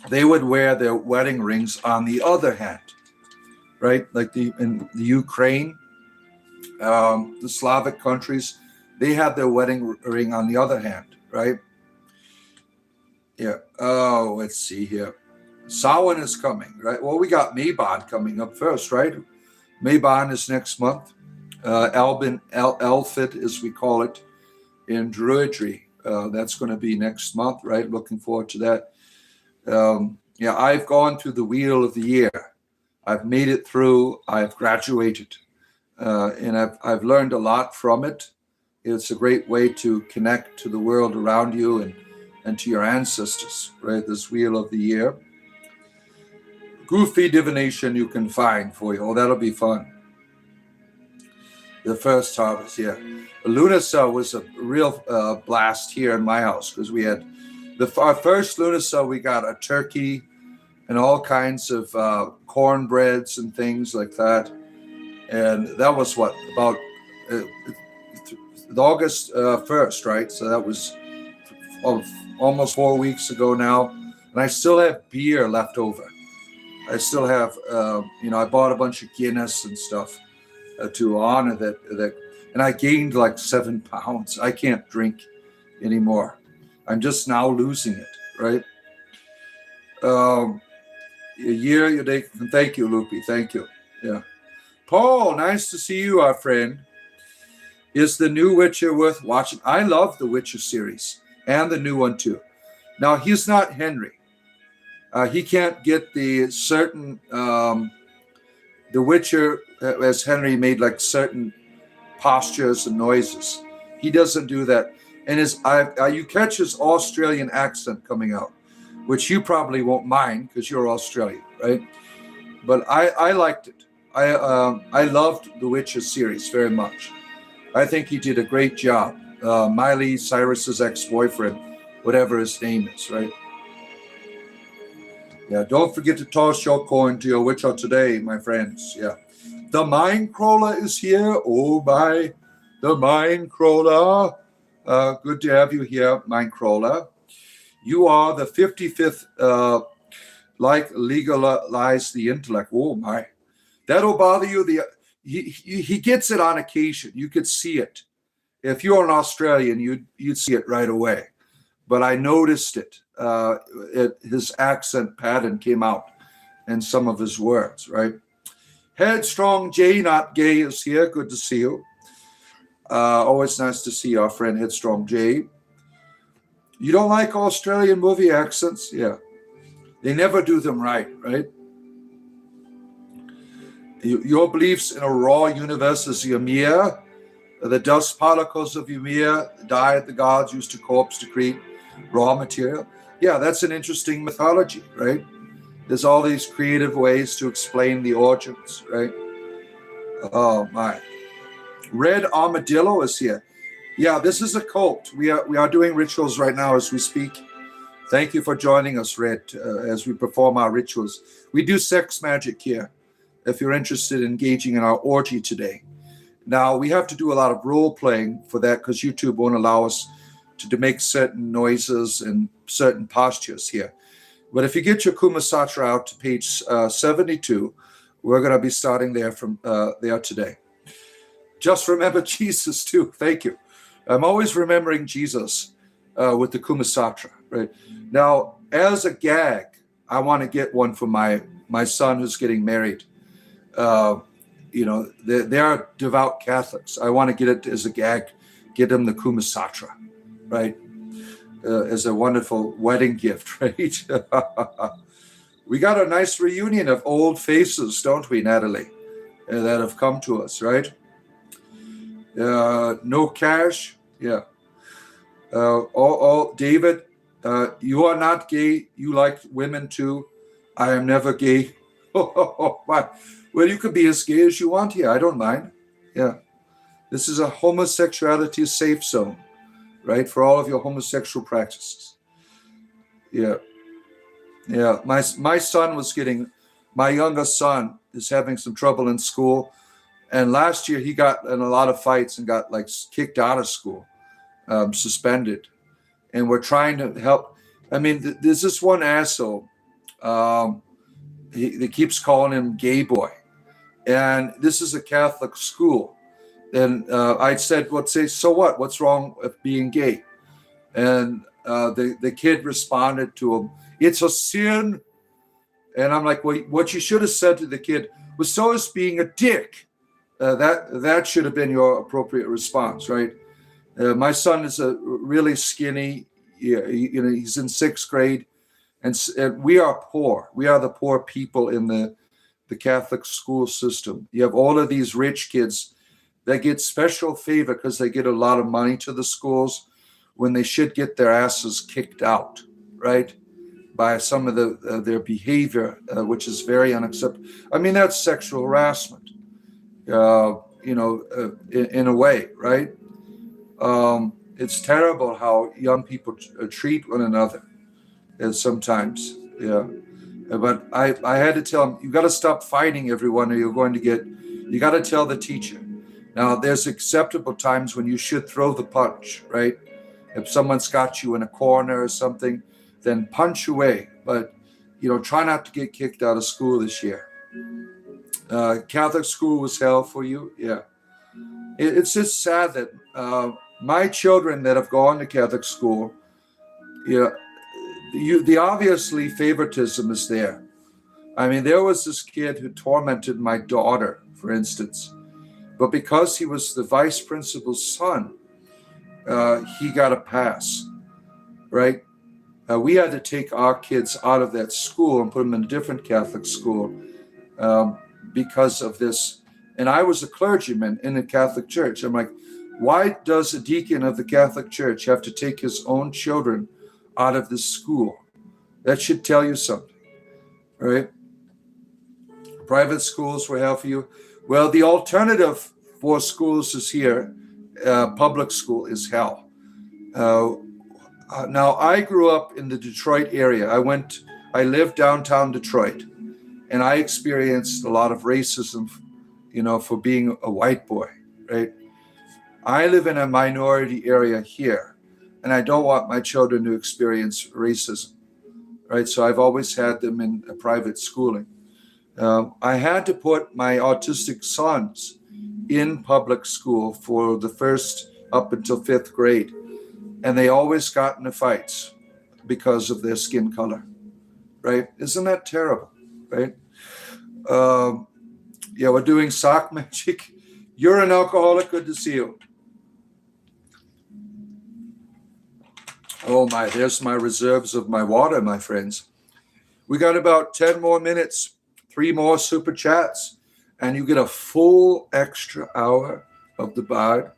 They would wear their wedding rings on the other hand, right? Like in the Ukraine, the Slavic countries, they had their wedding ring on the other hand, right? Yeah. Oh, let's see here. Samhain is coming, right? Well, we got Mabon coming up first, right? Mabon is next month. Elfit, as we call it, in Druidry. That's going to be next month, right? Looking forward to that. I've gone through the wheel of the year. I've made it through. I've graduated, and I've learned a lot from it. It's a great way to connect to the world around you and to your ancestors, right? This wheel of the year. Goofy divination you can find for you. Oh, that'll be fun. The first harvest, yeah. Lunasa was a real blast here in my house because we had our first Lunasa. We got a turkey and all kinds of cornbreads and things like that. And that was about August 1st, right? So that was almost 4 weeks ago now. And I still have beer left over. I still have, I bought a bunch of Guinness and stuff to honor that, and I gained like 7 pounds. I can't drink anymore. I'm just now losing it, right? A year, you take. Thank you, Loopy. Thank you. Yeah. Paul, nice to see you, our friend. Is the new Witcher worth watching? I love the Witcher series and the new one too. Now, he's not Henry. He can't get the certain, the Witcher, as Henry made like certain postures and noises. He doesn't do that. And you catch his Australian accent coming out, which you probably won't mind because you're Australian, right? But I liked it. I loved the Witcher series very much. I think he did a great job. Miley Cyrus's ex-boyfriend, whatever his name is, right? Yeah, don't forget to toss your coin to your Witcher today, my friends. Yeah. The Mindcrawler is here. Oh, my. The Mindcrawler. Good to have you here, Mindcrawler. You are the 55th, legalize the intellect. Oh, my. That'll bother you. He gets it on occasion. You could see it. If you're an Australian, you'd see it right away. But I noticed it. His accent pattern came out in some of his words, right? Headstrong J, not gay, is here. Good to see you. Always nice to see our friend Headstrong J. You don't like Australian movie accents? Yeah. They never do them right? Your beliefs in a raw universe is Ymir. The dust particles of Ymir died, the gods used to corpse to create raw material. Yeah, that's an interesting mythology, right? There's all these creative ways to explain the origins, right? Oh, my. Red Armadillo is here. Yeah, this is a cult. We are doing rituals right now as we speak. Thank you for joining us, Red, as we perform our rituals. We do sex magic here, if you're interested in engaging in our orgy today. Now, we have to do a lot of role-playing for that because YouTube won't allow us to make certain noises and certain postures here. But if you get your Kumasatra out to page 72, we're going to be starting there from there today. Just remember Jesus, too. Thank you. I'm always remembering Jesus with the Kumasatra, right? Now, as a gag, I want to get one for my son who's getting married. They are devout Catholics. I want to get it as a gag, get them the Kumasatra, right? As a wonderful wedding gift, right? We got a nice reunion of old faces, don't we, Natalie, that have come to us, right? No cash, yeah. David, you are not gay. You like women too. I am never gay. Well, you could be as gay as you want here. I don't mind. Yeah. This is a homosexuality safe zone, right? For all of your homosexual practices. Yeah. Yeah. My youngest son is having some trouble in school. And last year he got in a lot of fights and got kicked out of school, suspended. And we're trying to help. I mean, there's this one asshole. He keeps calling him gay boy. And this is a Catholic school. And I said, so what? What's wrong with being gay? And the kid responded to him, it's a sin. And I'm like, well, what you should have said to the kid was, so is being a dick. That should have been your appropriate response, right? My son is a really skinny. He's in 6th grade. And we are poor. We are the poor people in the Catholic school system. You have all of these rich kids that get special favor because they get a lot of money to the schools when they should get their asses kicked out, right? By some of their behavior, which is very unacceptable. I mean, that's sexual harassment, in a way, right? It's terrible how young people treat one another. And sometimes, yeah. But I had to tell him, you got to stop fighting everyone or you're going to you got to tell the teacher. Now, there's acceptable times when you should throw the punch, right? If someone's got you in a corner or something, then punch away. But try not to get kicked out of school this year. Catholic school was hell for you. Yeah. It's just sad that my children that have gone to Catholic school, the obviously favoritism is there. I mean, there was this kid who tormented my daughter, for instance, but because he was the vice principal's son, he got a pass, right? We had to take our kids out of that school and put them in a different Catholic school because of this. And I was a clergyman in the Catholic Church. I'm like, why does a deacon of the Catholic Church have to take his own children out of this school? That should tell you something, right? Private schools were hell for you. Well, the alternative for schools is here. Public school is hell. Now, I grew up in the Detroit area. I lived downtown Detroit, and I experienced a lot of racism, for being a white boy, right? I live in a minority area here, and I don't want my children to experience racism, right? So I've always had them in a private schooling. I had to put my autistic sons in public school for the first up until 5th grade. And they always got into fights because of their skin color, right? Isn't that terrible, right? We're doing sock magic. You're an alcoholic. Good to see you. Oh my, there's my reserves of my water, my friends. We got about 10 more minutes, 3 more super chats, and you get a full extra hour of the Bard.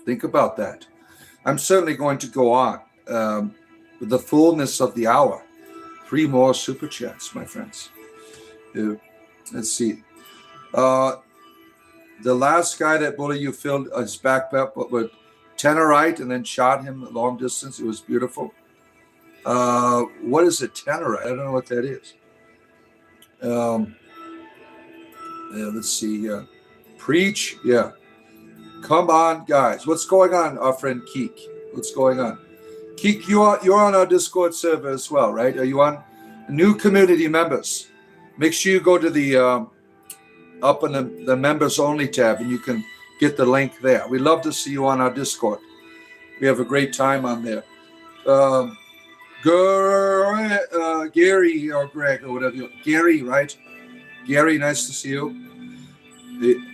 Think about that. I'm certainly going to go on with the fullness of the hour. 3 more super chats, my friends. Let's see. The last guy that bullied you filled his backpack with Tenorite and then shot him long distance. It was beautiful. What is a Tenorite? I don't know what that is. Let's see here. Preach. Yeah. Come on, guys. What's going on, our friend Keek? What's going on? Keek, you're on our Discord server as well, right? Are you on? New community members. Make sure you go to the up in the members only tab, and you can get the link there. We'd love to see you on our Discord. We have a great time on there. Gary or Greg or whatever. Gary, right? Gary, nice to see you.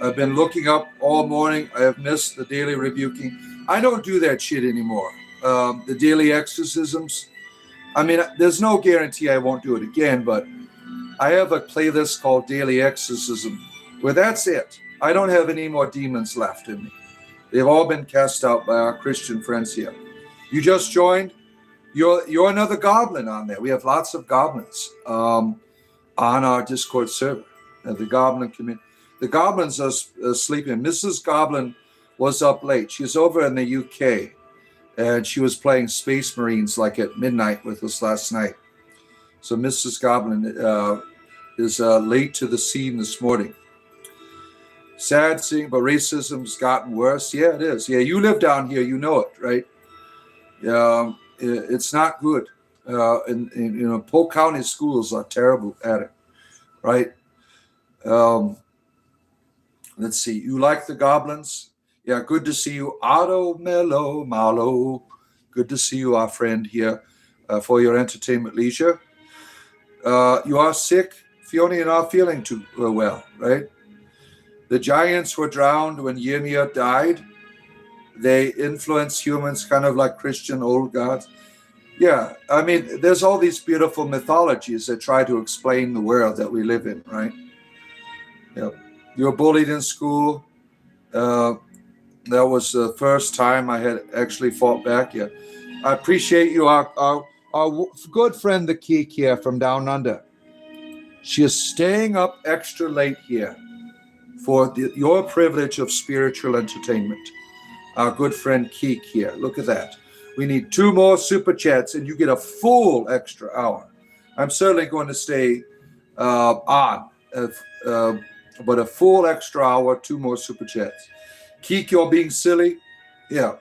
I've been looking up all morning. I have missed the daily rebuking. I don't do that shit anymore. The daily exorcisms. I mean, there's no guarantee I won't do it again, but I have a playlist called Daily Exorcism, where that's it. I don't have any more demons left in me. They've all been cast out by our Christian friends here. You just joined. You're another goblin on there. We have lots of goblins on our Discord server. The goblin community. The goblins are sleeping. Mrs. Goblin was up late. She's over in the UK, and she was playing Space Marines like at midnight with us last night. So Mrs. Goblin is late to the scene this morning. Sad seeing, but racism's gotten worse. Yeah, it is. Yeah, you live down here. You know it, right? It's not good. Polk County schools are terrible at it, right? Let's see. You like the goblins? Yeah, good to see you. Otto Mello Malo. Good to see you, our friend here, for your entertainment leisure. You are sick, Fiona. You're not feeling too well, right? The giants were drowned when Ymir died. They influence humans kind of like Christian old gods. Yeah, I mean, there's all these beautiful mythologies that try to explain the world that we live in, right? Yeah. You were bullied in school. That was the first time I had actually fought back. Yeah, I appreciate you, our good friend, the Keek here from Down Under. She is staying up extra late here for your privilege of spiritual entertainment. Our good friend Keek here. Look at that. We need 2 more super chats, and you get a full extra hour. I'm certainly going to stay on, but a full extra hour, 2 more super chats. Keek, you're being silly. Yeah.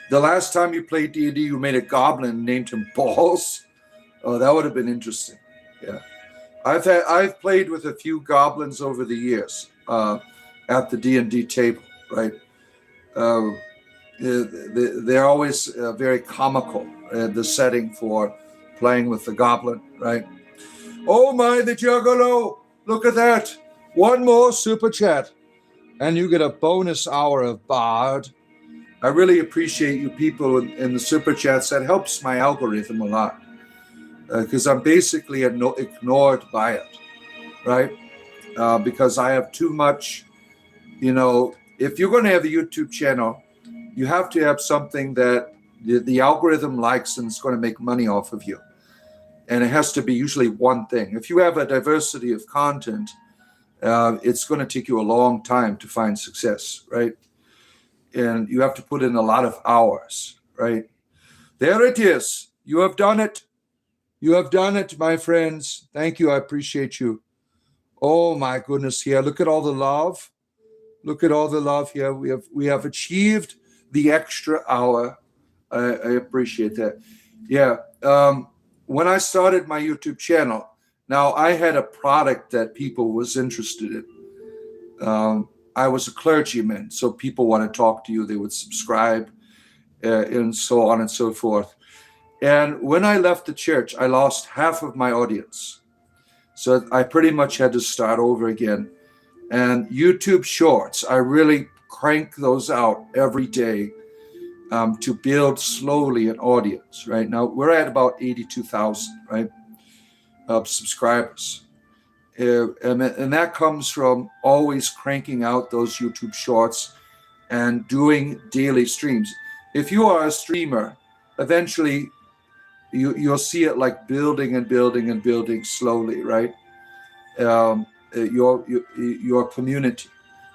The last time you played D&D, you made a goblin and named him Balls. Oh, that would have been interesting. Yeah. I've played with a few goblins over the years at the D&D table, right? Uh, they're always very comical, the setting for playing with the goblin, right? Oh my, the Juggalo! Look at that! One more super chat, and you get a bonus hour of Bard. I really appreciate you people in the super chats. That helps my algorithm a lot because I'm basically ignored by it, right? Because I have too much, if you're going to have a YouTube channel, you have to have something that the algorithm likes and it's going to make money off of you. And it has to be usually one thing. If you have a diversity of content, it's going to take you a long time to find success, right? And you have to put in a lot of hours, right? There it is. You have done it. You have done it, my friends. Thank you. I appreciate you. Oh my goodness. Here, look at all the love. Look at all the love here. We have achieved the extra hour. I appreciate that. Yeah. When I started my YouTube channel, now I had a product that people was interested in. I was a clergyman, so people want to talk to you. They would subscribe and so on and so forth. And when I left the church, I lost half of my audience. So I pretty much had to start over again. And YouTube Shorts, I really crank those out every day to build slowly an audience. Right now, we're at about 82,000, right, subscribers. And that comes from always cranking out those YouTube Shorts and doing daily streams. If you are a streamer, eventually you'll see it like building and building and building slowly, right? Your community.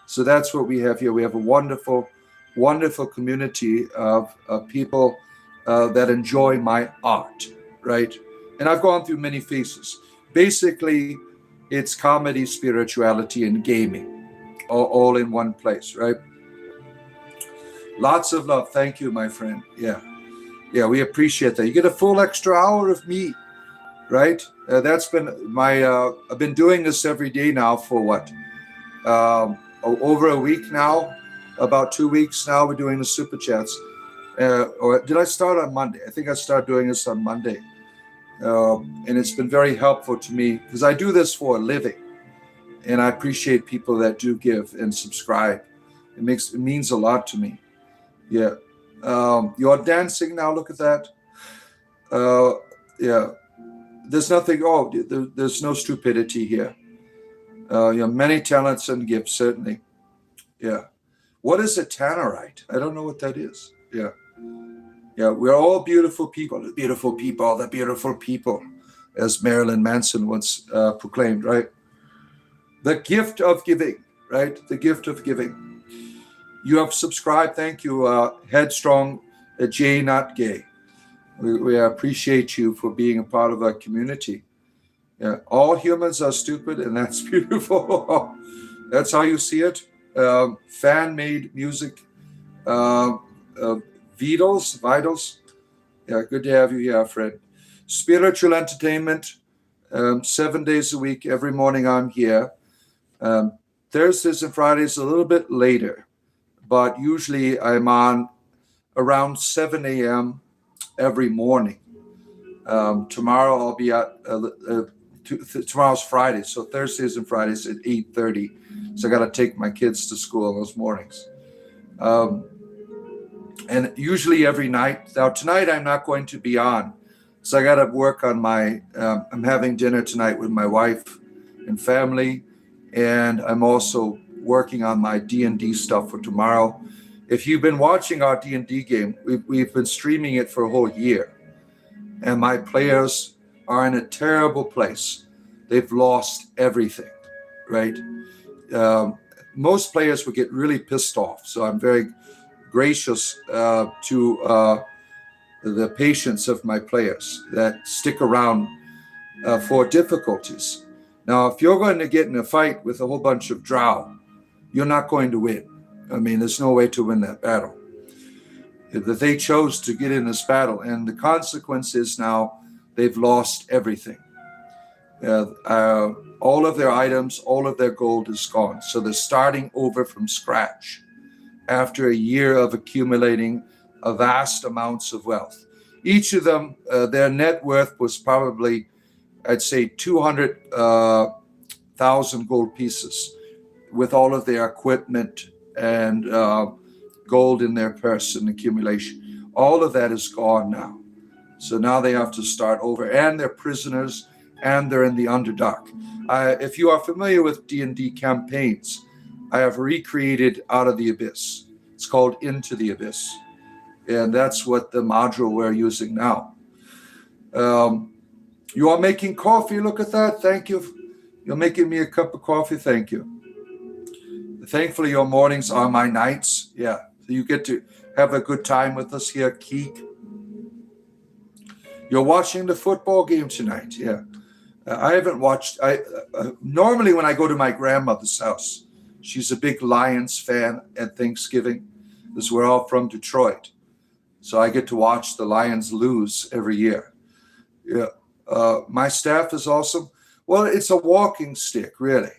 So that's what we have here. We have a wonderful, wonderful community of people that enjoy my art, right? And I've gone through many phases. Basically, it's comedy, spirituality, and gaming, all in one place, right? Lots of love. Thank you, my friend. Yeah, we appreciate that. You get a full extra hour of me, right? That's been my, I've been doing this every day now for what? Over a week now, about 2 weeks now, we're doing the super chats. Or did I start on Monday? I think I started doing this on Monday. And it's been very helpful to me because I do this for a living. And I appreciate people that do give and subscribe. It means a lot to me. Yeah. You're dancing now. Look at that. Yeah. There's nothing. There's no stupidity here. Many talents and gifts, certainly. Yeah. What is a tannerite? I don't know what that is. Yeah. Yeah, we're all beautiful people, the beautiful people, as Marilyn Manson once proclaimed, right? The gift of giving, right? The gift of giving. You have subscribed. Thank you, Headstrong J. Not Gay. We appreciate you for being a part of our community. Yeah, all humans are stupid, and that's beautiful. That's how you see it. Fan-made music. Vitals. Yeah, good to have you here, friend. Spiritual entertainment, 7 days a week. Every morning I'm here. Thursdays and Fridays a little bit later, but usually I'm on around 7 a.m. every morning. Tomorrow I'll be at, tomorrow's Friday, so Thursdays and Fridays at 8:30. So I got to take my kids to school those mornings. And usually every night. Now tonight I'm not going to be on, so I got to work on my. I'm having dinner tonight with my wife and family, and I'm also working on my D&D stuff for tomorrow. If you've been watching our D&D game, we've been streaming it for a whole year, and my players are in a terrible place. They've lost everything, right? Most players would get really pissed off, so I'm very gracious to the patience of my players that stick around for difficulties. Now, if you're going to get in a fight with a whole bunch of drow, you're not going to win. I mean, there's no way to win that battle. That they chose to get in this battle, and the consequence is now they've lost everything. All of their items, all of their gold is gone. So they're starting over from scratch after a year of accumulating a vast amounts of wealth. Each of them, their net worth was probably, I'd say, 200,000 gold pieces with all of their equipment and gold in their purse and accumulation. All of that is gone now. So now they have to start over, and they're prisoners, and they're in the Underdark. If you are familiar with D&D campaigns, I have recreated Out of the Abyss. It's called Into the Abyss. And that's what the module we're using now. You are making coffee. Look at that. Thank you. You're making me a cup of coffee. Thank you. Thankfully, your mornings are my nights. Yeah. So you get to have a good time with us here, Keek. You're watching the football game tonight. Yeah. I haven't watched. Normally when I go to my grandmother's house, she's a big Lions fan at Thanksgiving, because we're all from Detroit. So I get to watch the Lions lose every year. Yeah. My staff is awesome. Well, it's a walking stick, really.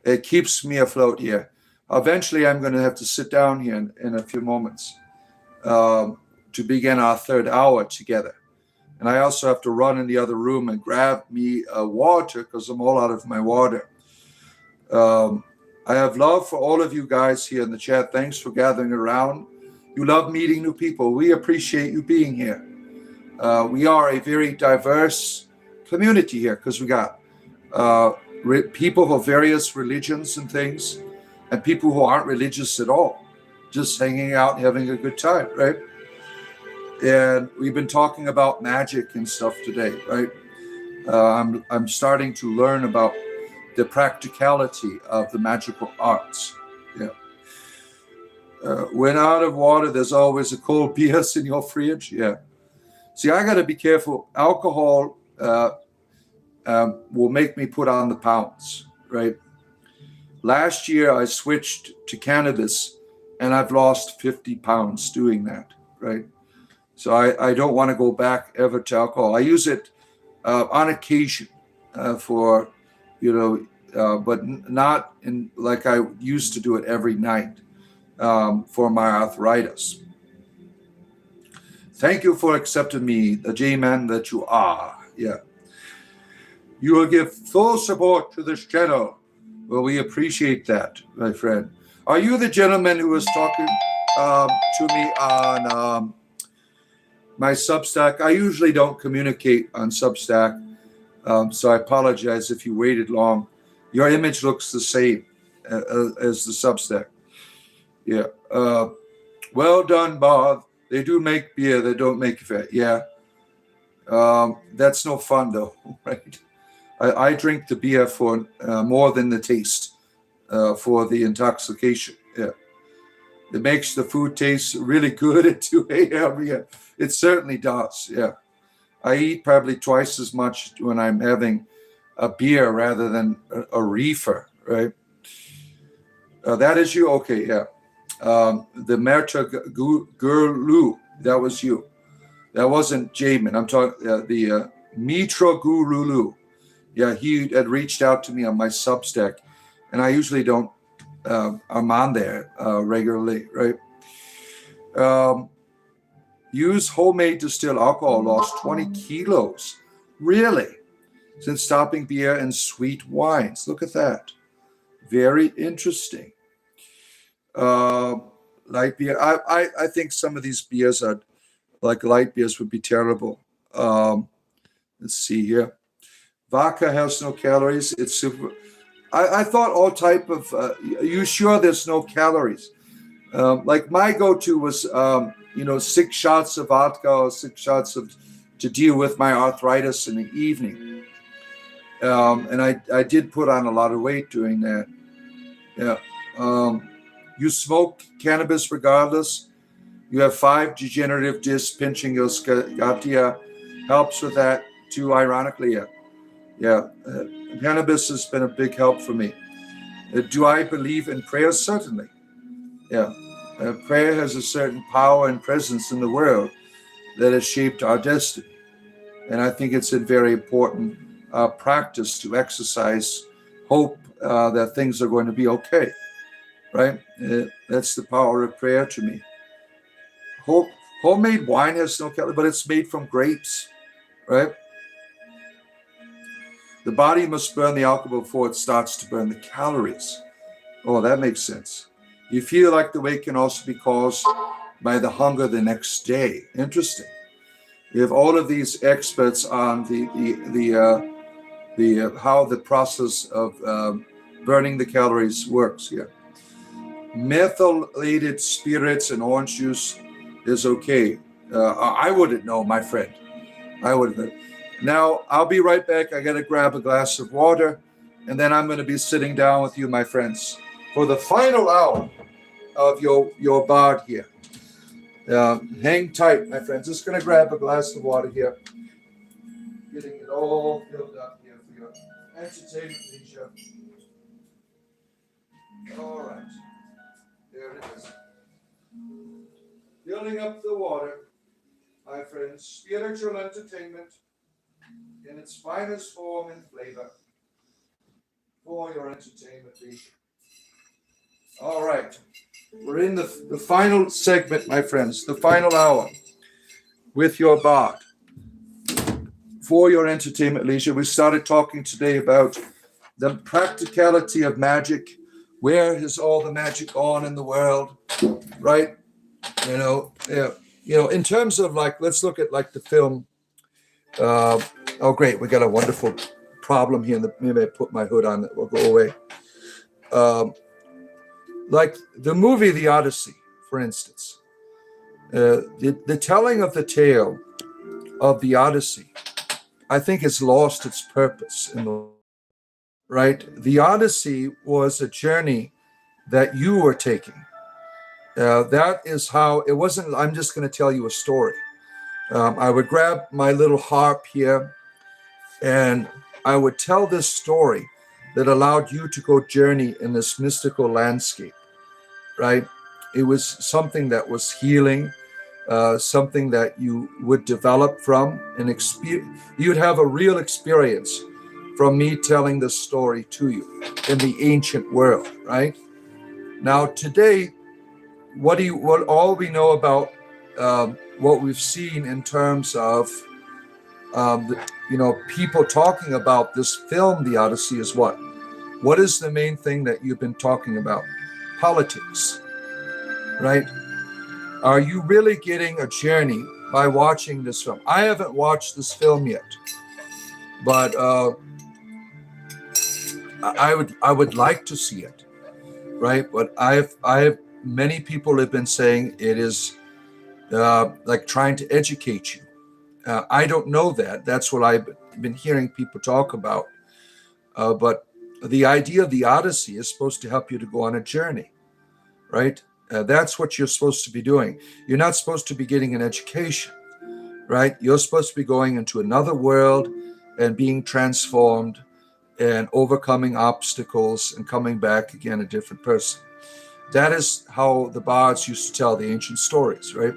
It keeps me afloat here. Eventually, I'm going to have to sit down here in a few moments to begin our third hour together. And I also have to run in the other room and grab me water because I'm all out of my water. I have love for all of you guys here in the chat. Thanks for gathering around. You love meeting new people. We appreciate you being here. We are a very diverse community here because we got people of various religions and things, and people who aren't religious at all, just hanging out, having a good time, right? And we've been talking about magic and stuff today, right? I'm starting to learn about the practicality of the magical arts. Yeah. When out of water, there's always a cold BS in your fridge. Yeah. See, I got to be careful. Alcohol will make me put on the pounds, right? Last year, I switched to cannabis, and I've lost 50 pounds doing that, right? So I don't want to go back ever to alcohol. I use it on occasion for, but not in like I used to do it every night for my arthritis. Thank you for accepting me, the J-man that you are. Yeah. You will give full support to this channel. Well, we appreciate that, my friend. Are you the gentleman who was talking to me on my Substack? I usually don't communicate on Substack, so I apologize if you waited long. Your image looks the same as the Substack. Yeah. Well done, Bob. They do make beer. They don't make fat. Yeah. That's no fun, though, right? I drink the beer for more than the taste, for the intoxication. Yeah. It makes the food taste really good at 2 a.m. Yeah. It certainly does. Yeah. I eat probably twice as much when I'm having a beer rather than a reefer, right? That is you? Okay, yeah. The Merta Gurlu, that was you. That wasn't Jamin. I'm talking the Mitra Gurulu. Yeah, he had reached out to me on my Substack, and I usually don't. I'm on there regularly, right? Use homemade distilled alcohol, lost 20 kilos. Really? Since stopping beer and sweet wines. Look at that. Very interesting. Light beer. I think some of these beers are, like light beers would be terrible. Let's see here. Vodka has no calories. It's super. I thought all type of, you sure there's no calories? Like my go-to was, 6 shots of vodka or 6 shots to deal with my arthritis in the evening. And I did put on a lot of weight doing that. Yeah. You smoke cannabis regardless. You have 5 degenerative discs pinching your sciatica. Helps with that too, ironically. Yeah. Yeah. Cannabis has been a big help for me. Do I believe in prayer? Certainly. Yeah. Prayer has a certain power and presence in the world that has shaped our destiny. And I think it's a very important practice to exercise hope that things are going to be okay, right? That's the power of prayer to me. Homemade wine has no calories, but it's made from grapes, right? The body must burn the alcohol before it starts to burn the calories. Oh, that makes sense. You feel like the weight can also be caused by the hunger the next day. Interesting. You have all of these experts on how the process of burning the calories works here. Methylated spirits and orange juice is okay. I wouldn't know, my friend. I wouldn't know. Now, I'll be right back. I got to grab a glass of water, and then I'm going to be sitting down with you, my friends, for the final hour of your bard here. Hang tight, my friends. Just going to grab a glass of water here. Getting it all filled up here for your entertainment leisure. All right. There it is. Filling up the water, my friends. Spiritual entertainment in its finest form and flavor for your entertainment leisure. All right. We're in the final segment, my friends, the final hour with your bard for your entertainment leisure. We started talking today about the practicality of magic. Where is all the magic on in the world, right? In terms of let's look at the film. Oh, great. We got a wonderful problem here. Maybe I put my hood on that will go away. Like the movie The Odyssey, for instance. The telling of the tale of the Odyssey, I think, has lost its purpose. Right? The Odyssey was a journey that you were taking. That is how it wasn't. I'm just going to tell you a story. I would grab my little harp here and I would tell this story that allowed you to go journey in this mystical landscape, right? It was something that was healing, something that you would develop from an experience. You'd have a real experience from me telling this story to you in the ancient world, right? Now, today, what all we know about what we've seen in terms of people talking about this film, The Odyssey, is what? What is the main thing that you've been talking about? Politics, right? Are you really getting a journey by watching this film? I haven't watched this film yet, but I would like to see it, right? But many people have been saying it is like trying to educate you. I don't know that. That's what I've been hearing people talk about. But the idea of the Odyssey is supposed to help you to go on a journey, right? That's what you're supposed to be doing. You're not supposed to be getting an education, right? You're supposed to be going into another world and being transformed and overcoming obstacles and coming back again a different person. That is how the bards used to tell the ancient stories, right?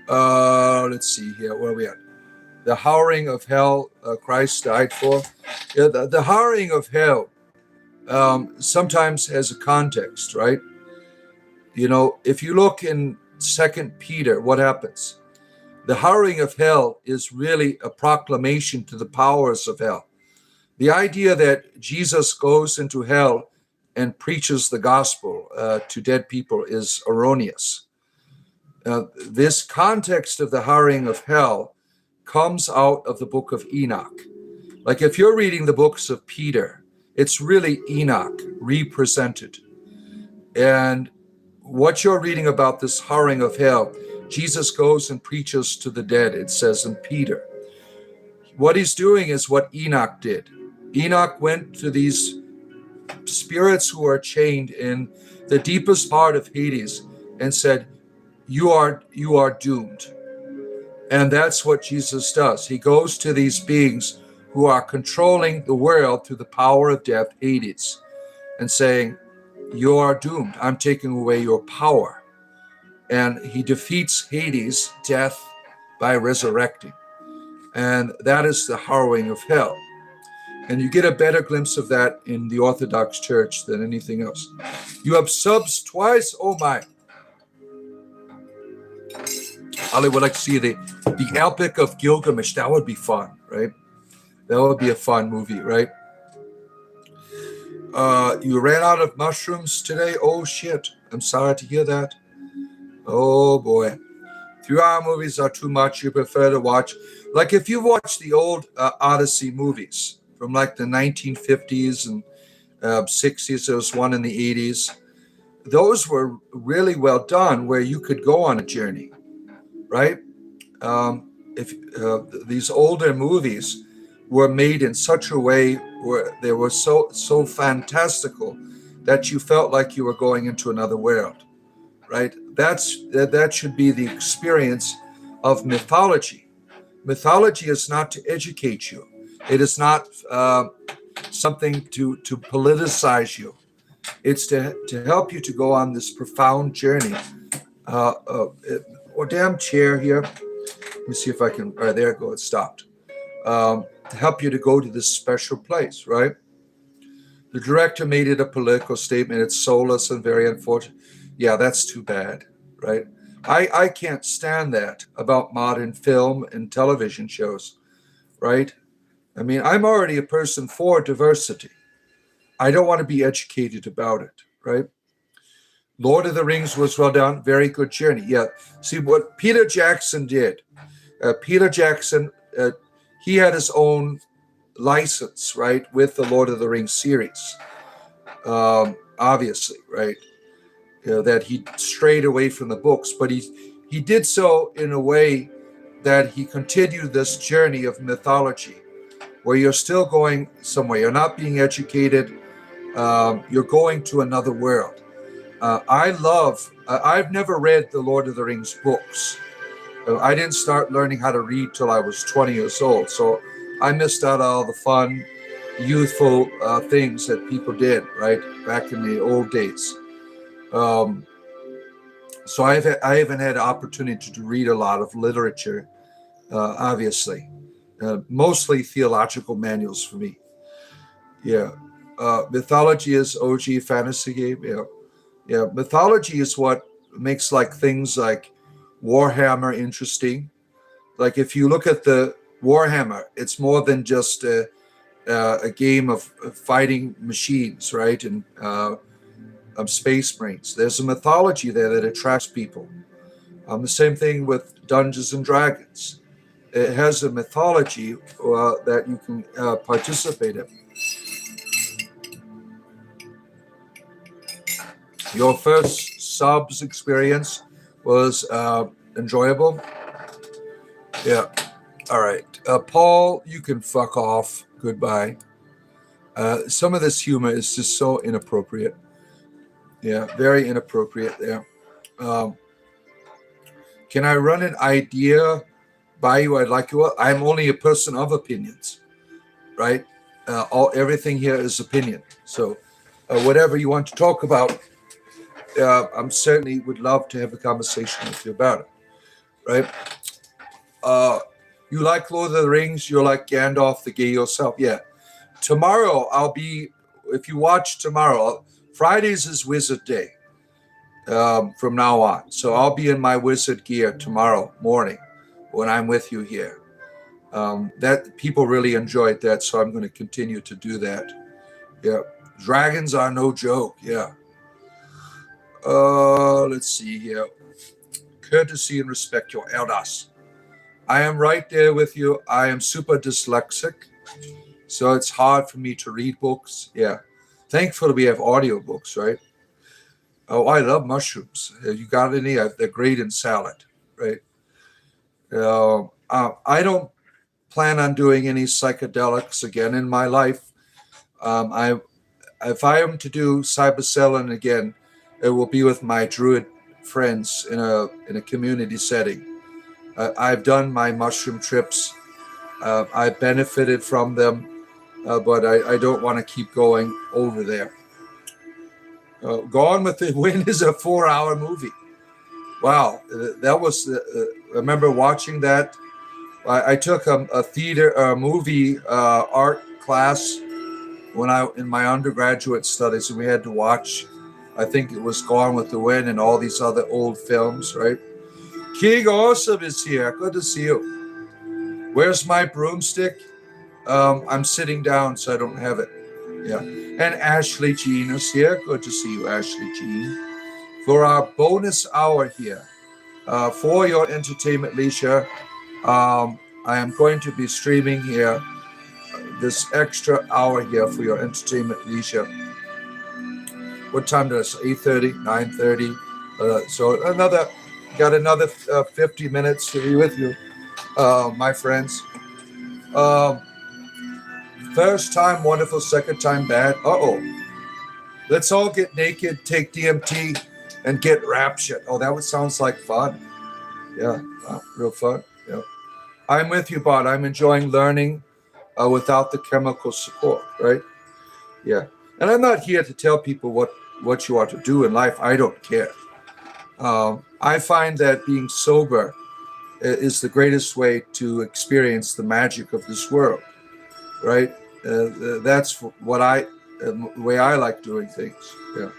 Let's see here. Where are we at? The Howling of Hell, Christ died for. Yeah, the Howling of Hell sometimes has a context, right? If you look in 2 Peter, what happens? The Howling of Hell is really a proclamation to the powers of hell. The idea that Jesus goes into hell and preaches the gospel to dead people is erroneous. This context of the Howling of Hell comes out of the book of Enoch. Like if you're reading the books of Peter, it's really Enoch represented. And what you're reading about this Howling of Hell, Jesus goes and preaches to the dead, it says in Peter. What he's doing is what Enoch did. Enoch went to these spirits who are chained in the deepest part of Hades and said, you are doomed. And that's what Jesus does. He goes to these beings who are controlling the world through the power of death, Hades, and saying, you are doomed. I'm taking away your power. And he defeats Hades, death, by resurrecting. And that is the harrowing of hell. And you get a better glimpse of that in the Orthodox Church than anything else. You have subs twice? Oh my. I would like to see the Epic of Gilgamesh. That would be fun, right? That would be a fun movie, right? You ran out of mushrooms today? Oh shit. I'm sorry to hear that. Oh boy. 3-hour movies are too much. You prefer to watch, like if you watch the old Odyssey movies from like the 1950s and 60s, there was one in the 80s. Those were really well done where you could go on a journey, right? If these older movies were made in such a way where they were so fantastical that you felt like you were going into another world, right? That should be the experience of mythology. Mythology is not to educate you. It is not something to politicize you. It's to help you to go on this profound journey. Damn chair here. Let me see if I can. All right, there it goes. It stopped. To help you to go to this special place, right? The director made it a political statement. It's soulless and very unfortunate. Yeah, that's too bad, right? I can't stand that about modern film and television shows, right? I mean, I'm already a person for diversity. I don't want to be educated about it, right? Lord of the Rings was well done. Very good journey. Yeah. See what Peter Jackson did. Peter Jackson, he had his own license, right, with the Lord of the Rings series. Obviously, right? That he strayed away from the books, but he did so in a way that he continued this journey of mythology, where you're still going somewhere. You're not being educated. You're going to another world. I've never read the Lord of the Rings books. I didn't start learning how to read till I was 20 years old. So I missed out on all the fun, youthful things that people did, right, back in the old days. So I haven't had opportunity to read a lot of literature, obviously. Mostly theological manuals for me. Yeah. Mythology is OG fantasy game. Yeah. Yeah. Mythology is what makes like things like Warhammer interesting. Like if you look at the Warhammer, it's more than just a game of fighting machines, right? And Space Marines. There's a mythology there that attracts people. The same thing with Dungeons and Dragons. It has a mythology that you can participate in. Your first subs experience was enjoyable? Yeah. All right. Paul, you can fuck off. Goodbye. Some of this humor is just so inappropriate. Yeah, very inappropriate there. Can I run an idea by you? I'd like you. I'm only a person of opinions, right? Everything here is opinion. So whatever you want to talk about, I'm certainly would love to have a conversation with you about it, right? You like Lord of the Rings? You're like Gandalf the Gay yourself. Yeah. Tomorrow if you watch tomorrow, Fridays is Wizard Day from now on. So I'll be in my wizard gear tomorrow morning when I'm with you here. That people really enjoyed that, so I'm going to continue to do that. Yeah. Dragons are no joke. Yeah. Let's see here. Courtesy and respect your elders. I am right there with you. I am super dyslexic, so it's hard for me to read books. Yeah. Thankfully, we have audio books, right? Oh, I love mushrooms. You got any? They're great in salad, right? I don't plan on doing any psychedelics again in my life. If I am to do cybacillin again, it will be with my Druid friends in a community setting. I've done my mushroom trips. I've benefited from them. But I don't want to keep going over there. Gone with the Wind is a 4-hour movie. Wow, that was. I remember watching that I took a movie art class when I in my undergraduate studies, and we had to watch. I think it was Gone with the Wind and all these other old films, right? King Awesome is here. Good to see you. Where's my broomstick? I'm sitting down, so I don't have it. Yeah. And Ashley Jean is here. Good to see you, Ashley Jean. For our bonus hour here, for your entertainment leisure, I am going to be streaming here this extra hour here for your entertainment leisure. What time did I say? 8:30, 9:30. So got another 50 minutes to be with you, my friends. First time wonderful, second time bad. Let's all get naked, take DMT, and get raptured. Oh, that sounds like fun. Yeah, real fun. Yeah, I'm with you, Bart. I'm enjoying learning without the chemical support, right? Yeah, and I'm not here to tell people what you ought to do in life. I don't care. I find that being sober is the greatest way to experience the magic of this world, right? That's what the way I like doing things. Yeah.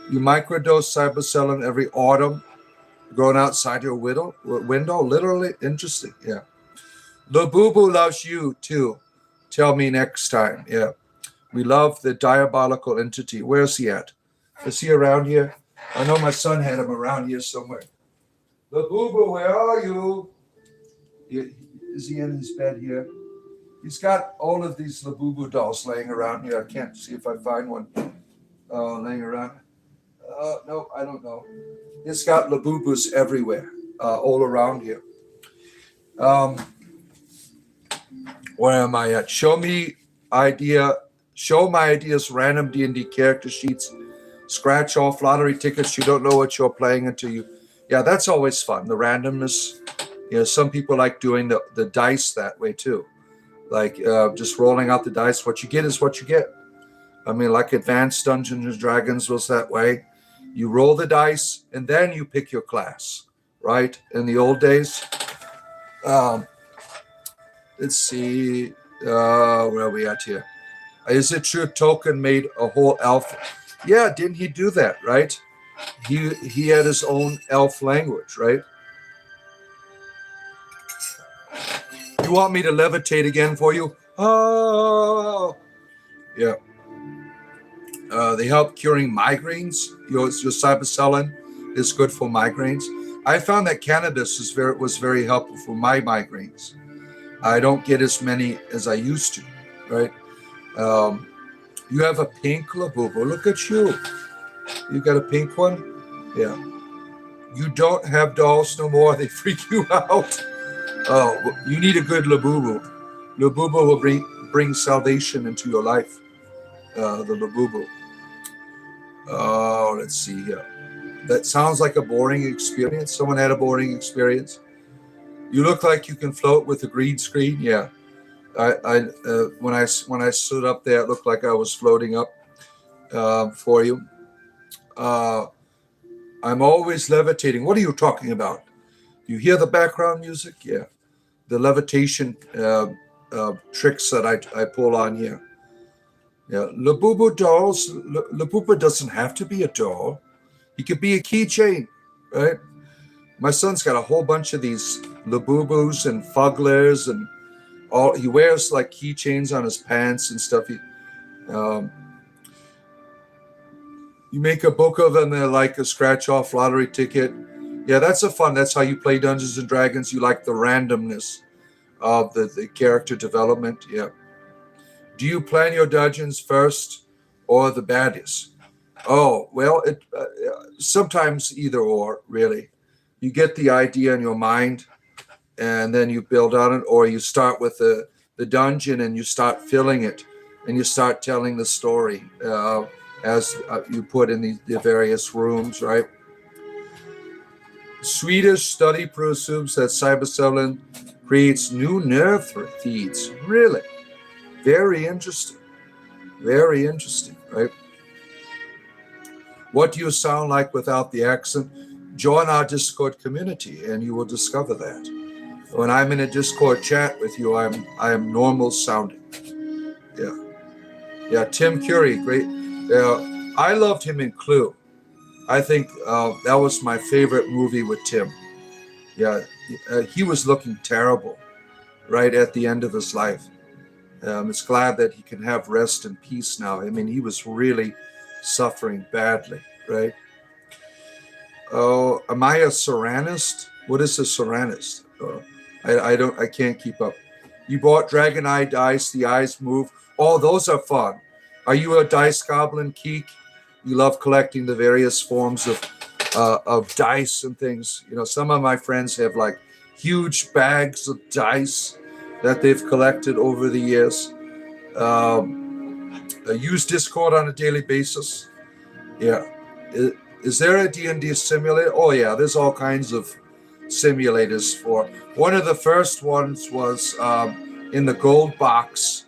You microdose cybacillin every autumn, growing outside your window, literally interesting. Yeah. Labubu loves you too. Tell me next time. Yeah. We love the diabolical entity. Where's he at? Is he around here? I know my son had him around here somewhere. Labubu, where are you? Is he in his bed here? He's got all of these Labubu dolls laying around here. I can't see if I find one laying around. No, I don't know. It's got Labubus everywhere, all around here. Where am I at? Show my ideas, random D&D character sheets, scratch off lottery tickets. You don't know what you're playing until you. Yeah, that's always fun. The randomness. You know, some people like doing the dice that way too. Like just rolling out the dice. What you get is what you get. I mean, like Advanced Dungeons and Dragons was that way. You roll the dice and then you pick your class, right? In the old days. Let's see. Where are we at here? Is it true Tolkien made a whole elf? Yeah, didn't he do that, right? He had his own elf language, right? You want me to levitate again for you? Oh, yeah. They help curing migraines. Your cybacillin is good for migraines. I found that cannabis was very helpful for my migraines. I don't get as many as I used to, right? You have a pink Labubu. Look at you. You got a pink one? Yeah. You don't have dolls no more. They freak you out. Oh, you need a good Labubu. Labubu will bring salvation into your life. The Labubu. Oh, let's see here. That sounds like a boring experience. Someone had a boring experience. You look like you can float with a green screen. Yeah. When I stood up there, it looked like I was floating up for you. I'm always levitating. What are you talking about? You hear the background music? Yeah. The levitation tricks that I pull on here. Yeah. Labubu dolls. Labubu doesn't have to be a doll. He could be a keychain, right? My son's got a whole bunch of these Labubus and Fugglers and all. He wears like keychains on his pants and stuff. You make a book of them, they're like a scratch-off lottery ticket. Yeah, that's that's how you play Dungeons and Dragons. You like the randomness of the character development. Yeah. Do you plan your dungeons first or the baddies? Oh, well, sometimes either or, really. You get the idea in your mind, and then you build on it, or you start with the dungeon and you start filling it, and you start telling the story as you put in the various rooms, right? Swedish study presumes that cybacillin creates new nerve feeds. Really? Very interesting. Very interesting, right? What do you sound like without the accent? Join our Discord community and you will discover that. When I'm in a Discord chat with you, I am normal sounding. Yeah. Yeah, Tim Curry, great. I loved him in Clue. I think that was my favorite movie with Tim. Yeah, he was looking terrible right at the end of his life. It's glad that he can have rest and peace now. I mean, he was really suffering badly, right? Oh, am I a Saranist? What is a Saranist? I can't keep up. You bought Dragon Eye dice. The eyes move. Oh, those are fun. Are you a dice goblin, Keek? You love collecting the various forms of dice and things. You know, some of my friends have like huge bags of dice that they've collected over the years. Use Discord on a daily basis. Yeah. Is there a D&D simulator? Oh, yeah, there's all kinds of simulators for. One of the first ones was in the gold box.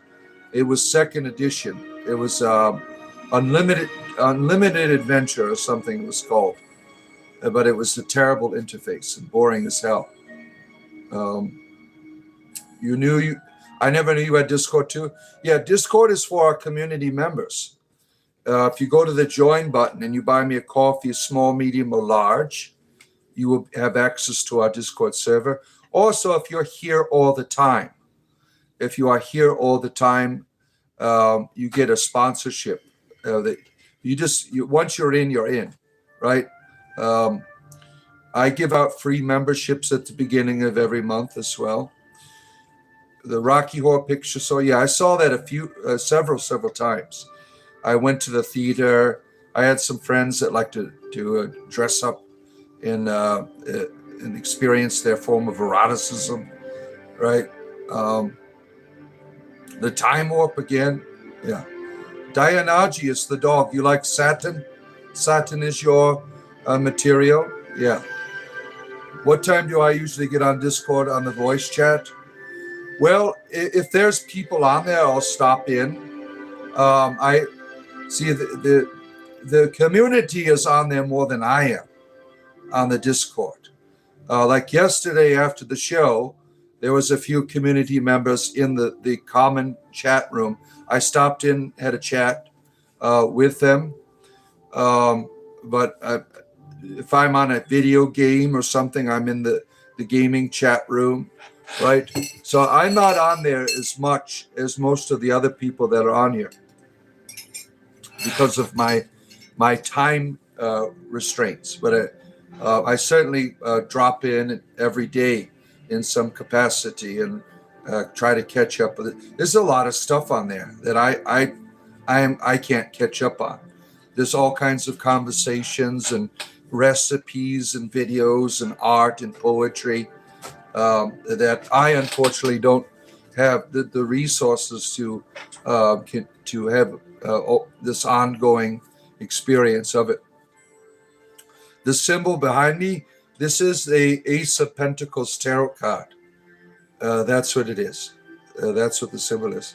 It was second edition. It was Unlimited Adventure or something it was called. But it was a terrible interface and boring as hell. I never knew you had Discord too. Yeah, Discord is for our community members. If you go to the join button and you buy me a coffee, small, medium, or large, you will have access to our Discord server. Also, if you're here all the time, you get a sponsorship. Once you're in, right? I give out free memberships at the beginning of every month as well. The Rocky Horror Picture Show. Yeah, I saw that several times. I went to the theater. I had some friends that like to dress up and experience their form of eroticism, right? The Time Warp again. Yeah. Dianaji is the dog. You like Saturn? Saturn is your material. Yeah. What time do I usually get on Discord on the voice chat? Well, if there's people on there, I'll stop in. I see the community is on there more than I am on the Discord. Like yesterday after the show, there was a few community members in the common chat room. I stopped in, had a chat with them. But if I'm on a video game or something, I'm in the gaming chat room, right? So I'm not on there as much as most of the other people that are on here because of my time restraints. But I certainly drop in every day in some capacity and try to catch up with it. There's a lot of stuff on there that I can't catch up on. There's all kinds of conversations and recipes and videos and art and poetry that I unfortunately don't have the resources to have this ongoing experience of it. The symbol behind me, this is the Ace of Pentacles tarot card. That's what it is. That's what the symbol is.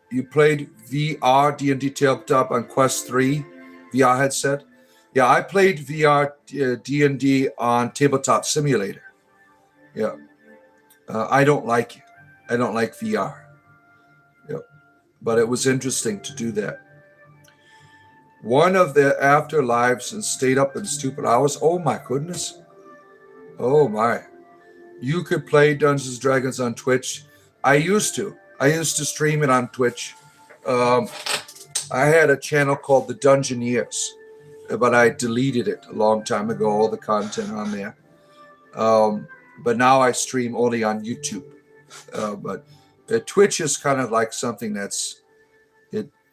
You played VR D&D Tabletop on Quest 3 VR headset? Yeah, I played VR D&D on Tabletop Simulator. Yeah. I don't like it. I don't like VR. Yeah. But it was interesting to do that. One of the afterlives and stayed up in stupid hours. Oh my goodness. Oh my. You could play Dungeons and Dragons on Twitch. I used to stream it on Twitch. I had a channel called The Dungeoneers, but I deleted it a long time ago, all the content on there. But now I stream only on YouTube. But Twitch is kind of like something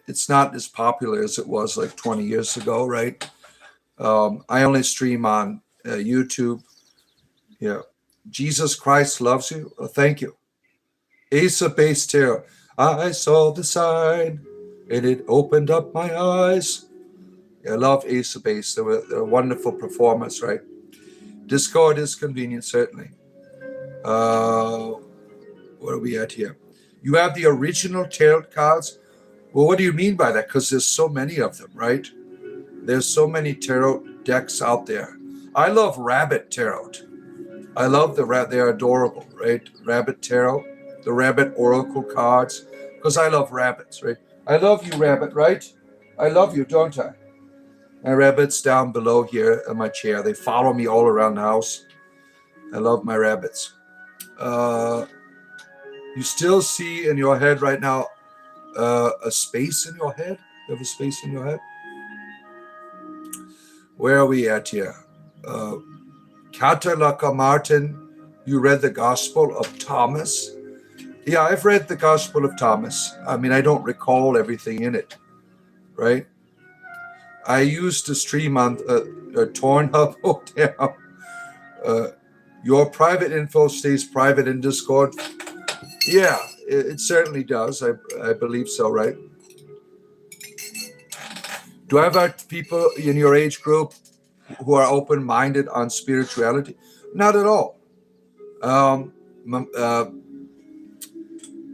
it's not as popular as it was like 20 years ago, right? I only stream on YouTube. Yeah. Jesus Christ loves you. Oh, thank you. Ace of Base Tarot. I saw the sign and it opened up my eyes. Yeah, I love Ace of Base. They're a wonderful performance, right? Discord is convenient, certainly. What are we at here? You have the original tarot cards. Well, what do you mean by that? Because there's so many of them, right? There's so many tarot decks out there. I love Rabbit Tarot. I love the rat. They're adorable, right? Rabbit tarot, the rabbit oracle cards, because I love rabbits, right? I love you, rabbit, right? I love you, don't I? My rabbits down below here in my chair. They follow me all around the house. I love my rabbits. You still see in your head right now a space in your head? You have a space in your head? Where are we at here? Katalaka Martin, you read the Gospel of Thomas? Yeah, I've read the Gospel of Thomas. I mean, I don't recall everything in it, right? I used to stream on Tornhub. Oh, damn. Your private info stays private in Discord. Yeah, it certainly does. I believe so, right? Do I have people in your age group who are open-minded on spirituality? Not at all.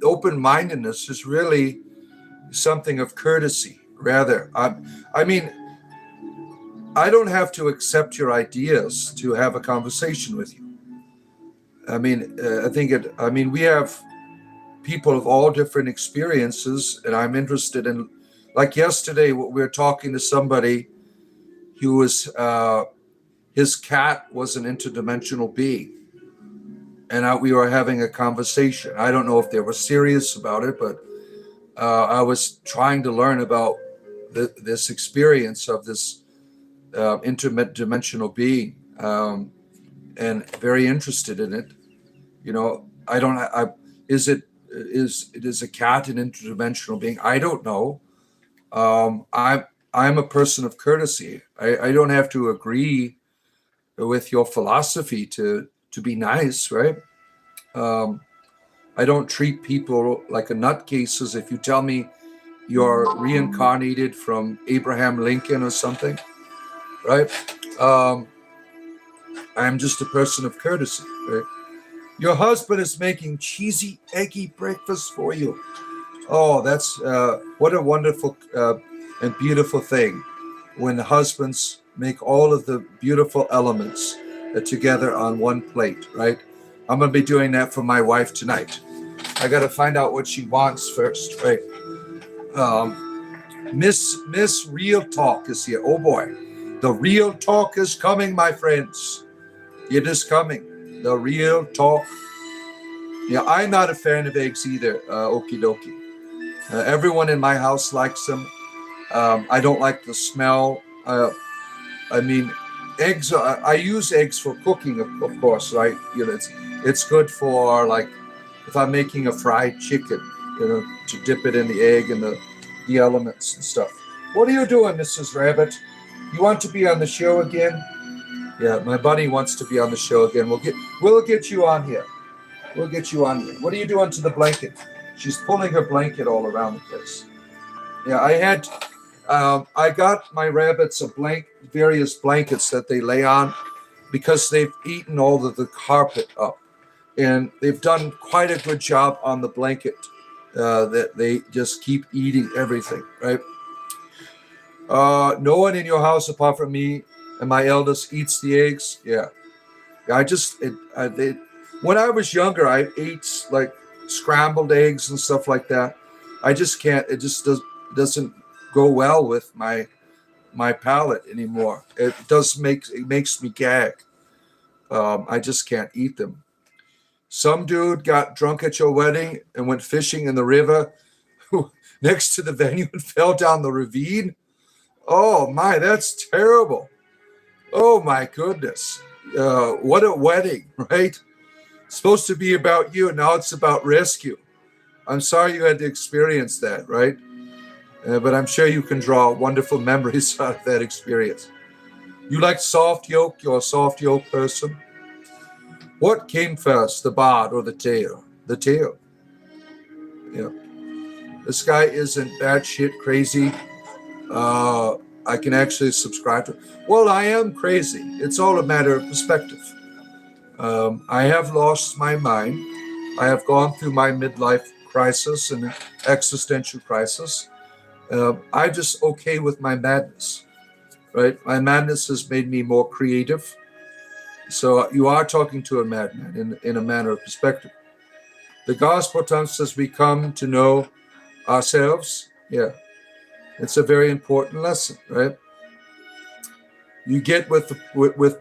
Open-mindedness is really something of courtesy, rather. I mean, I don't have to accept your ideas to have a conversation with you. I mean, we have people of all different experiences, and I'm interested in, like yesterday, we were talking to somebody who was, his cat was an interdimensional being, and we were having a conversation. I don't know if they were serious about it, but I was trying to learn about this experience of this interdimensional being, and very interested in it. You know, is a cat an interdimensional being? I don't know. I'm a person of courtesy. I don't have to agree with your philosophy to be nice, right? I don't treat people like a nutcases. If you tell me you're reincarnated from Abraham Lincoln or something, right? I'm just a person of courtesy, right? Your husband is making cheesy, eggy breakfast for you. Oh, that's what a wonderful and beautiful thing when the husbands make all of the beautiful elements together on one plate, right? I'm going to be doing that for my wife tonight. I got to find out what she wants first, right? Miss Real Talk is here. Oh boy, the real talk is coming, my friends. It is coming. The real talk. Yeah, I'm not a fan of eggs either. Okie dokie. Everyone in my house likes them. I don't like the smell. I mean, eggs. I use eggs for cooking, of course, right? You know, it's good for, like, if I'm making a fried chicken, you know, to dip it in the egg and the elements and stuff. What are you doing, Mrs. Rabbit? You want to be on the show again? Yeah, my buddy wants to be on the show again. We'll get you on here. We'll get you on here. What are you doing to the blanket? She's pulling her blanket all around the place. Yeah, I got my rabbits various blankets that they lay on because they've eaten all of the carpet up, and they've done quite a good job on the blanket. That they just keep eating everything, right? No one in your house apart from me and my eldest eats the eggs. Yeah, when I was younger, I ate like scrambled eggs and stuff like that. I just can't. It just doesn't go well with my palate anymore. It makes me gag. I just can't eat them. Some dude got drunk at your wedding and went fishing in the river next to the venue and fell down the ravine. Oh my, that's terrible. Oh my goodness. What a wedding, right? It's supposed to be about you. Now it's about rescue. I'm sorry you had to experience that, right? But I'm sure you can draw wonderful memories out of that experience. You like soft yolk? You're a soft yolk person. What came first, the bod or the tail? The tail. Yeah. This guy isn't batshit crazy. I can actually subscribe to. Well, I am crazy. It's all a matter of perspective. I have lost my mind. I have gone through my midlife crisis and existential crisis. I'm just okay with my madness, right? My madness has made me more creative. So you are talking to a madman in a manner of perspective. The gospel tells us we come to know ourselves. Yeah, it's a very important lesson, right? You get with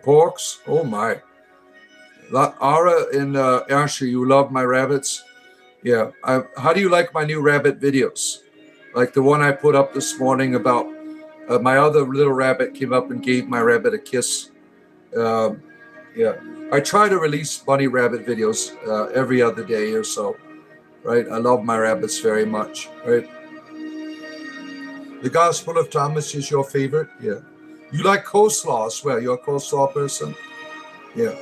porks. Oh my, Ara in Arsha, you love my rabbits. Yeah. How do you like my new rabbit videos? Like the one I put up this morning about my other little rabbit came up and gave my rabbit a kiss. Um, yeah. I try to release bunny rabbit videos every other day or so. Right. I love my rabbits very much. Right. The Gospel of Thomas is your favorite. Yeah. You like coleslaw as well. You're a coleslaw person. Yeah.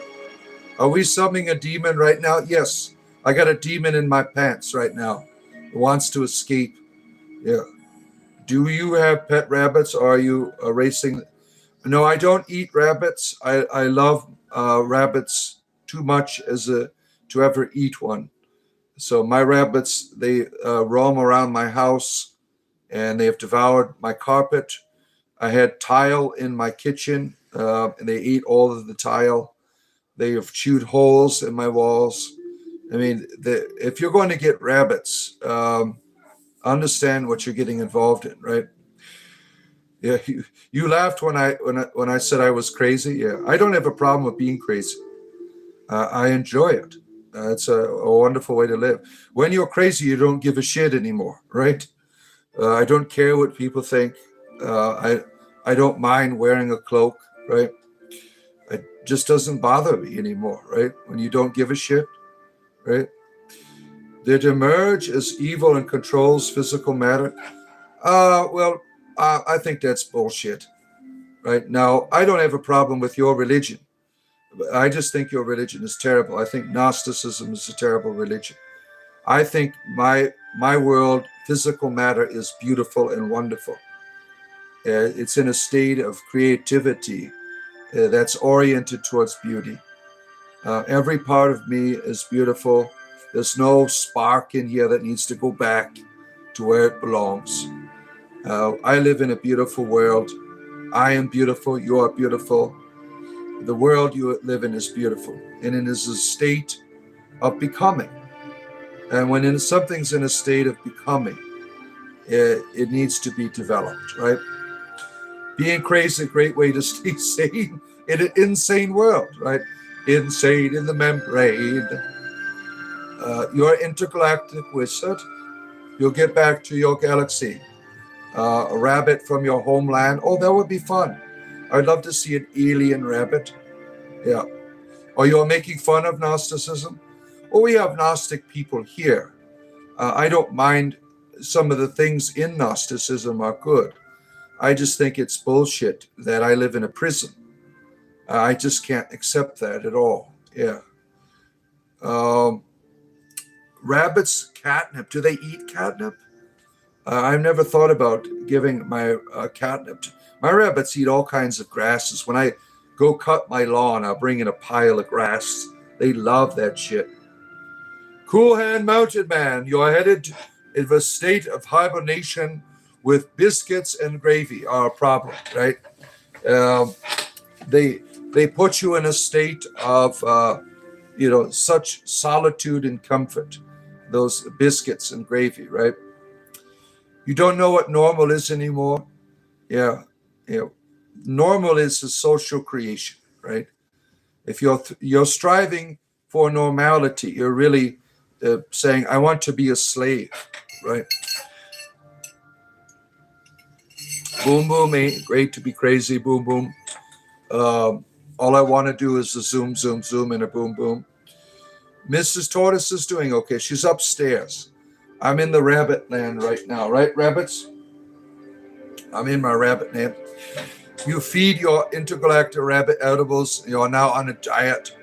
Are we summoning a demon right now? Yes. I got a demon in my pants right now. It wants to escape. Yeah. Do you have pet rabbits? Or are you racing? No, I don't eat rabbits. I love rabbits too much to ever eat one. So my rabbits, they roam around my house and they have devoured my carpet. I had tile in my kitchen and they ate all of the tile. They have chewed holes in my walls. I mean, if you're going to get rabbits, understand what you're getting involved in, right? Yeah, you laughed when I said I was crazy. Yeah, I don't have a problem with being crazy. I enjoy it. It's a wonderful way to live. When you're crazy, you don't give a shit anymore, right? I don't care what people think. I don't mind wearing a cloak, right? It just doesn't bother me anymore, right? When you don't give a shit, right? Did emerge as evil and controls physical matter? I think that's bullshit, right? Now, I don't have a problem with your religion. I just think your religion is terrible. I think Gnosticism is a terrible religion. I think my world, physical matter, is beautiful and wonderful. It's in a state of creativity that's oriented towards beauty. Every part of me is beautiful. There's no spark in here that needs to go back to where it belongs. I live in a beautiful world. I am beautiful. You are beautiful. The world you live in is beautiful. And it is a state of becoming. And when something's in a state of becoming, it needs to be developed, right? Being crazy is a great way to stay sane in an insane world, right? Insane in the membrane. You're an intergalactic wizard. You'll get back to your galaxy. A rabbit from your homeland. Oh, that would be fun. I'd love to see an alien rabbit. Yeah. Or you're making fun of Gnosticism? Well, we have Gnostic people here. I don't mind some of the things in Gnosticism are good. I just think it's bullshit that I live in a prison. I just can't accept that at all. Yeah. Rabbits, catnip. Do they eat catnip? I've never thought about giving my catnip. My rabbits eat all kinds of grasses. When I go cut my lawn, I'll bring in a pile of grass. They love that shit. Cool Hand Mountain Man, you're headed in a state of hibernation with biscuits and gravy are a problem, right? They put you in a state of such solitude and comfort. Those biscuits and gravy, right? You don't know what normal is anymore. Yeah, normal is a social creation, right? If you're striving for normality, you're really saying, "I want to be a slave," right? Boom boom, ain't great to be crazy. Boom boom. All I want to do is a zoom zoom zoom and a boom boom. Mrs. Tortoise is doing okay. She's upstairs. I'm in the rabbit land right now, right, rabbits? I'm in my rabbit land. You feed your intergalactic rabbit edibles. You are now on a diet.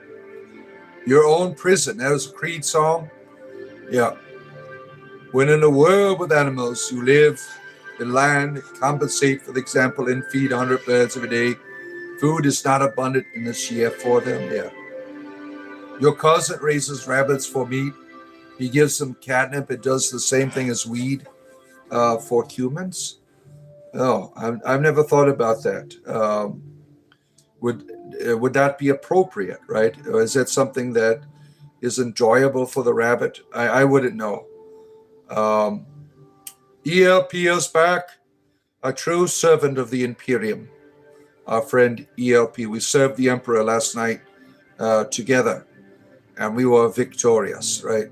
Your own prison. That was a Creed song. Yeah. When in a world with animals, you live in land, compensate for the example, and feed 100 birds every day. Food is not abundant in this year for them. Yeah. Your cousin raises rabbits for meat. He gives them catnip. It does the same thing as weed for humans. Oh, I've never thought about that. would that be appropriate, right? Or is that something that is enjoyable for the rabbit? I wouldn't know. ELP is back, a true servant of the Imperium. Our friend ELP. We served the Emperor last night together, and we were victorious, right?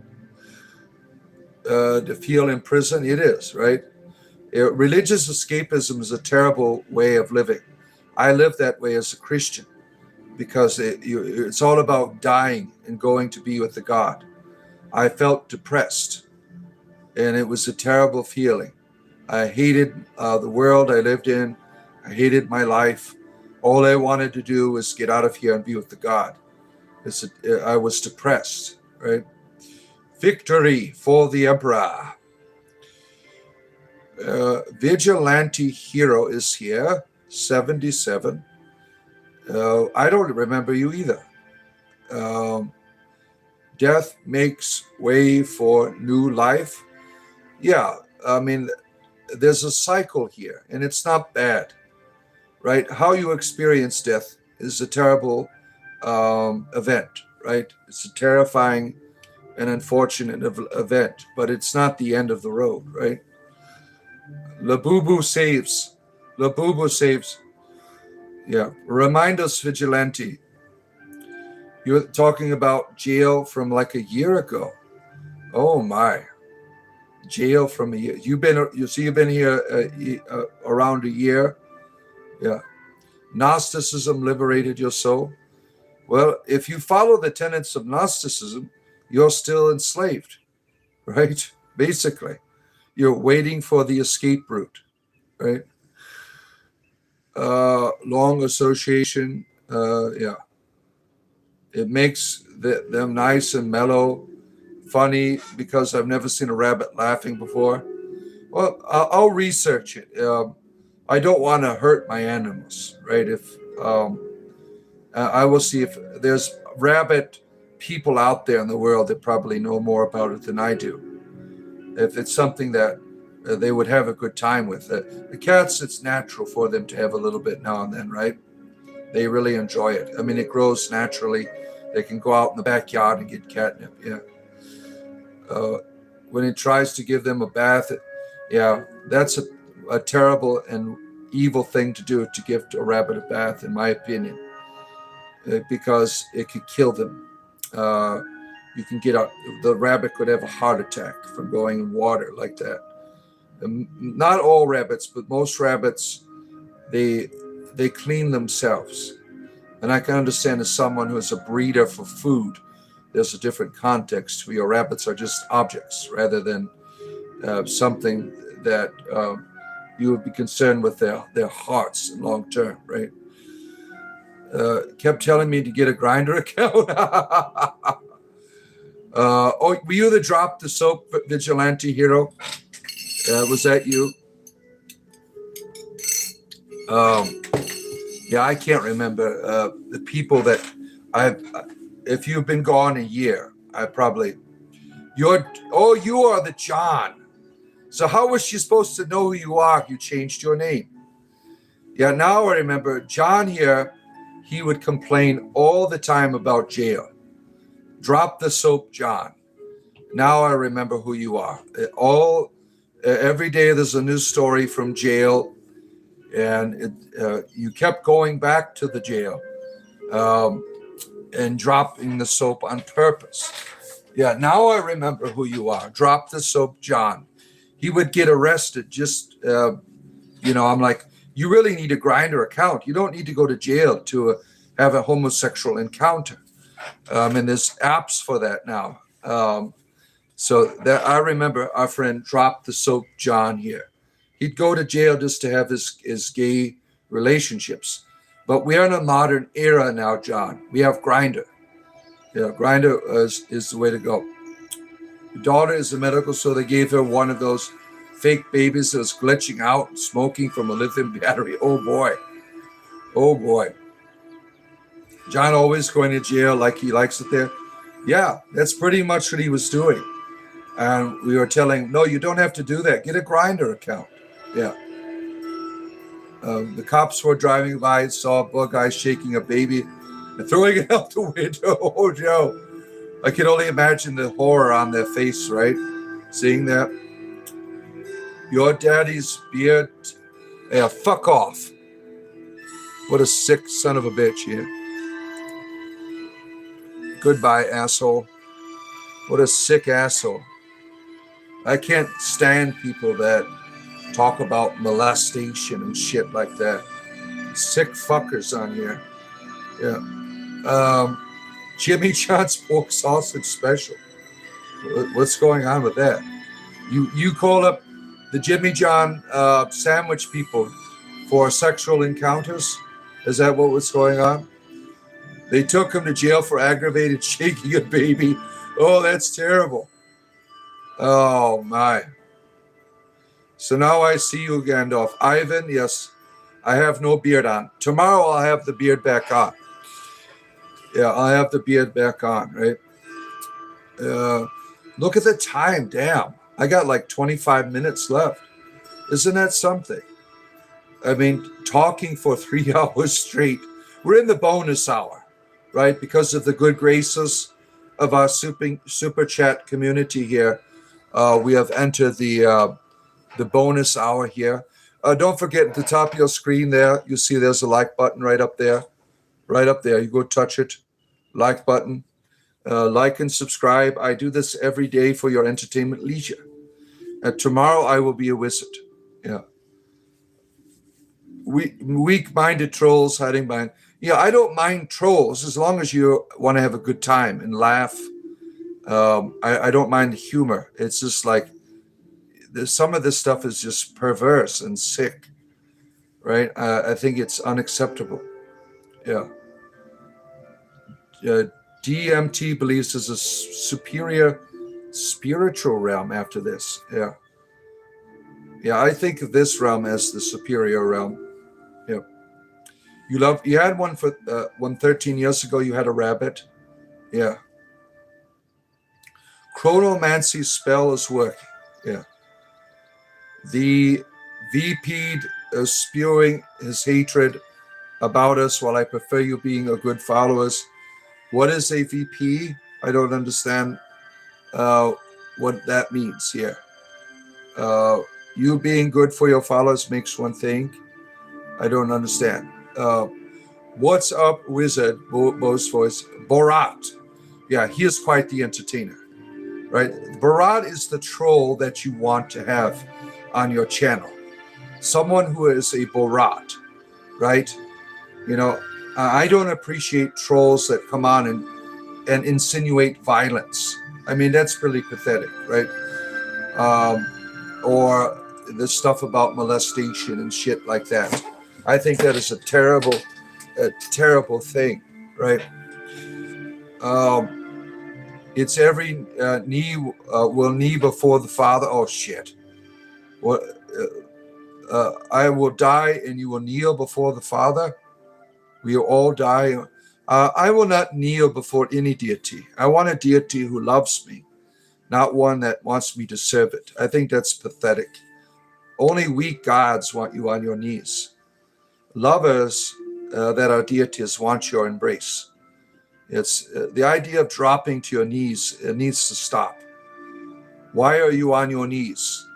To feel in prison, it is, right? Religious escapism is a terrible way of living. I live that way as a Christian because it's all about dying and going to be with the God. I felt depressed, and it was a terrible feeling. I hated the world I lived in. I hated my life. All I wanted to do was get out of here and be with the God. I was depressed, right? Victory for the Emperor. Vigilante Hero is here, 77. I don't remember you either. Death makes way for new life. Yeah, I mean, there's a cycle here, and it's not bad, right? How you experience death is a terrible event, right? It's a terrifying and unfortunate event, but it's not the end of the road, right? Labubu saves. Labubu saves. Yeah. Remind us, Vigilante. You're talking about jail from like a year ago. Oh my. Jail from a year. You've been here around a year. Yeah. Gnosticism liberated your soul. Well, if you follow the tenets of Gnosticism, you're still enslaved, right? Basically, you're waiting for the escape route, right? Long association, yeah. It makes them nice and mellow, funny, because I've never seen a rabbit laughing before. Well, I'll research it. I don't want to hurt my animals, right? If I will see if there's rabbit people out there in the world that probably know more about it than I do. If it's something that they would have a good time with. The cats, it's natural for them to have a little bit now and then, right? They really enjoy it. I mean, it grows naturally. They can go out in the backyard and get catnip, yeah. When it tries to give them a bath, yeah, that's a terrible and evil thing to do, to give a rabbit a bath, in my opinion, because it could kill them. You can the rabbit could have a heart attack from going in water like that. Not all rabbits, but most rabbits, they clean themselves. And I can understand as someone who is a breeder for food, there's a different context where your rabbits are just objects rather than something that you would be concerned with their hearts long term, right? Kept telling me to get a Grindr account. Oh, were you the drop the soap Vigilante Hero? Was that you? Yeah, I can't remember the people that if you've been gone a year, you are the John. So how was she supposed to know who you are if you changed your name? Yeah, now I remember John here. He would complain all the time about jail. Drop the soap, John. Now I remember who you are. Every day there's a new story from jail, and you kept going back to the jail and dropping the soap on purpose. Yeah, now I remember who you are. Drop the soap, John. He would get arrested just, I'm like, you really need a Grindr account. You don't need to go to jail to have a homosexual encounter. And there's apps for that now. So that I remember our friend Drop the Soap John here. He'd go to jail just to have his gay relationships. But we are in a modern era now, John. We have Grindr. Yeah, Grindr is the way to go. Your daughter is a medical, so they gave her one of those fake babies that was glitching out and smoking from a lithium battery. Oh boy. Oh boy. John always going to jail like he likes it there. Yeah, that's pretty much what he was doing. And we were telling, no, you don't have to do that. Get a Grindr account. Yeah. The cops were driving by and saw a guy shaking a baby and throwing it out the window. Oh, Joe. I can only imagine the horror on their face, right? Seeing that. Your daddy's beard. Yeah, fuck off. What a sick son of a bitch, yeah. Goodbye, asshole. What a sick asshole. I can't stand people that talk about molestation and shit like that. Sick fuckers on here. Yeah. Jimmy John's pork sausage special. What's going on with that? You call up the Jimmy John sandwich people for sexual encounters? Is that what was going on? They took him to jail for aggravated shaking a baby. Oh, that's terrible. Oh, my. So now I see you, Gandalf. Ivan, yes, I have no beard on. Tomorrow I'll have the beard back on. Yeah, I'll have the beard back on, right? Look at the time. Damn. I got like 25 minutes left. Isn't that something? I mean, talking for 3 hours straight. We're in the bonus hour, right? Because of the good graces of our super chat community here. We have entered the bonus hour here. Don't forget at the top of your screen there, you see there's a like button right up there. Right up there. You go touch it. Like button. Like and subscribe. I do this every day for your entertainment leisure. Tomorrow I will be a wizard. Yeah. Weak-minded trolls hiding behind. Yeah, I don't mind trolls as long as you want to have a good time and laugh. I don't mind humor. It's just like some of this stuff is just perverse and sick, right? I think it's unacceptable. Yeah. DMT believes there's a superior spiritual realm after this. Yeah. Yeah, I think of this realm as the superior realm. Yeah. You had one for 13 years ago, you had a rabbit. Yeah. Chronomancy spell is working. Yeah. The VP is spewing his hatred about us while I prefer you being a good followers. What is a VP? I don't understand what that means here. You being good for your followers makes one thing. I don't understand. What's up, Wizard? Bo's voice. Borat. Yeah, he is quite the entertainer. Right? Borat is the troll that you want to have on your channel. Someone who is a Borat. Right? You know, I don't appreciate trolls that come on and insinuate violence. I mean, that's really pathetic, right? Or the stuff about molestation and shit like that. I think that is a terrible thing, right? It's every knee will knee before the Father. Oh, shit. I will die and you will kneel before the Father. We will all die. I will not kneel before any deity. I want a deity who loves me, not one that wants me to serve it. I think that's pathetic. Only weak gods want you on your knees. Lovers that are deities want your embrace. It's the idea of dropping to your knees. It needs to stop. Why are you on your knees?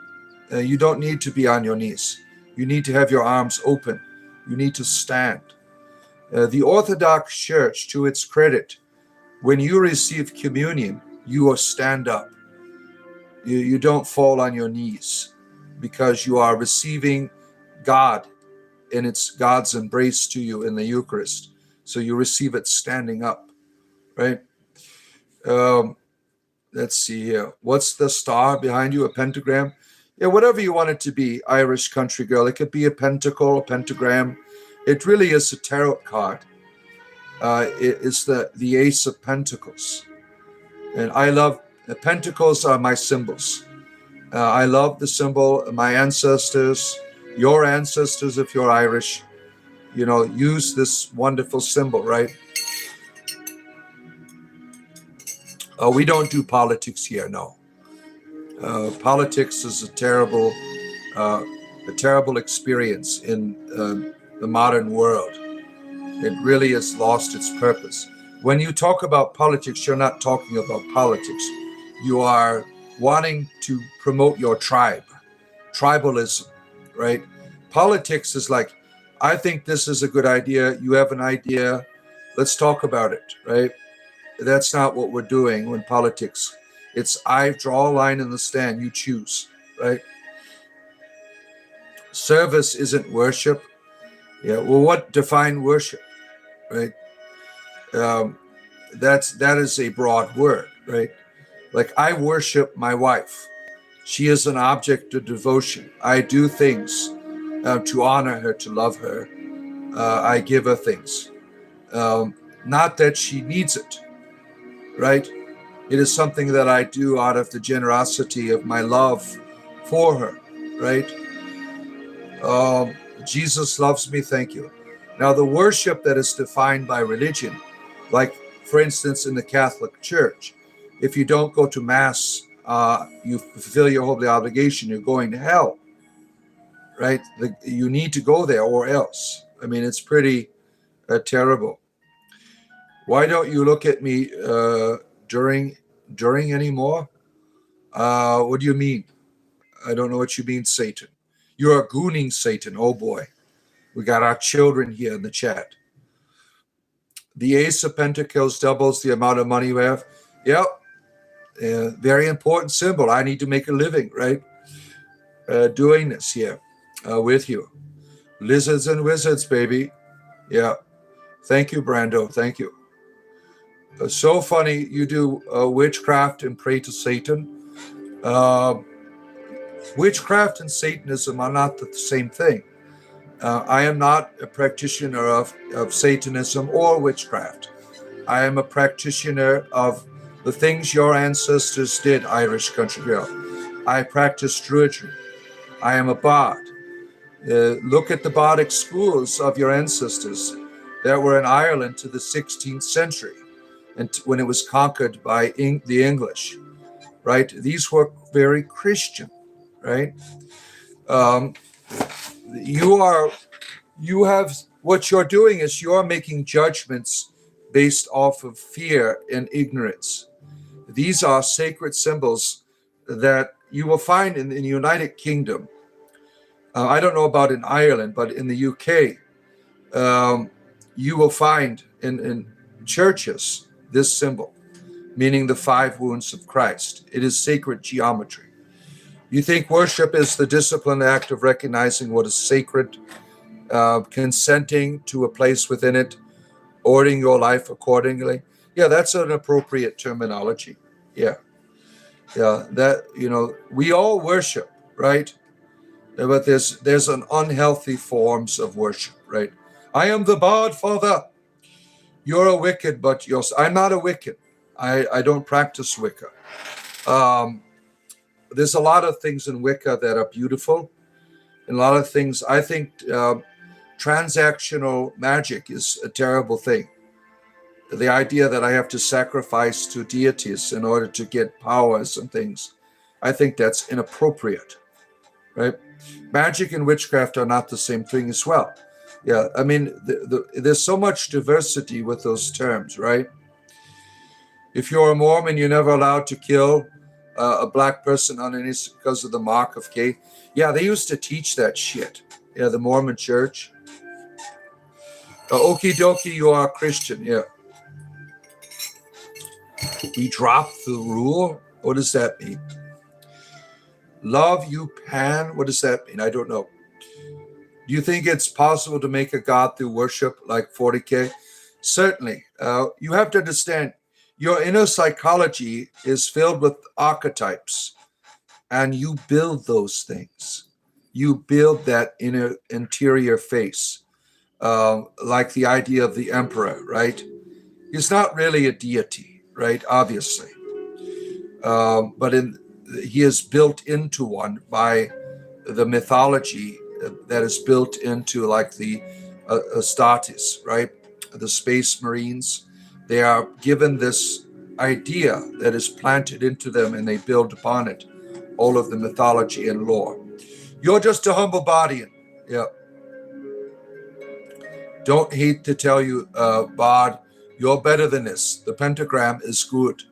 You don't need to be on your knees. You need to have your arms open. You need to stand. The Orthodox Church, to its credit, when you receive communion, you will stand up. You don't fall on your knees because you are receiving God, and it's God's embrace to you in the Eucharist. So you receive it standing up, right? Let's see here. What's the star behind you? A pentagram? Yeah, whatever you want it to be, Irish country girl. It could be a pentacle, a pentagram. It really is a tarot card. It's the Ace of Pentacles. And I love, the pentacles are my symbols. I love the symbol. My ancestors, your ancestors, if you're Irish, use this wonderful symbol, right? We don't do politics here, no. Politics is a terrible a terrible experience in the modern world. It really has lost its purpose. When you talk about politics, you're not talking about politics. You are wanting to promote your tribe, tribalism, right? Politics is like, I think this is a good idea. You have an idea. Let's talk about it, right? That's not what we're doing when politics. It's I draw a line in the sand, you choose, right? Service isn't worship. Yeah. Well, what define worship, right? That is a broad word, right? Like I worship my wife. She is an object of devotion. I do things to honor her, to love her. I give her things. Not that she needs it, right? It is something that I do out of the generosity of my love for her, right? Jesus loves me, thank you. Now, the worship that is defined by religion, like, for instance, in the Catholic Church, if you don't go to Mass, you fulfill your holy obligation, you're going to hell, right? You need to go there or else. I mean, it's pretty terrible. Why don't you look at me during anymore? What do you mean? I don't know what you mean, Satan. You're gooning Satan. Oh boy. We got our children here in the chat. The Ace of Pentacles doubles the amount of money you have. Yep. Very important symbol. I need to make a living, right? Doing this here with you. Lizards and wizards, baby. Yeah. Thank you, Brando. Thank you. So funny. You do witchcraft and pray to Satan. Witchcraft and Satanism are not the same thing. I am not a practitioner of Satanism or witchcraft. I am a practitioner of the things your ancestors did, Irish country girl. I practice druidry. I am a bard. Look at the bardic schools of your ancestors that were in Ireland to the 16th century, and when it was conquered by the English, right? These were very Christian, right? You have what you're doing is you're making judgments based off of fear and ignorance. These are sacred symbols that you will find in the United Kingdom. I don't know about in Ireland, but in the UK, you will find in churches this symbol, meaning the 5 wounds of Christ. It is sacred geometry. You think worship is the disciplined act of recognizing what is sacred, consenting to a place within it, ordering your life accordingly. Yeah, that's an appropriate terminology. Yeah. That, we all worship, right? But there's an unhealthy forms of worship, right? I am the bard, Father. You're a wicked, but I'm not a wicked. I don't practice Wicca. There's a lot of things in Wicca that are beautiful. And a lot of things, I think transactional magic is a terrible thing. The idea that I have to sacrifice to deities in order to get powers and things, I think that's inappropriate, right? Magic and witchcraft are not the same thing as well. Yeah, I mean, there's so much diversity with those terms, right? If you're a Mormon, you're never allowed to kill a black person underneath because of the mark of Cain. Yeah, they used to teach that shit. Yeah, the Mormon church. Okie dokie, you are a Christian. Yeah. We dropped the rule. What does that mean? Love you, Pan. What does that mean? I don't know. Do you think it's possible to make a god through worship like 40K? Certainly. You have to understand, your inner psychology is filled with archetypes, and you build those things. You build that interior face, like the idea of the emperor, right? He's not really a deity, right? Obviously. But he is built into one by the mythology that is built into, like the Astartes, right? The Space Marines. They are given this idea that is planted into them, and they build upon it all of the mythology and lore. You're just a humble body. Yeah. Don't hate to tell you, Bod, you're better than this. The pentagram is good.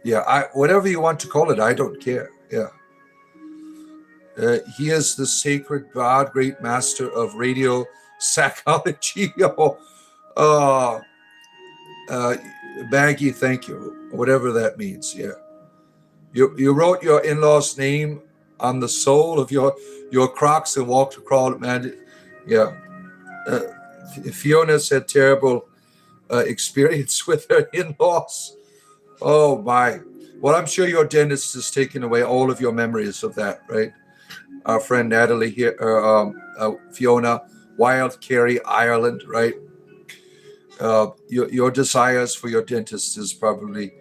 Yeah, whatever you want to call it, I don't care. Yeah. He is the sacred God, great master of radio psychology. uh, Baggy, thank you. Whatever that means. Yeah. You wrote your in-law's name on the sole of your Crocs and walked across it, man. Yeah. Fiona's had terrible experience with her in-laws. Oh my. Well, I'm sure your dentist has taken away all of your memories of that, right? Our friend Natalie here, Fiona, Wild Kerry, Ireland, right? Your desires for your dentist has probably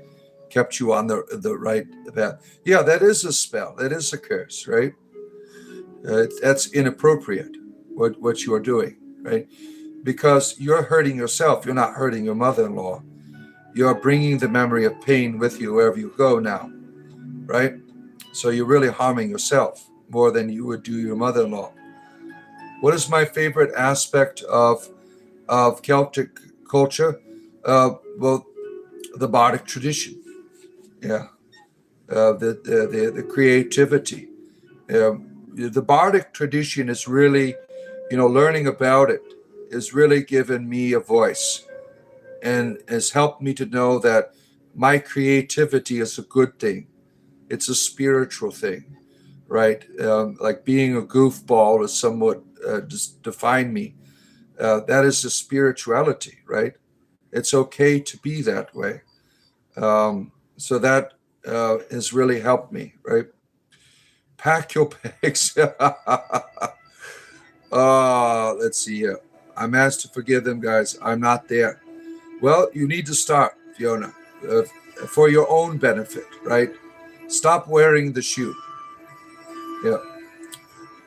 kept you on the right path. Yeah, that is a spell. That is a curse, right? That's inappropriate, what you are doing, right? Because you're hurting yourself. You're not hurting your mother-in-law. You're bringing the memory of pain with you wherever you go now, right? So you're really harming yourself more than you would do your mother-in-law. What is my favorite aspect of Celtic culture? Well, the bardic tradition. Yeah, the creativity. The bardic tradition is really, learning about it has really given me a voice and has helped me to know that my creativity is a good thing. It's a spiritual thing, right? Like being a goofball is somewhat just define me. That is a spirituality, right? It's okay to be that way. So that has really helped me, right? Pack your bags. Let's see here. I'm asked to forgive them, guys. I'm not there. Well, you need to start, Fiona, for your own benefit, right? Stop wearing the shoe. Yeah.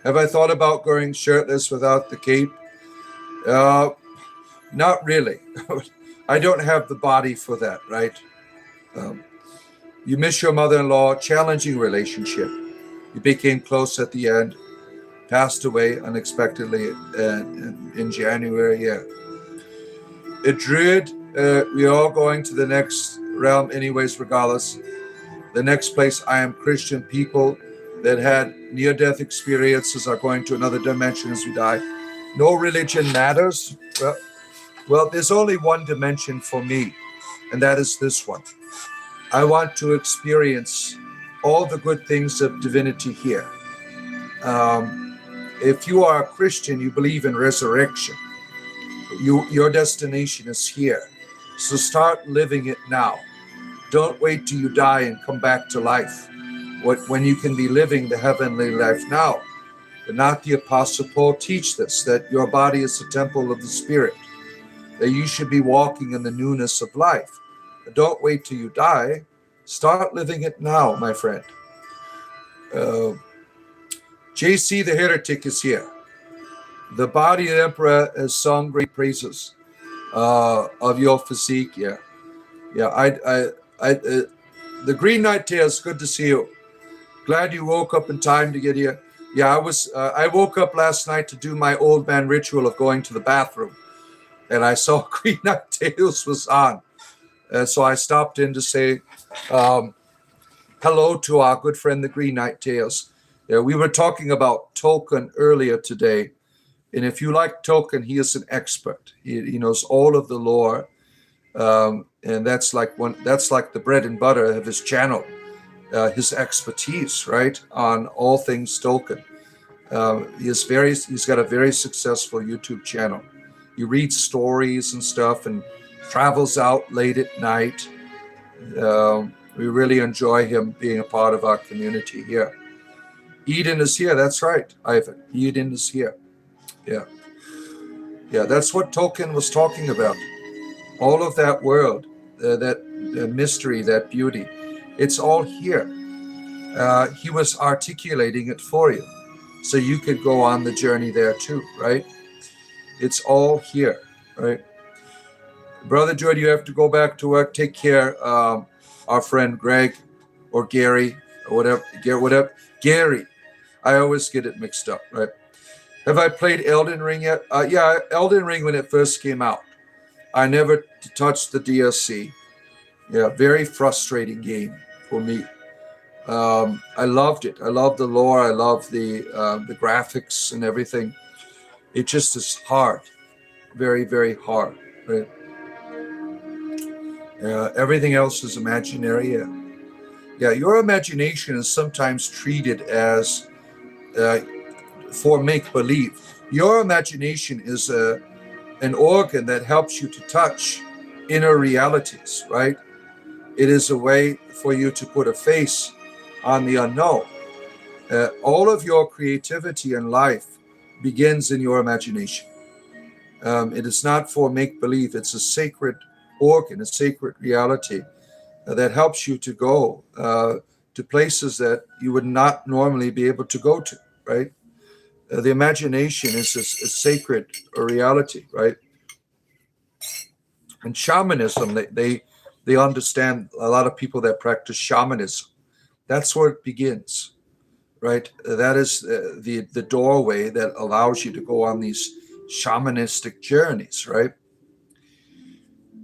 Have I thought about going shirtless without the cape? Not really. I don't have the body for that, right? You miss your mother-in-law, challenging relationship. You became close at the end, passed away unexpectedly in January. Yeah. A druid, we're all going to the next realm anyways, regardless. The next place, I am Christian people that had near-death experiences are going to another dimension as we die. No religion matters. Well, there's only one dimension for me, and that is this one. I want to experience all the good things of divinity here. If you are a Christian, you believe in resurrection. Your destination is here. So start living it now. Don't wait till you die and come back to life. When you can be living the heavenly life now. But not the Apostle Paul teach this, that your body is the temple of the Spirit, that you should be walking in the newness of life. But don't wait till you die. Start living it now, my friend. JC the Heretic is here. The body of the Emperor has sung great praises of your physique. Yeah. The Green Knight Tales, good to see you. Glad you woke up in time to get here. Yeah, I woke up last night to do my old man ritual of going to the bathroom, and I saw Green Knight Tales was on. So I stopped in to say hello to our good friend, the Green Knight Tales. Yeah, we were talking about Tolkien earlier today. And if you like Tolkien, he is an expert. He knows all of the lore. And that's like the bread and butter of his channel, his expertise, right, on all things Tolkien. He's got a very successful YouTube channel. He reads stories and stuff and travels out late at night. We really enjoy him being a part of our community here. Eden is here. That's right, Ivan. Eden is here. Yeah, that's what Tolkien was talking about. All of that world, that mystery, that beauty, it's all here. He was articulating it for you, so you could go on the journey there too, right? It's all here, right? Brother Jordan, you have to go back to work. Take care, our friend Greg or Gary or whatever. Gary. I always get it mixed up, right? Have I played Elden Ring yet? Yeah, Elden Ring when it first came out. I never touched the DLC. Yeah, very frustrating game for me. I loved it. I love the lore. I love the graphics and everything. It just is hard, very, very hard. Right? Everything else is imaginary. Yeah. Yeah, your imagination is sometimes treated as for make believe. Your imagination is an organ that helps you to touch inner realities, right? It is a way for you to put a face on the unknown. All of your creativity in life begins in your imagination. It is not for make believe, it's a sacred organ, a sacred reality that helps you to go to places that you would not normally be able to go to, right? The imagination is a sacred reality, right? And shamanism, they understand, a lot of people that practice shamanism. That's where it begins, right? That is the doorway that allows you to go on these shamanistic journeys, right?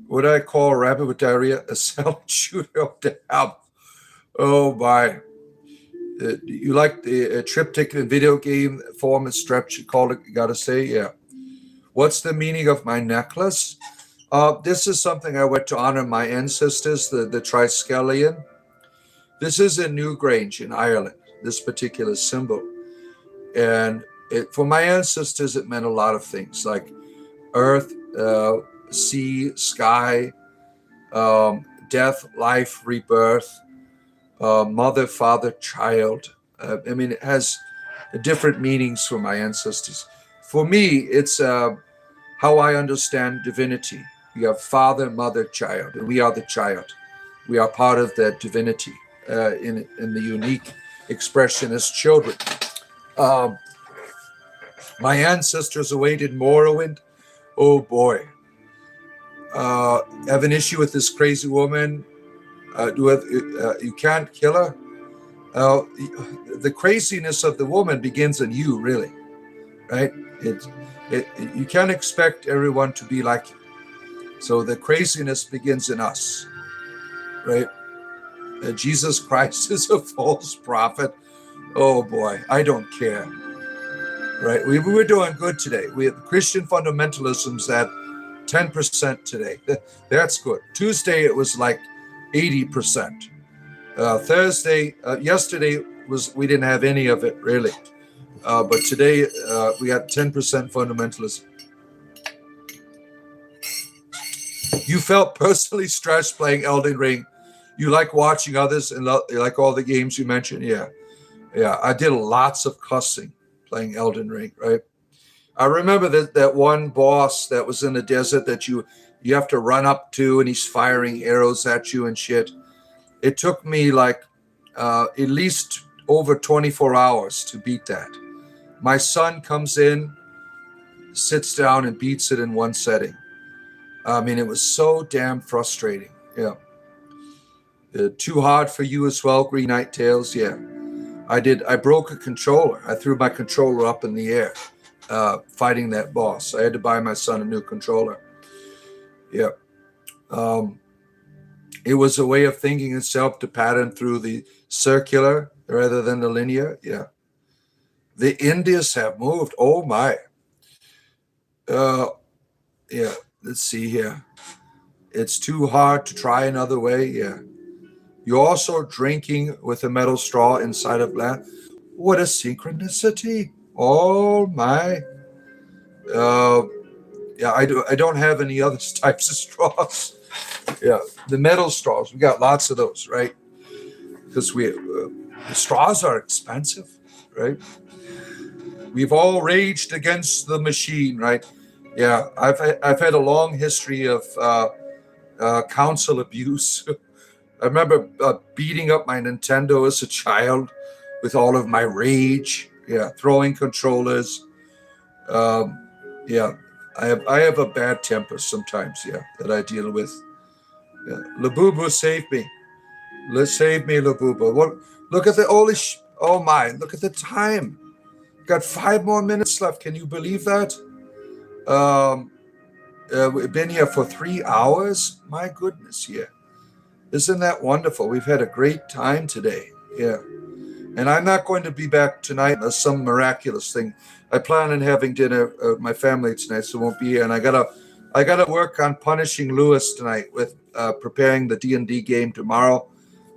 What I call a rabbit with diarrhea, a salad shooter of the hell. Oh my. You like the triptych in video game form and stretch, you call it, you gotta say, yeah. What's the meaning of my necklace? This is something I went to honor my ancestors, the Triskelion. This is in Newgrange in Ireland, this particular symbol. And for my ancestors, it meant a lot of things like earth, sea, sky, death, life, rebirth, mother, father, child. I mean, it has different meanings for my ancestors. For me, it's how I understand divinity. We have father, mother, child, and we are the child. We are part of that divinity in the unique expression as children. My ancestors awaited Morrowind. Oh boy. Have an issue with this crazy woman. You can't kill her. The craziness of the woman begins in you, really, right? You can't expect everyone to be like you. So the craziness begins in us, right? Jesus Christ is a false prophet. Oh boy, I don't care. Right? We were doing good today. We have Christian fundamentalism's at 10% today. That's good. Tuesday it was like 80%. Thursday, yesterday we didn't have any of it really. But today we got 10% fundamentalism. You felt personally stressed playing Elden Ring. You like watching others and you like all the games you mentioned. Yeah. I did lots of cussing playing Elden Ring, right? I remember that one boss that was in the desert that you have to run up to and he's firing arrows at you and shit. It took me like at least over 24 hours to beat that. My son comes in, sits down and beats it in one setting. I mean, it was so damn frustrating. Yeah. Too hard for you as well, Green Knight Tales. Yeah. I broke a controller. I threw my controller up in the air fighting that boss. I had to buy my son a new controller. Yeah. It was a way of thinking itself to pattern through the circular rather than the linear. Yeah. The Indians have moved. Oh my. Yeah. Let's see here. It's too hard to try another way. Yeah. You're also drinking with a metal straw inside a glass. What a synchronicity. Oh my. Yeah, I don't have any other types of straws. Yeah, the metal straws. We got lots of those, right? Because the straws are expensive, right? We've all raged against the machine, right? Yeah, I've had a long history of console abuse. I remember beating up my Nintendo as a child with all of my rage. Yeah, throwing controllers. Yeah, I have a bad temper sometimes. Yeah, that I deal with. Yeah. Labubu, save me. Save me, Labubu. What? Look at the Oh my, look at the time. Got 5 more minutes left. Can you believe that? Um, we've been here for 3 hours. My goodness, yeah. Isn't that wonderful? We've had a great time today. Yeah. And I'm not going to be back tonight unless some miraculous thing. I plan on having dinner with my family tonight, so I won't be here. And I gotta work on punishing Lewis tonight with preparing the D&D game tomorrow.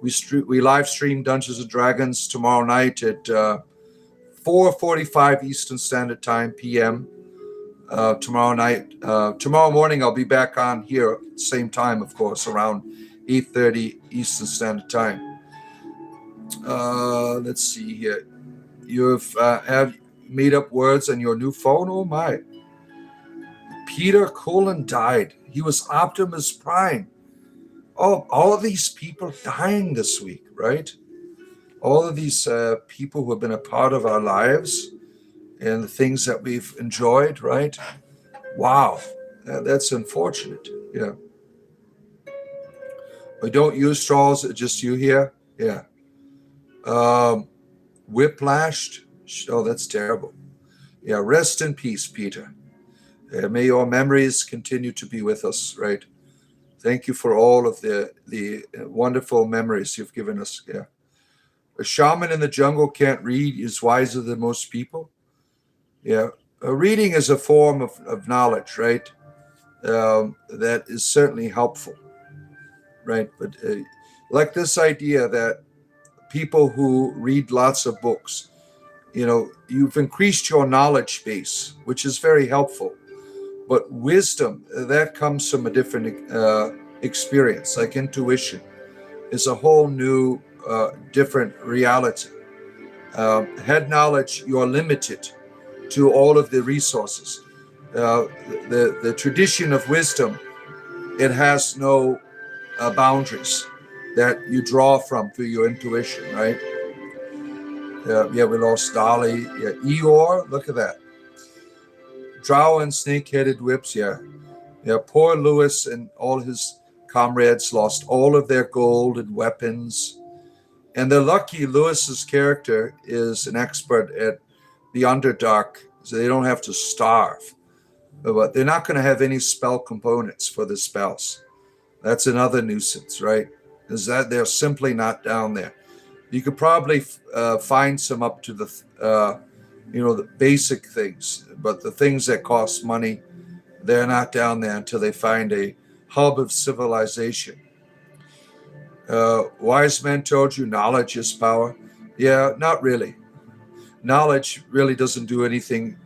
We live stream Dungeons and Dragons tomorrow night at 4:45 Eastern Standard Time p.m. Tomorrow night. Tomorrow morning I'll be back on here at the same time, of course, around 8:30 Eastern Standard Time. Let's see here. You have made up words on your new phone? Oh my. Peter Cullen died. He was Optimus Prime. Oh, all of these people dying this week, right? All of these people who have been a part of our lives and the things that we've enjoyed, right? Wow. That's unfortunate. Yeah. We don't use straws, just you here? Yeah. Whiplashed. Oh, that's terrible. Yeah, rest in peace, Peter. May your memories continue to be with us, right? Thank you for all of the wonderful memories you've given us. Yeah. A shaman in the jungle can't read, is wiser than most people. Yeah. Reading is a form of knowledge, right? That is certainly helpful, right? But like this idea that people who read lots of books, you've increased your knowledge base, which is very helpful. But wisdom, that comes from a different experience, like intuition, is a whole new, different reality. Head knowledge, you're limited to all of the resources. The tradition of wisdom, it has no boundaries that you draw from through your intuition, right? Yeah, we lost Dolly. Yeah, Eeyore, look at that. Drow and snake-headed whips, yeah. Yeah, poor Lewis and all his comrades lost all of their gold and weapons. And they're lucky Lewis's character is an expert at the Underdark, so they don't have to starve. But they're not going to have any spell components for the spells. That's another nuisance, right? Is that they're simply not down there. You could probably find some up to the the basic things, but the things that cost money, they're not down there until they find a hub of civilization. Wise men told you knowledge is power. Yeah, not really. Knowledge really doesn't do anything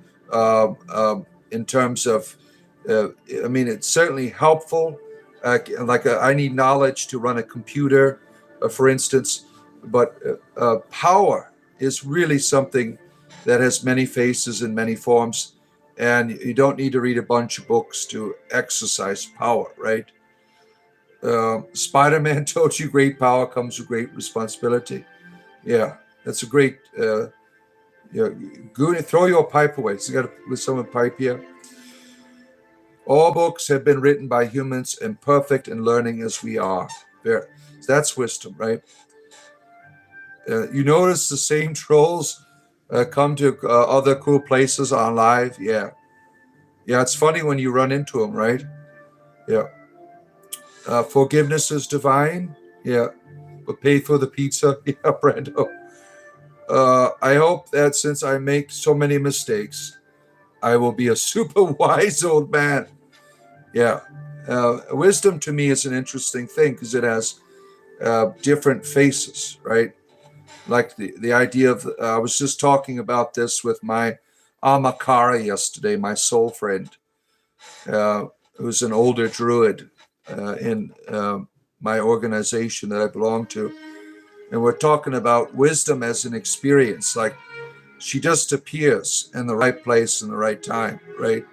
in terms of, it's certainly helpful. I need knowledge to run a computer, for instance, but power is really something that has many faces and many forms, and you don't need to read a bunch of books to exercise power, right? Spider-Man told you great power comes with great responsibility. Yeah, that's a great. Throw your pipe away. So you got to with someone pipe here. All books have been written by humans, imperfect and learning as we are. There, that's wisdom, right? You notice the same trolls come to other cool places on live. Yeah, it's funny when you run into them, right? Yeah. Forgiveness is divine. Yeah, but pay for the pizza. Yeah, Brando. I hope that since I make so many mistakes, I will be a super wise old man. Yeah. Wisdom to me is an interesting thing because it has different faces, right? Like the idea of, I was just talking about this with my Amakara yesterday, my soul friend, who's an older druid in my organization that I belong to. And we're talking about wisdom as an experience, like she just appears in the right place in the right time, right?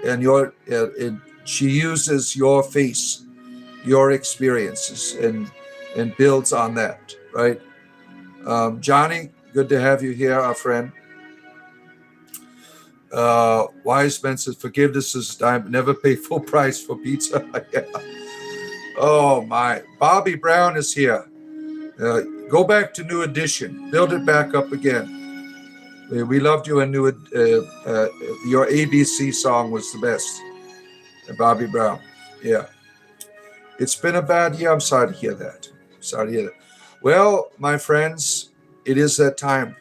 And she uses your face, your experiences, and builds on that, right? Johnny, good to have you here, our friend. Wise man says, forgiveness is time, never pay full price for pizza. Yeah. Oh my, Bobby Brown is here. Go back to New Edition. Build it back up again. We loved you, and your ABC song was the best. Bobby Brown. Yeah. It's been a bad year. I'm sorry to hear that. Sorry to hear that. Well, my friends, it is that time.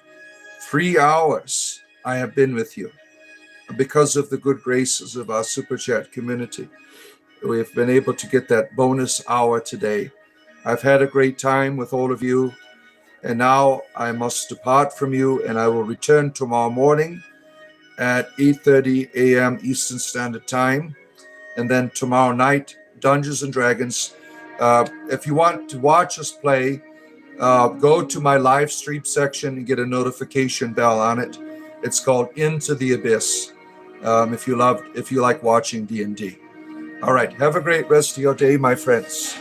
3 hours I have been with you because of the good graces of our Super Chat community. We've been able to get that bonus hour today. I've had a great time with all of you, and now I must depart from you, and I will return tomorrow morning at 8:30 a.m. Eastern Standard Time, and then tomorrow night, Dungeons and Dragons. If you want to watch us play, go to my live stream section and get a notification bell on it. It's called Into the Abyss. If you like watching D&D. All right, have a great rest of your day, my friends.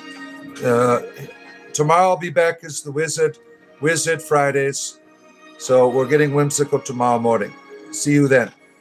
Tomorrow I'll be back as the Wizard Fridays. So we're getting whimsical tomorrow morning. See you then.